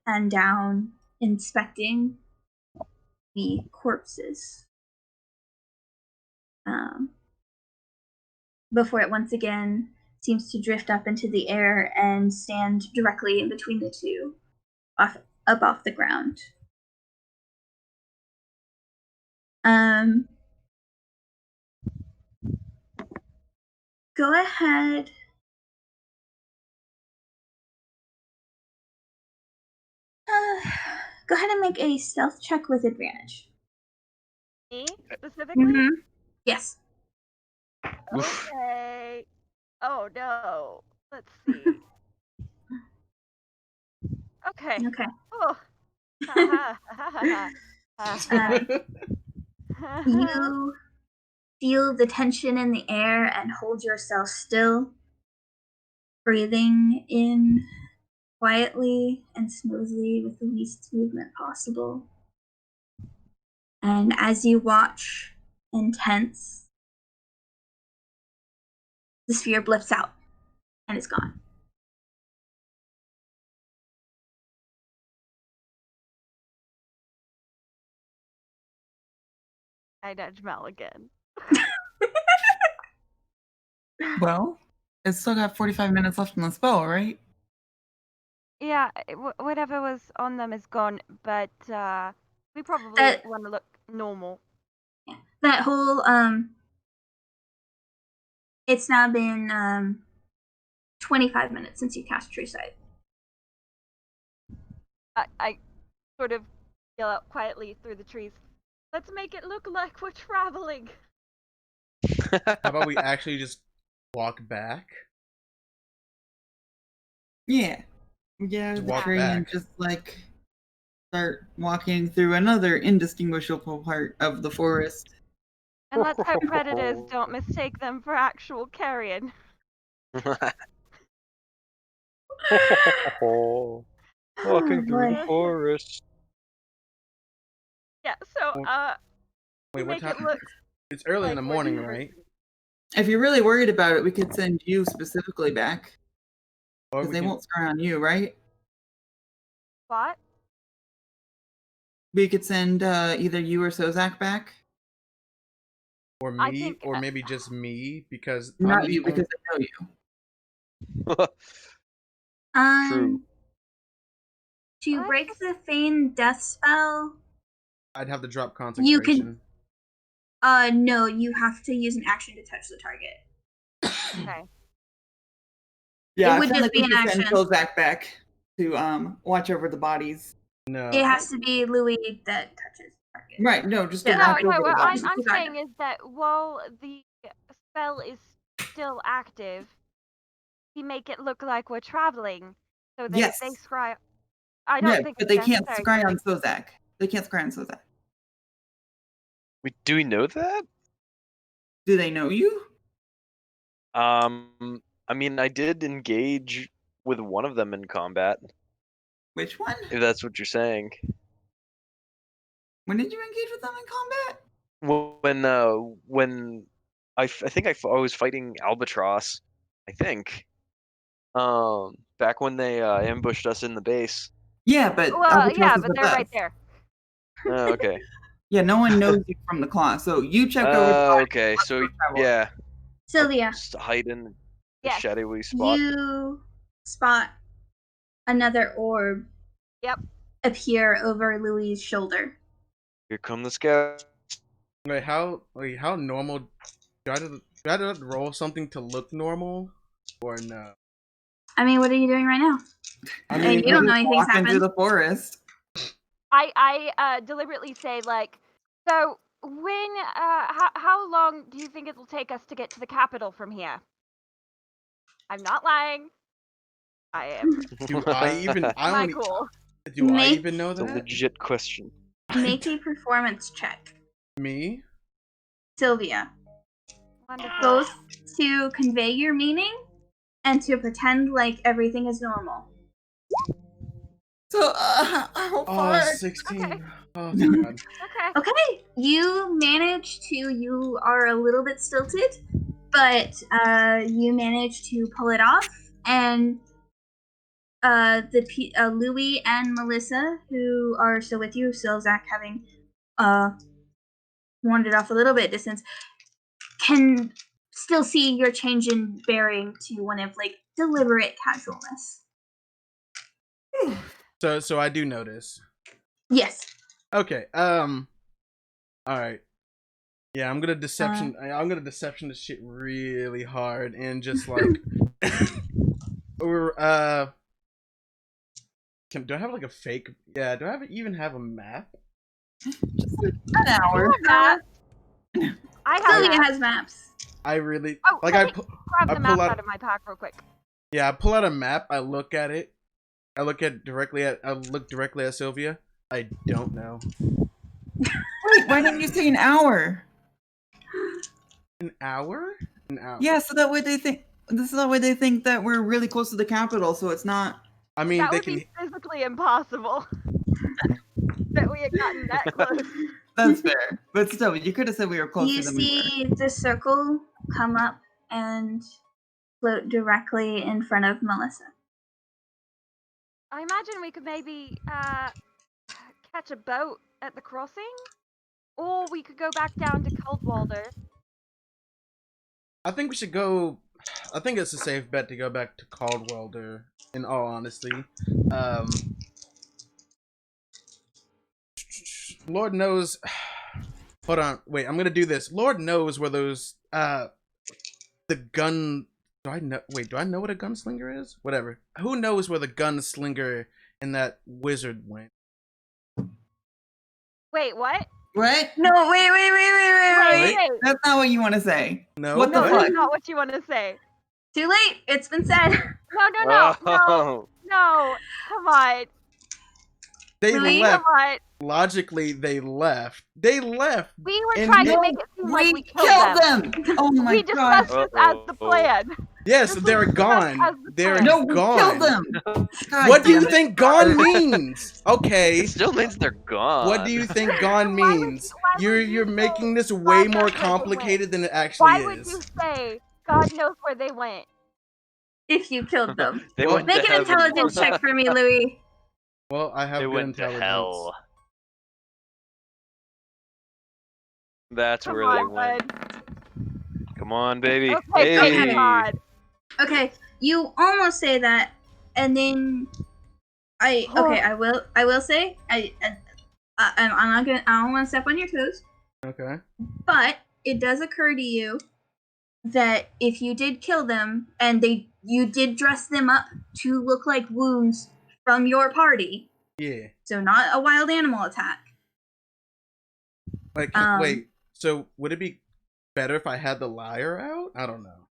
and down, inspecting the corpses before it once again seems to drift up into the air and stand directly in between the two, up off the ground. Go ahead. Go ahead and make a stealth check with advantage. Me specifically? Mm-hmm. Yes. Okay. Oh no. Let's see. Okay. Okay. Oh. You feel the tension in the air and hold yourself still, breathing in quietly and smoothly with the least movement possible. And as you watch and tense, the sphere blips out and it's gone. I nudge Mel again. Well, it's still got 45 minutes left in the spell, right? Yeah, whatever was on them is gone, but we probably That- want to look normal. That whole it's now been 25 minutes since you cast True Sight. I sort of yell out quietly through the trees. Let's make it look like we're traveling. How about we actually just walk back? Yeah. We get out Just of the walk tree and back. just like start walking through another indistinguishable part of the forest. And let's hope predators don't mistake them for actual carrion. Walking through the boy. forest. Yeah, so Wait, what make it time? look It's early in like the we're morning, traversing. right? If you're really worried about it, we could send you specifically back. Or Because we they can, won't scry on you, right? What? We could send either you or Sozak back. or I me, think, or maybe just me, because Not I'm the you, only. because I know you. True. To Let's break just- the feign death spell, I'd have to drop You concentration. no, you have to use an action to touch the target. Okay. Yeah, It I would feel just like be we an should send action. Sozak back to watch over the bodies. No. It has to be Louis that touches the target. Right, no, just to Yeah. watch No, over the what bodies. I'm Got it. saying is that while the spell is still active, we make it look like we're traveling, so that Yes. if they scry, I don't Yeah, think but it's they can't necessary scry to on make- Sozak. They can't scry on Sozak. Do we know that? Do they know you? I mean, I did engage with one of them in combat, Which one? if that's what you're saying. When did you engage with them in combat? When I think I was fighting Albatross, I think. Back when they ambushed us in the base. Yeah, but Well, Albatross yeah, is but with they're us. right there. Oh, okay. Yeah, no one knows you from the claw, so you check over the body. Okay. Let's So go travel. yeah, Sylvia, just hide in the Yes. shadowy spot. you spot another orb Yep. appear over Louis' shoulder. Here come the scouts. Wait, how normal? Do I have to roll something to look normal, or no? I mean, what are you doing right now? I And mean, you don't know anything's walk into happened. the forest. I deliberately say like, so when how long do you think it'll take us to get to the capital from here? I'm not lying. I am do I even? I my don't. cool. Do I Make- even know It's a that? legit question. Make a performance check. Me? Sylvia. Wonderful. Both to convey your meaning and to pretend like everything is normal. So, how Oh, far? 16. Okay. Oh, God. Okay. Okay, you manage to, you are a little bit stilted, but you manage to pull it off, and Louis and Melissa, who are still with you, still Zach having wandered off a little bit distance, can still see your change in bearing to one of like deliberate casualness. So I do notice. Yes. Okay. All right. Yeah, I'm gonna deception. I'm gonna deception this shit really hard and just like, or do I have like a fake? Yeah. Do I even have a map? An hour. Map. I have Sylvia maps. has maps. I really Oh, like. let I me pu- grab I the pull map out- out of my pack real quick. yeah. I pull out a map. I look at it. I look directly at Sylvia. I don't know. Wait, why didn't you say an hour? An hour? An hour. Yeah, so that way they think. This is the way they think that we're really close to the capital, so it's not. I mean, That they would can. be physically impossible. That we had gotten that close. That's fair, but still, you could have said we were closer You than we were. see the circle come up and float directly in front of Melissa. I imagine we could maybe catch a boat at the crossing, or we could go back down to Coldwalder. I think we should go. I think it's a safe bet to go back to Caldwelder. In all honesty, Lord knows. Hold on, wait. I'm gonna do this. Lord knows where those the gun. Do I know? Wait, do I know what a gunslinger is? Whatever. Who knows where the gunslinger and that wizard went? Wait, what? What? No, wait. Wait. That's not what you want to say. No. What the No, fuck? that's not what you want to say. Too late. It's been said. No. Oh. No. Come on. They Louis? left. Come on. Logically, they left. They left. We were And trying no, to make it seem like We we killed them. them! Oh my We god. discussed this as the plan. Yes, This they're was gone. as the They're plan. No, we gone. killed them! God What do you damn it. think gone means? Okay. It still means they're gone. What do you think gone Why would means? you You're say making this way God more knows where they went? complicated than it actually Why would is. you say God knows where they went? If you killed them. They Well, went Make to an heaven. intelligence check for me, Louis. Well, I have They good went to intelligence. hell. That's Come where on, they went. bud. Come on, baby. Okay, Hey. thank God. Okay, you almost say that, and then I will say I'm not gonna, I don't want to step on your toes, Okay. but it does occur to you that if you did kill them and you did dress them up to look like wounds from your party, Yeah. so not a wild animal attack. Like, wait. So would it be better if I had the liar out? I don't know.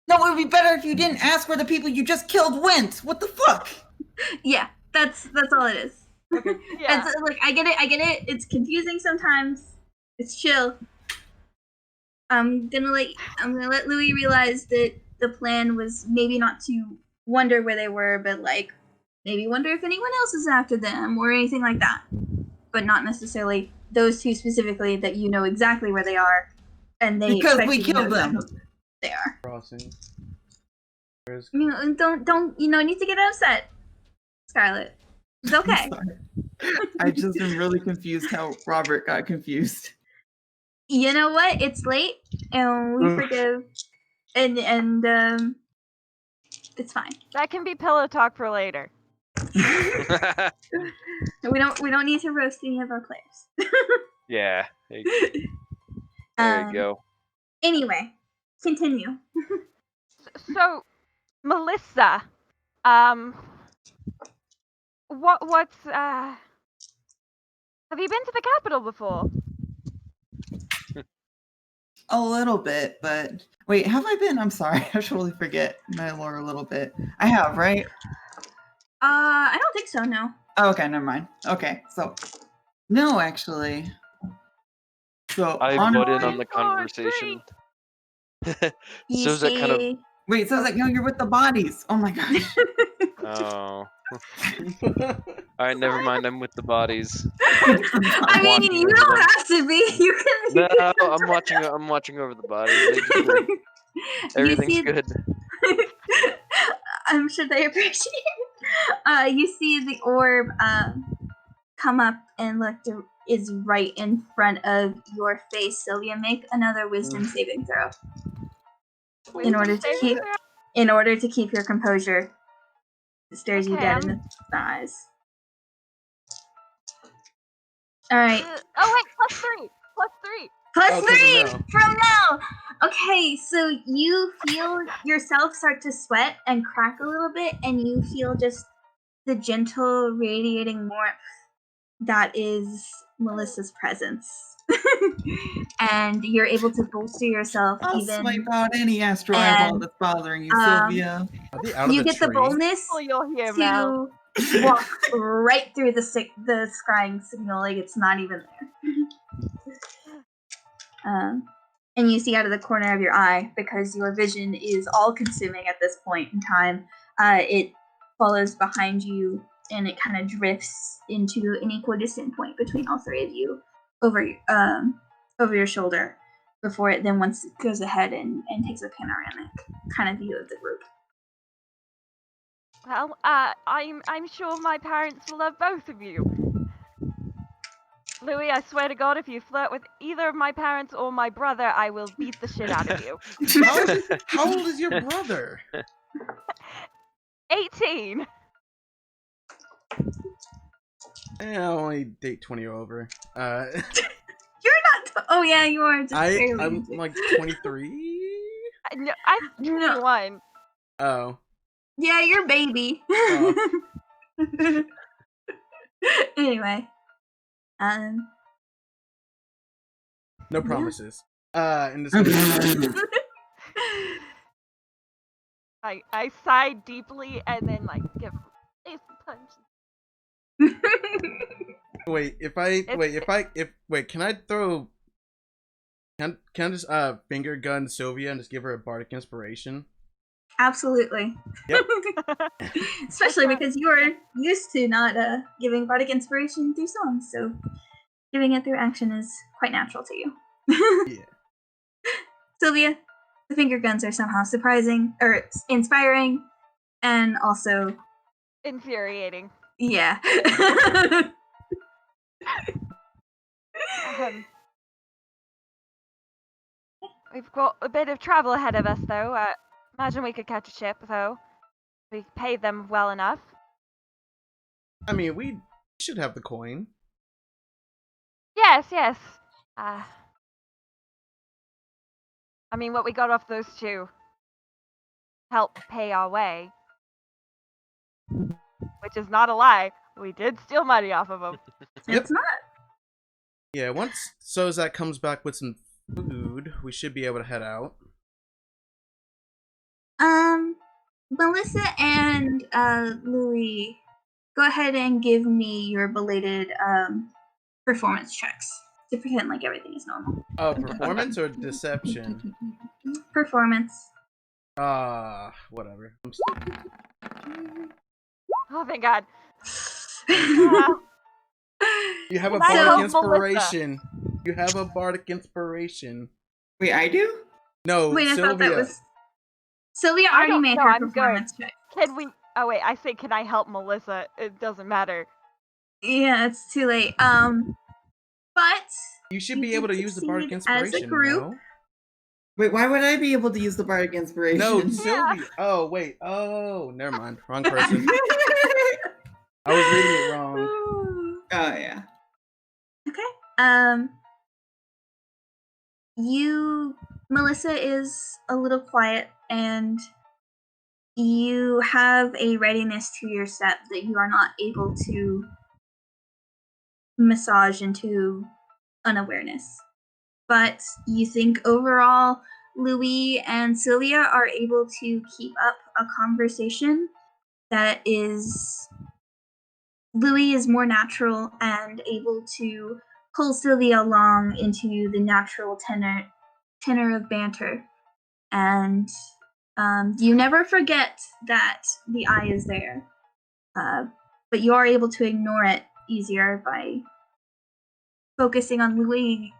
No, it would be better if you didn't ask where the people you just killed went. What the fuck? Yeah, that's all it is. Yeah. It's, like I get it. It's confusing sometimes. It's chill. I'm gonna let Louis realize that the plan was maybe not to wonder where they were, but like maybe wonder if anyone else is after them or anything like that. But not necessarily those two specifically that you know exactly where they are, and they Because expect we you to know killed them. exactly where they are. Crossing. Where's You know, and don't need to get upset, Scarlet. It's okay. I just am really confused how Robert got confused. You know what? It's late, and we forgive, and it's fine. That can be pillow talk for later. We don't need to roast any of our players. Yeah. There you go. Anyway, continue. So, Melissa, What's have you been to the capital before? A little bit, but wait, have I been? I'm sorry, I totally forget my lore a little bit. I have, right? I don't think so. No. Oh, okay, never mind. Okay, so no, actually. So I on butt in on Three, the 4, conversation. You So is that kind of see. wait, so it's like, no, you're with the bodies. Oh my gosh. oh. All right, never mind. I'm with the bodies. I mean, walking you over don't them. have to be. You No, can. I'm watching. I'm watching over the bodies. They just live. Everything's see, good. I'm sure they appreciate it. You see the orb come up and is right in front of your face. Sylvia, make another wisdom saving throw in order to keep your composure. It stares you Okay, dead in the eyes. All right. Oh wait, +3. +3. Plus Oh, 'cause of 3 Mel. from Mel. Okay, so you feel yourself start to sweat and crack a little bit, and you feel just the gentle radiating warmth that is Melissa's presence. And you're able to bolster yourself I'll even. swipe out any astral eyeball and, that's bothering you, um, Sylvia. Are they out of You the get the tree? boldness Oh, you'll hear Mel. to walk right through the scrying signal like it's not even there. And you see out of the corner of your eye, because your vision is all consuming at this point in time, it follows behind you and it kind of drifts into an equidistant point between all three of you over your shoulder before it then once goes ahead and takes a panoramic kind of view of the group. Well, I'm sure my parents will love both of you. Louis, I swear to God, if you flirt with either of my parents or my brother, I will beat the shit out of you. How old is your brother? 18. I only date 20 or over. You're not. Oh yeah, you are. Just barely. I'm into it. like 23. No, I'm 21. Oh. Yeah, you're baby. Oh. Anyway, No Yeah. promises. In this case. I sigh deeply and then like give him a punch. Can I throw? Can I just finger gun Sylvia and just give her a bardic inspiration? Absolutely. Yep. Especially because you are used to not giving bardic inspiration through songs, so giving it through action is quite natural to you. Yeah. Sylvia, the finger guns are somehow surprising or inspiring, and also Infuriating. yeah. We've got a bit of travel ahead of us, though. Imagine we could catch a ship, though. We pay them well enough. I mean, we should have the coin. Yes, yes. I mean, what we got off those two helped pay our way. Which is not a lie. We did steal money off of them. It's not. Yeah, once Sozak comes back with some food, we should be able to head out. Melissa and Louis, go ahead and give me your belated performance checks to pretend like everything is normal. Performance or deception? Performance. Whatever. Oh, thank God. You have a I bardic hope inspiration. You have a bardic inspiration. Wait, I do? No, Wait, I Sylvia. thought that was Sylvia I already don't made know, her I'm good. performance check. Can we? Oh wait, I say can I help Melissa? It doesn't matter. Yeah, it's too late. But You should be you able to did use the bardic succeed as a inspiration. group. No? Wait, why would I be able to use the bardic inspiration? No, Sylvia. Oh wait. Oh, never mind. Wrong person. I was reading it wrong. Oh yeah. Okay. Melissa is a little quiet and you have a readiness to your step that you are not able to massage into unawareness. But you think overall, Louis and Sylvia are able to keep up a conversation that is. Louis is more natural and able to pull Sylvia along into the natural tenor of banter. And you never forget that the eye is there. But you are able to ignore it easier by focusing on Louis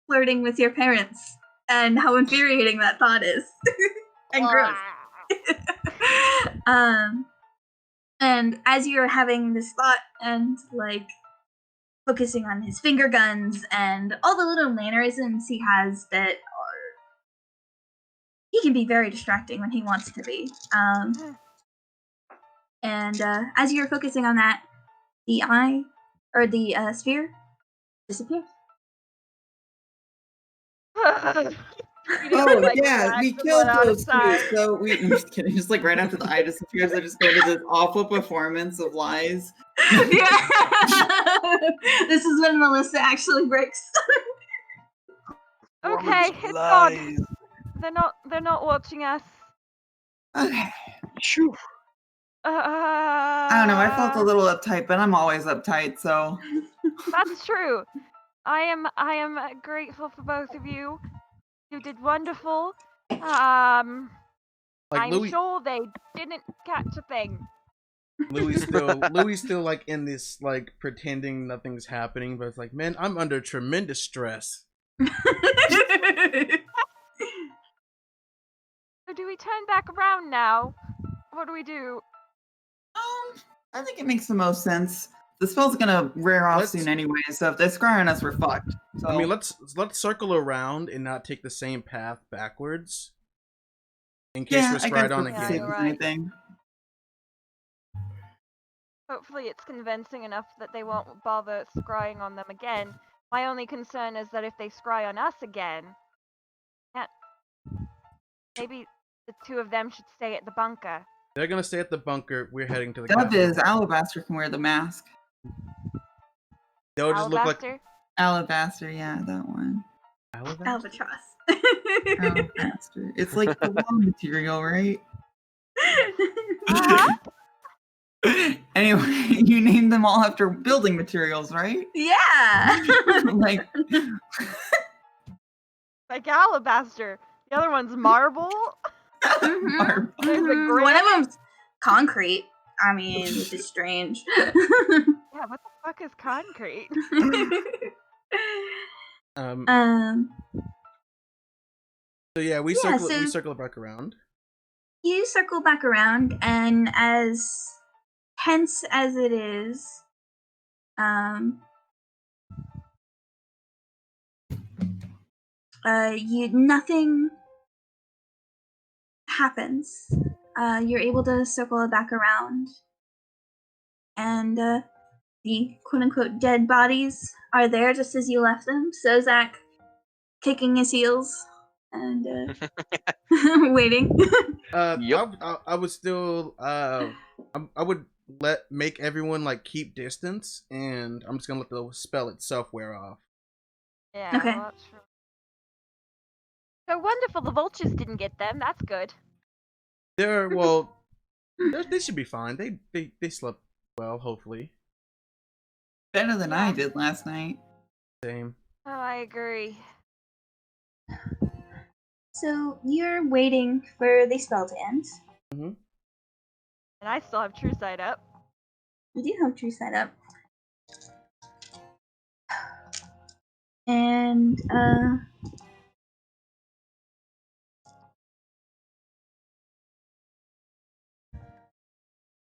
flirting with your parents and how infuriating that thought is. And gross. And as you're having this thought and like focusing on his finger guns and all the little mannerisms he has that are, he can be very distracting when he wants to be. And as you're focusing on that, the eye or the sphere disappears. Oh yeah, we killed those two. So I'm just kidding. Just like right after the eye disappears, I just go to this awful performance of lies. Yeah. This is when Melissa actually breaks. Okay, it's gone. They're not watching us. Okay. Shoo. I don't know. I felt a little uptight, but I'm always uptight. So That's true. I am grateful for both of you. You did wonderful. Like I'm Louis, sure they didn't catch a thing. Louis still like in this like pretending nothing's happening, but it's like, man, I'm under tremendous stress. So do we turn back around now? What do we do? I think it makes the most sense. The spell's gonna wear off Let's- soon anyway, so if they scry on us, we're fucked. So I mean, let's circle around and not take the same path backwards. In case yeah, we're I guess scryed on that's the Yeah, again. you're safest right. thing. Hopefully it's convincing enough that they won't bother scrying on them again. My only concern is that if they scry on us again, maybe the two of them should stay at the bunker. They're gonna stay at the bunker. We're heading to the Dub capital. is Alabaster can wear the mask. They'll just look like Alabaster? Alabaster, yeah, that one. Alabaster? Albatross. Alabaster. It's like the raw material, right? Uh-huh. Anyway, you named them all after building materials, right? Yeah. Like, Like alabaster. The other one's marble. Mhm. There's a Mhm. One of them's concrete. I mean, which is strange. Yeah, what the fuck is concrete? So yeah, we Yeah, circle back around. You circle back around, and as tense as it is, nothing happens. You're able to circle it back around, and the quote-unquote dead bodies are there just as you left them. So Zach kicking his heels and waiting. Yep. I would still I would make everyone like keep distance, and I'm just gonna let the spell itself wear off. Yeah, Okay. well, that's true. So wonderful, the vultures didn't get them. That's good. They should be fine. They slept well, hopefully. better than I Yeah. did last night. Same. Oh, I agree. So you're waiting for the spell to end. Mm-hmm. And I still have True Sight up. You do have True Sight up. And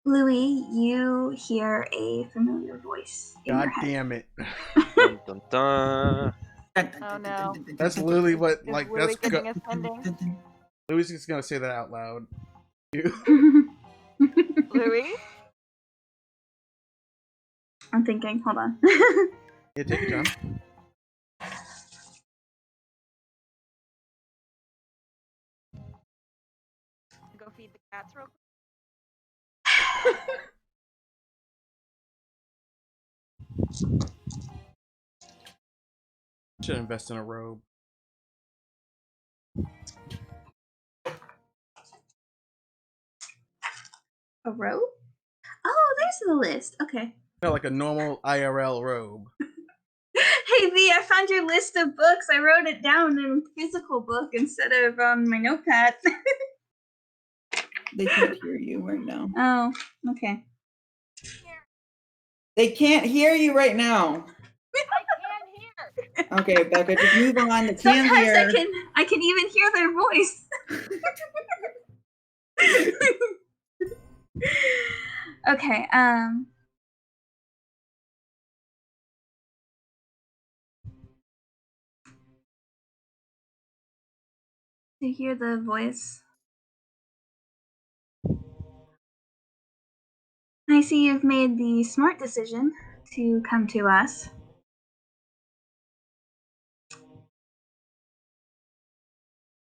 Louis, you hear a familiar voice in your God head. damn it. Dun, dun, dun. Oh, no. That's literally what Is like Louis that's getting ascending? Louis is gonna say that out loud. Louis? I'm thinking. Hold on. Yeah, take your time. Go feed the cats real quick. Should invest in a robe. A robe? Oh, there's the list. Okay. No, like a normal IRL robe. Hey V, I found your list of books. I wrote it down in a physical book instead of on my notepad. They can't hear you right now. Oh, okay. They can't hear you right now. I can hear. Okay, Becca, just move on. They can't Sometimes hear. I can even hear their voice. Okay, to hear the voice. I see you've made the smart decision to come to us.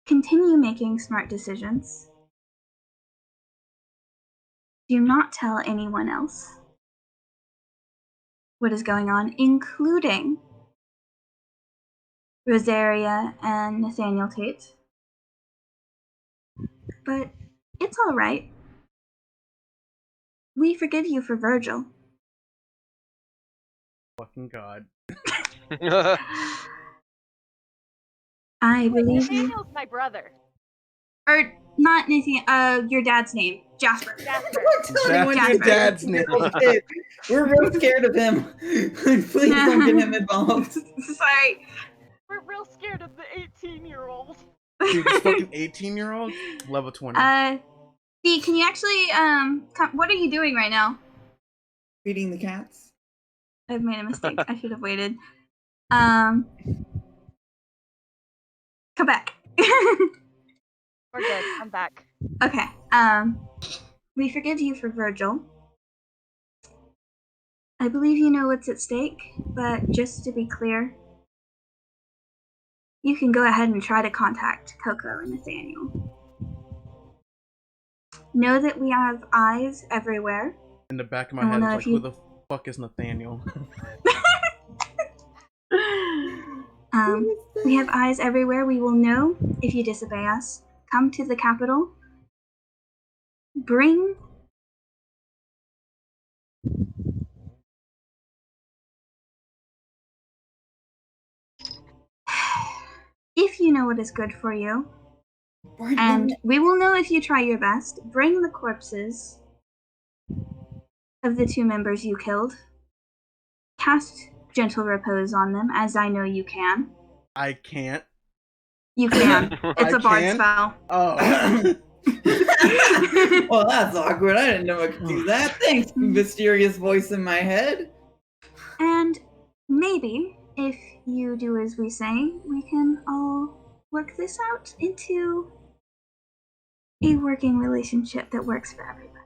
Continue making smart decisions. Do not tell anyone else what is going on, including Rosaria and Nathaniel Tate. But it's all right. We forgive you for Virgil. Fucking god. I Wait, believe you. Nathaniel's my brother. Or not Nathaniel, your dad's name. Jasper. Jasper. Don't tell anyone That's your your dad's name. kid. We're real scared of him. Please don't get him involved. Sorry. We're real scared of the 18-year-old. Dude, this fucking 18-year-old? Level 20. V, can you actually, what are you doing right now? Feeding the cats. I've made a mistake. I should have waited. Come back. We're good. I'm back. Okay. We forgive you for Virgil. I believe you know what's at stake, but just to be clear, you can go ahead and try to contact Coco and Nathaniel. Know that we have eyes everywhere. In the back of my I don't head, know it's if like, you- who the fuck is Nathaniel? We have eyes everywhere. We will know if you disobey us. Come to the capital. Bring if you know what is good for you, and we will know if you try your best. Bring the corpses of the 2 members you killed. Cast gentle repose on them, as I know you can. I can't. You can. It's I a bard can? spell. Oh. Well, that's awkward. I didn't know I could do that. Thanks, mysterious voice in my head. And maybe, if you do as we say, we can all work this out into a working relationship that works for everybody.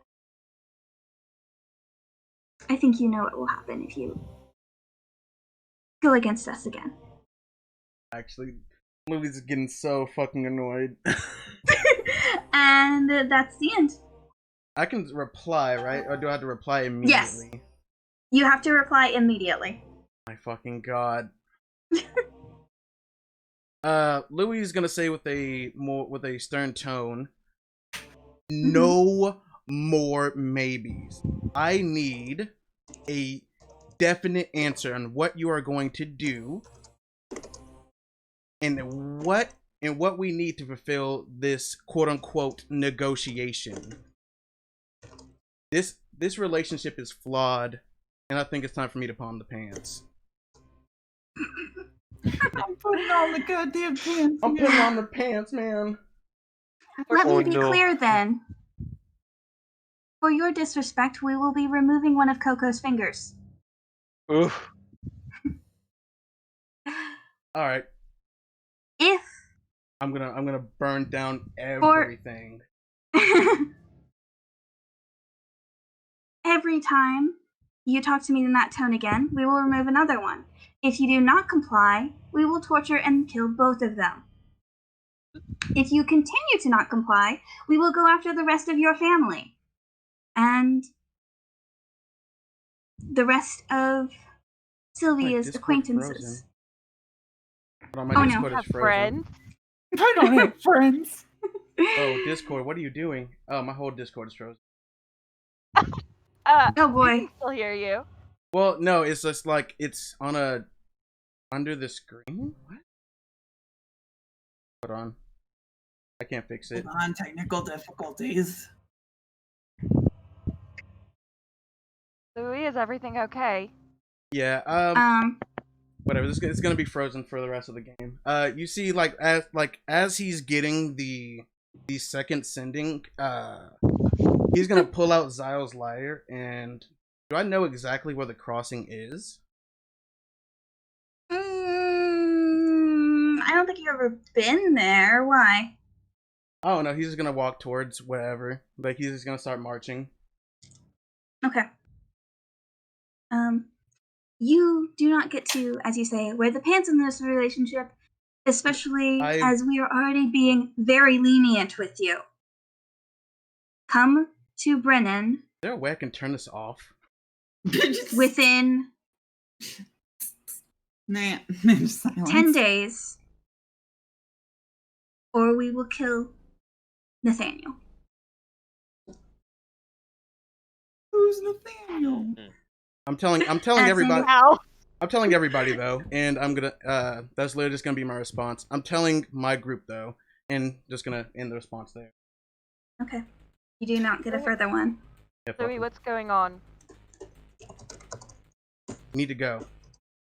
I think you know what will happen if you go against us again. Actually, Lily's getting so fucking annoyed. And that's the end. I can reply, right? Or do I have to reply immediately? Yes. You have to reply immediately. My fucking god. Louis is gonna say with a stern tone, no more maybes. I need a definite answer on what you are going to do and what we need to fulfill this quote unquote negotiation. This relationship is flawed, and I think it's time for me to palm the pants. I'm putting on the goddamn pants. I'm putting on the pants, man. Let Oh, me be no. clear then. For your disrespect, we will be removing one of Coco's fingers. Oof. All right, If I'm gonna burn down everything. every time you talk to me in that tone again, we will remove another one. If you do not comply, we will torture and kill both of them. If you continue to not comply, we will go after the rest of your family. And the rest of Sylvia's Discord acquaintances. Hold on, my Oh, no. Discord Have is frozen. friends. I don't have friends. Oh, Discord, what are you doing? Oh, my whole Discord is frozen. Oh We boy. can still hear you. Well, no, it's just like it's on a under the screen. What? Hold on, I can't fix it. On technical difficulties. Louis, is everything okay? Yeah. Whatever. It's gonna be frozen for the rest of the game. You see, as he's getting the second sending, he's gonna pull out Zyle's lyre. And do I know exactly where the crossing is? I don't think you've ever been there. Why? Oh no, he's just gonna walk towards wherever. Like he's just gonna start marching. Okay. You do not get to, as you say, wear the pants in this relationship, especially as we are already being very lenient with you. Come to Brennan. Is there a way I can turn this off? Within Nah, 10 days, or we will kill Nathaniel. Who's Nathaniel? I'm telling As everybody. in- Ow. I'm telling everybody though, and I'm gonna. That's literally just gonna be my response. I'm telling my group though, and just gonna end the response there. Okay. You do not get a further one. Yeah, fuck Louis, him. what's going on? Need to go.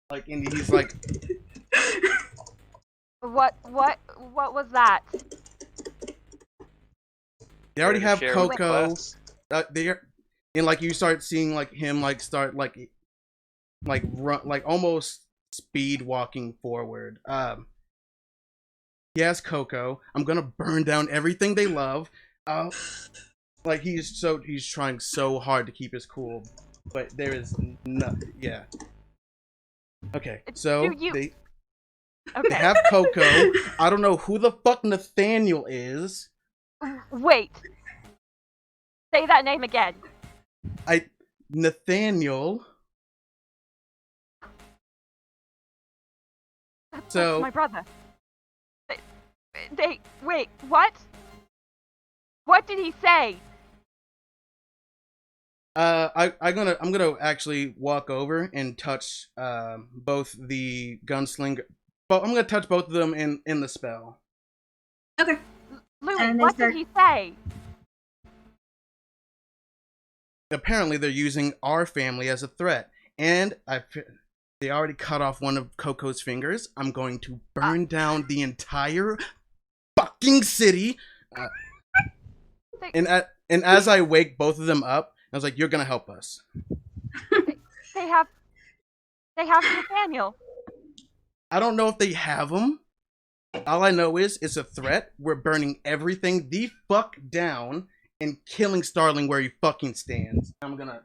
Like Indy, he's like, What was that? they already have Share with the Coco. class. They're and like you start seeing like him like start like run like almost speed walking forward. He has Coco. I'm gonna burn down everything they love. Like he's trying so hard to keep his cool, but there is nothing. Yeah. Okay, so Do you- they Okay. have Coco. I don't know who the fuck Nathaniel is. Wait. Say that name again. Nathaniel. That's So- my brother. They wait. What? What did he say? I'm gonna actually walk over and touch both the gunslinger. But I'm gonna touch both of them in the spell. Okay. Louis, And they what start- did he say? Apparently, they're using our family as a threat, and they already cut off one of Coco's fingers. I'm going to burn down the entire fucking city. And as I wake both of them up, I was like, "You're gonna help us." They have Nathaniel. I don't know if they have him. All I know is it's a threat. We're burning everything the fuck down and killing Starling where he fucking stands. I'm gonna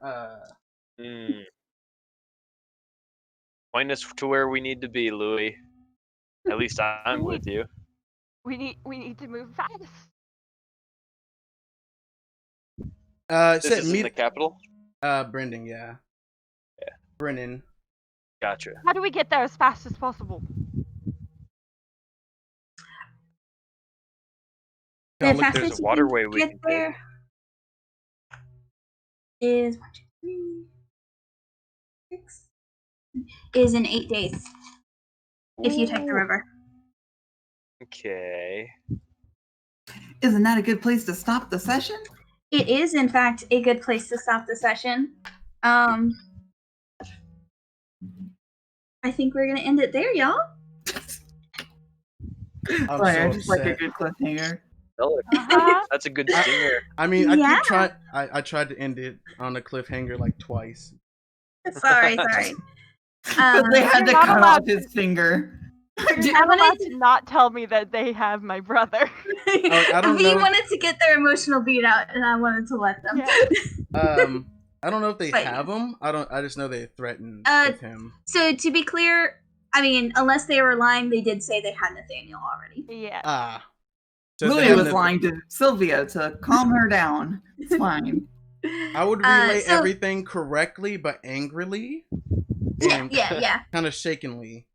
Point us to where we need to be, Louis. At least I'm with you. We need to move fast. This said is in the capital? Brendan, yeah. Yeah. Brennan. Gotcha. How do we get there as fast as possible? The Oh, look, fastest there's a you waterway can we get can there is 1, 2, 3, 6 is in 8 days if you take the river. Okay. Isn't that a good place to stop the session? It is, in fact, a good place to stop the session. I think we're gonna end it there, y'all. I'm Sorry, so I just like a upset. good cliffhanger. Uh-huh. That's a good stinger. I mean, I Yeah. keep trying. I tried to end it on a cliffhanger like twice. Sorry. But they had to You're not cut allowed off his finger. You're not allowed to not tell me that they have my brother. I don't we know. wanted to get their emotional beat out, and I wanted to let them. Yeah. I don't know if they But- have him. I just know they threatened with him. So to be clear, I mean, unless they were lying, they did say they had Nathaniel already. Yeah. Ah. So they Louis have was Nath- lying to Sylvia to calm her down. It's fine. I would relay so- everything correctly but angrily. Yeah, yeah. Kind of shakenly.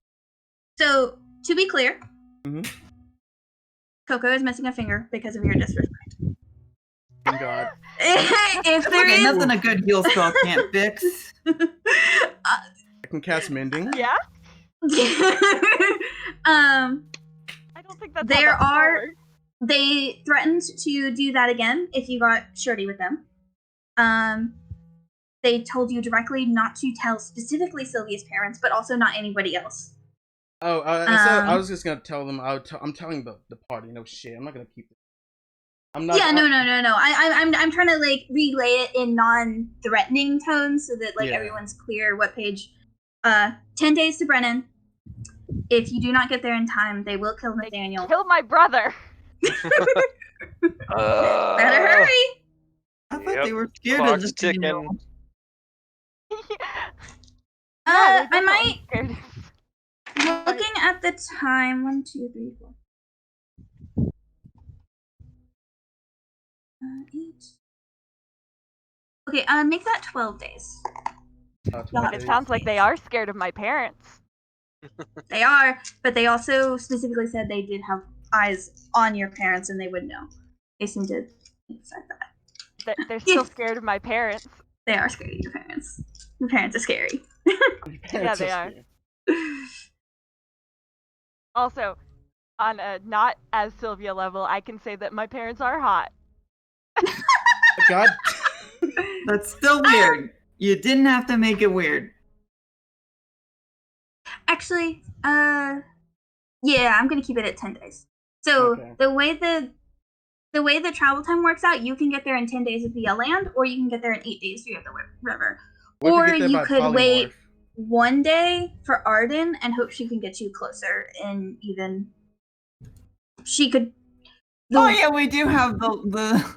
So, to be clear, Mhm. Coco is missing a finger because of your disrespect. Thank God. If there Okay, is... nothing a good heal spell can't fix. I can cast Mending. Yeah? um, I don't think that's There how that are- works. they threatened to do that again if you got shirty with them. They told you directly not to tell specifically Sylvia's parents, but also not anybody else. Oh, I was just gonna tell them. I'm telling the party. No shit. I'm not gonna keep it. I'm not. Yeah, no. I'm trying to like relay it in non-threatening tones so that like Yeah. everyone's clear what page. 10 days to Brennan. If you do not get there in time, they will kill They Nathaniel. killed my brother. Better hurry. I thought Yep. they were scared Clock's of the Daniel. ticking. Yeah, they I definitely might. scared us. Looking at the time, 1, 2, 3, 4. 8. Okay, make that 12 days. But it sounds like they are scared of my parents. They are, but they also specifically said they did have eyes on your parents and they would know. They seem to decide that. They're still scared of my parents. They are scared of your parents. Your parents are scary. Yeah, they are. Also, on a not as Sylvia level, I can say that my parents are hot. God. That's still weird. You didn't have to make it weird. Actually, yeah, I'm gonna keep it at 10 days. So Okay. the way the travel time works out, you can get there in 10 days via land, or you can get there in 8 days via the river. What if we Or get there you by could wait polymorph? 1 day for Arden and hope she can get you closer, and even she could. Oh yeah, we do have the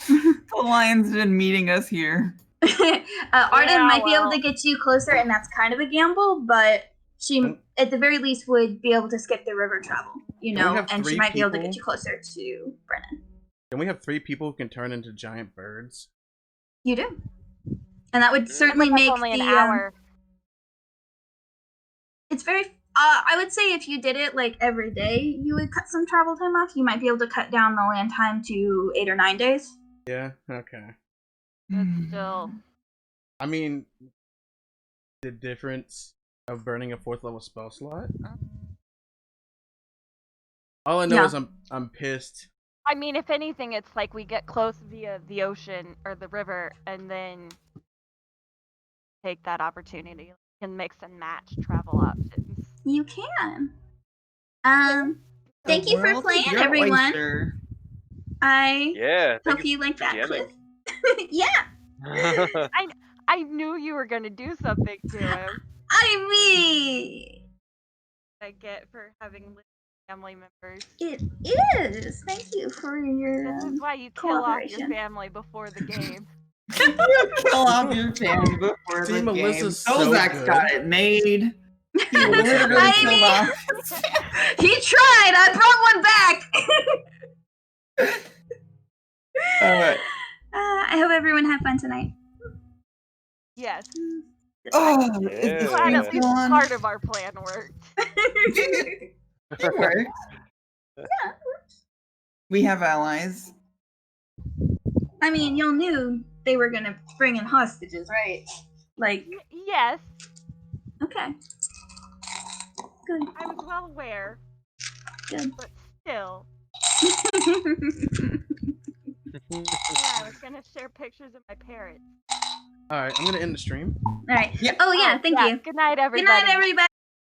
the lion's been meeting us here. Arden Yeah, might be able well. to get you closer, and that's kind of a gamble, but she, at the very least, would be able to skip the river travel, you Can we know, have and she 3 might be able to people? get you closer to Brennan. Can we have 3 people who can turn into giant birds? You do, and that would certainly That's make only an the. hour. It's very. I would say if you did it like every day, you would cut some travel time off. You might be able to cut down the land time to 8 or 9 days. Yeah. Okay. But still, I mean, the difference of burning a 4th level spell slot. All I know Yeah. is I'm pissed. I mean, if anything, it's like we get close via the ocean or the river, and then take that opportunity and mix and match travel options. You can. Thank you for World is playing, your everyone. oyster. I Yeah. hope Thank you like for that jamming. clip. Yeah. I knew you were gonna do something to him. I mean, I get for having living family members. it is. Thank you for your. This is why you kill off your cooperation. family before the game. Kill off your family before See, the Melissa's game. so Kozak's good. got it made. He literally I killed mean- off. He tried. I brought one back. Alright. I hope everyone had fun tonight. Yes. Oh, Yeah. is Glad this at least on? part of our plan worked. It works. We have allies. I mean, y'all knew they were gonna bring in hostages, right? Like, Yes, okay. Good. I was well aware, Good. but still. Yeah, I was gonna share pictures of my parents. All right, I'm gonna end the stream. All right. Yeah. Oh yeah, thank you. Good night, everybody. Good night, everybody.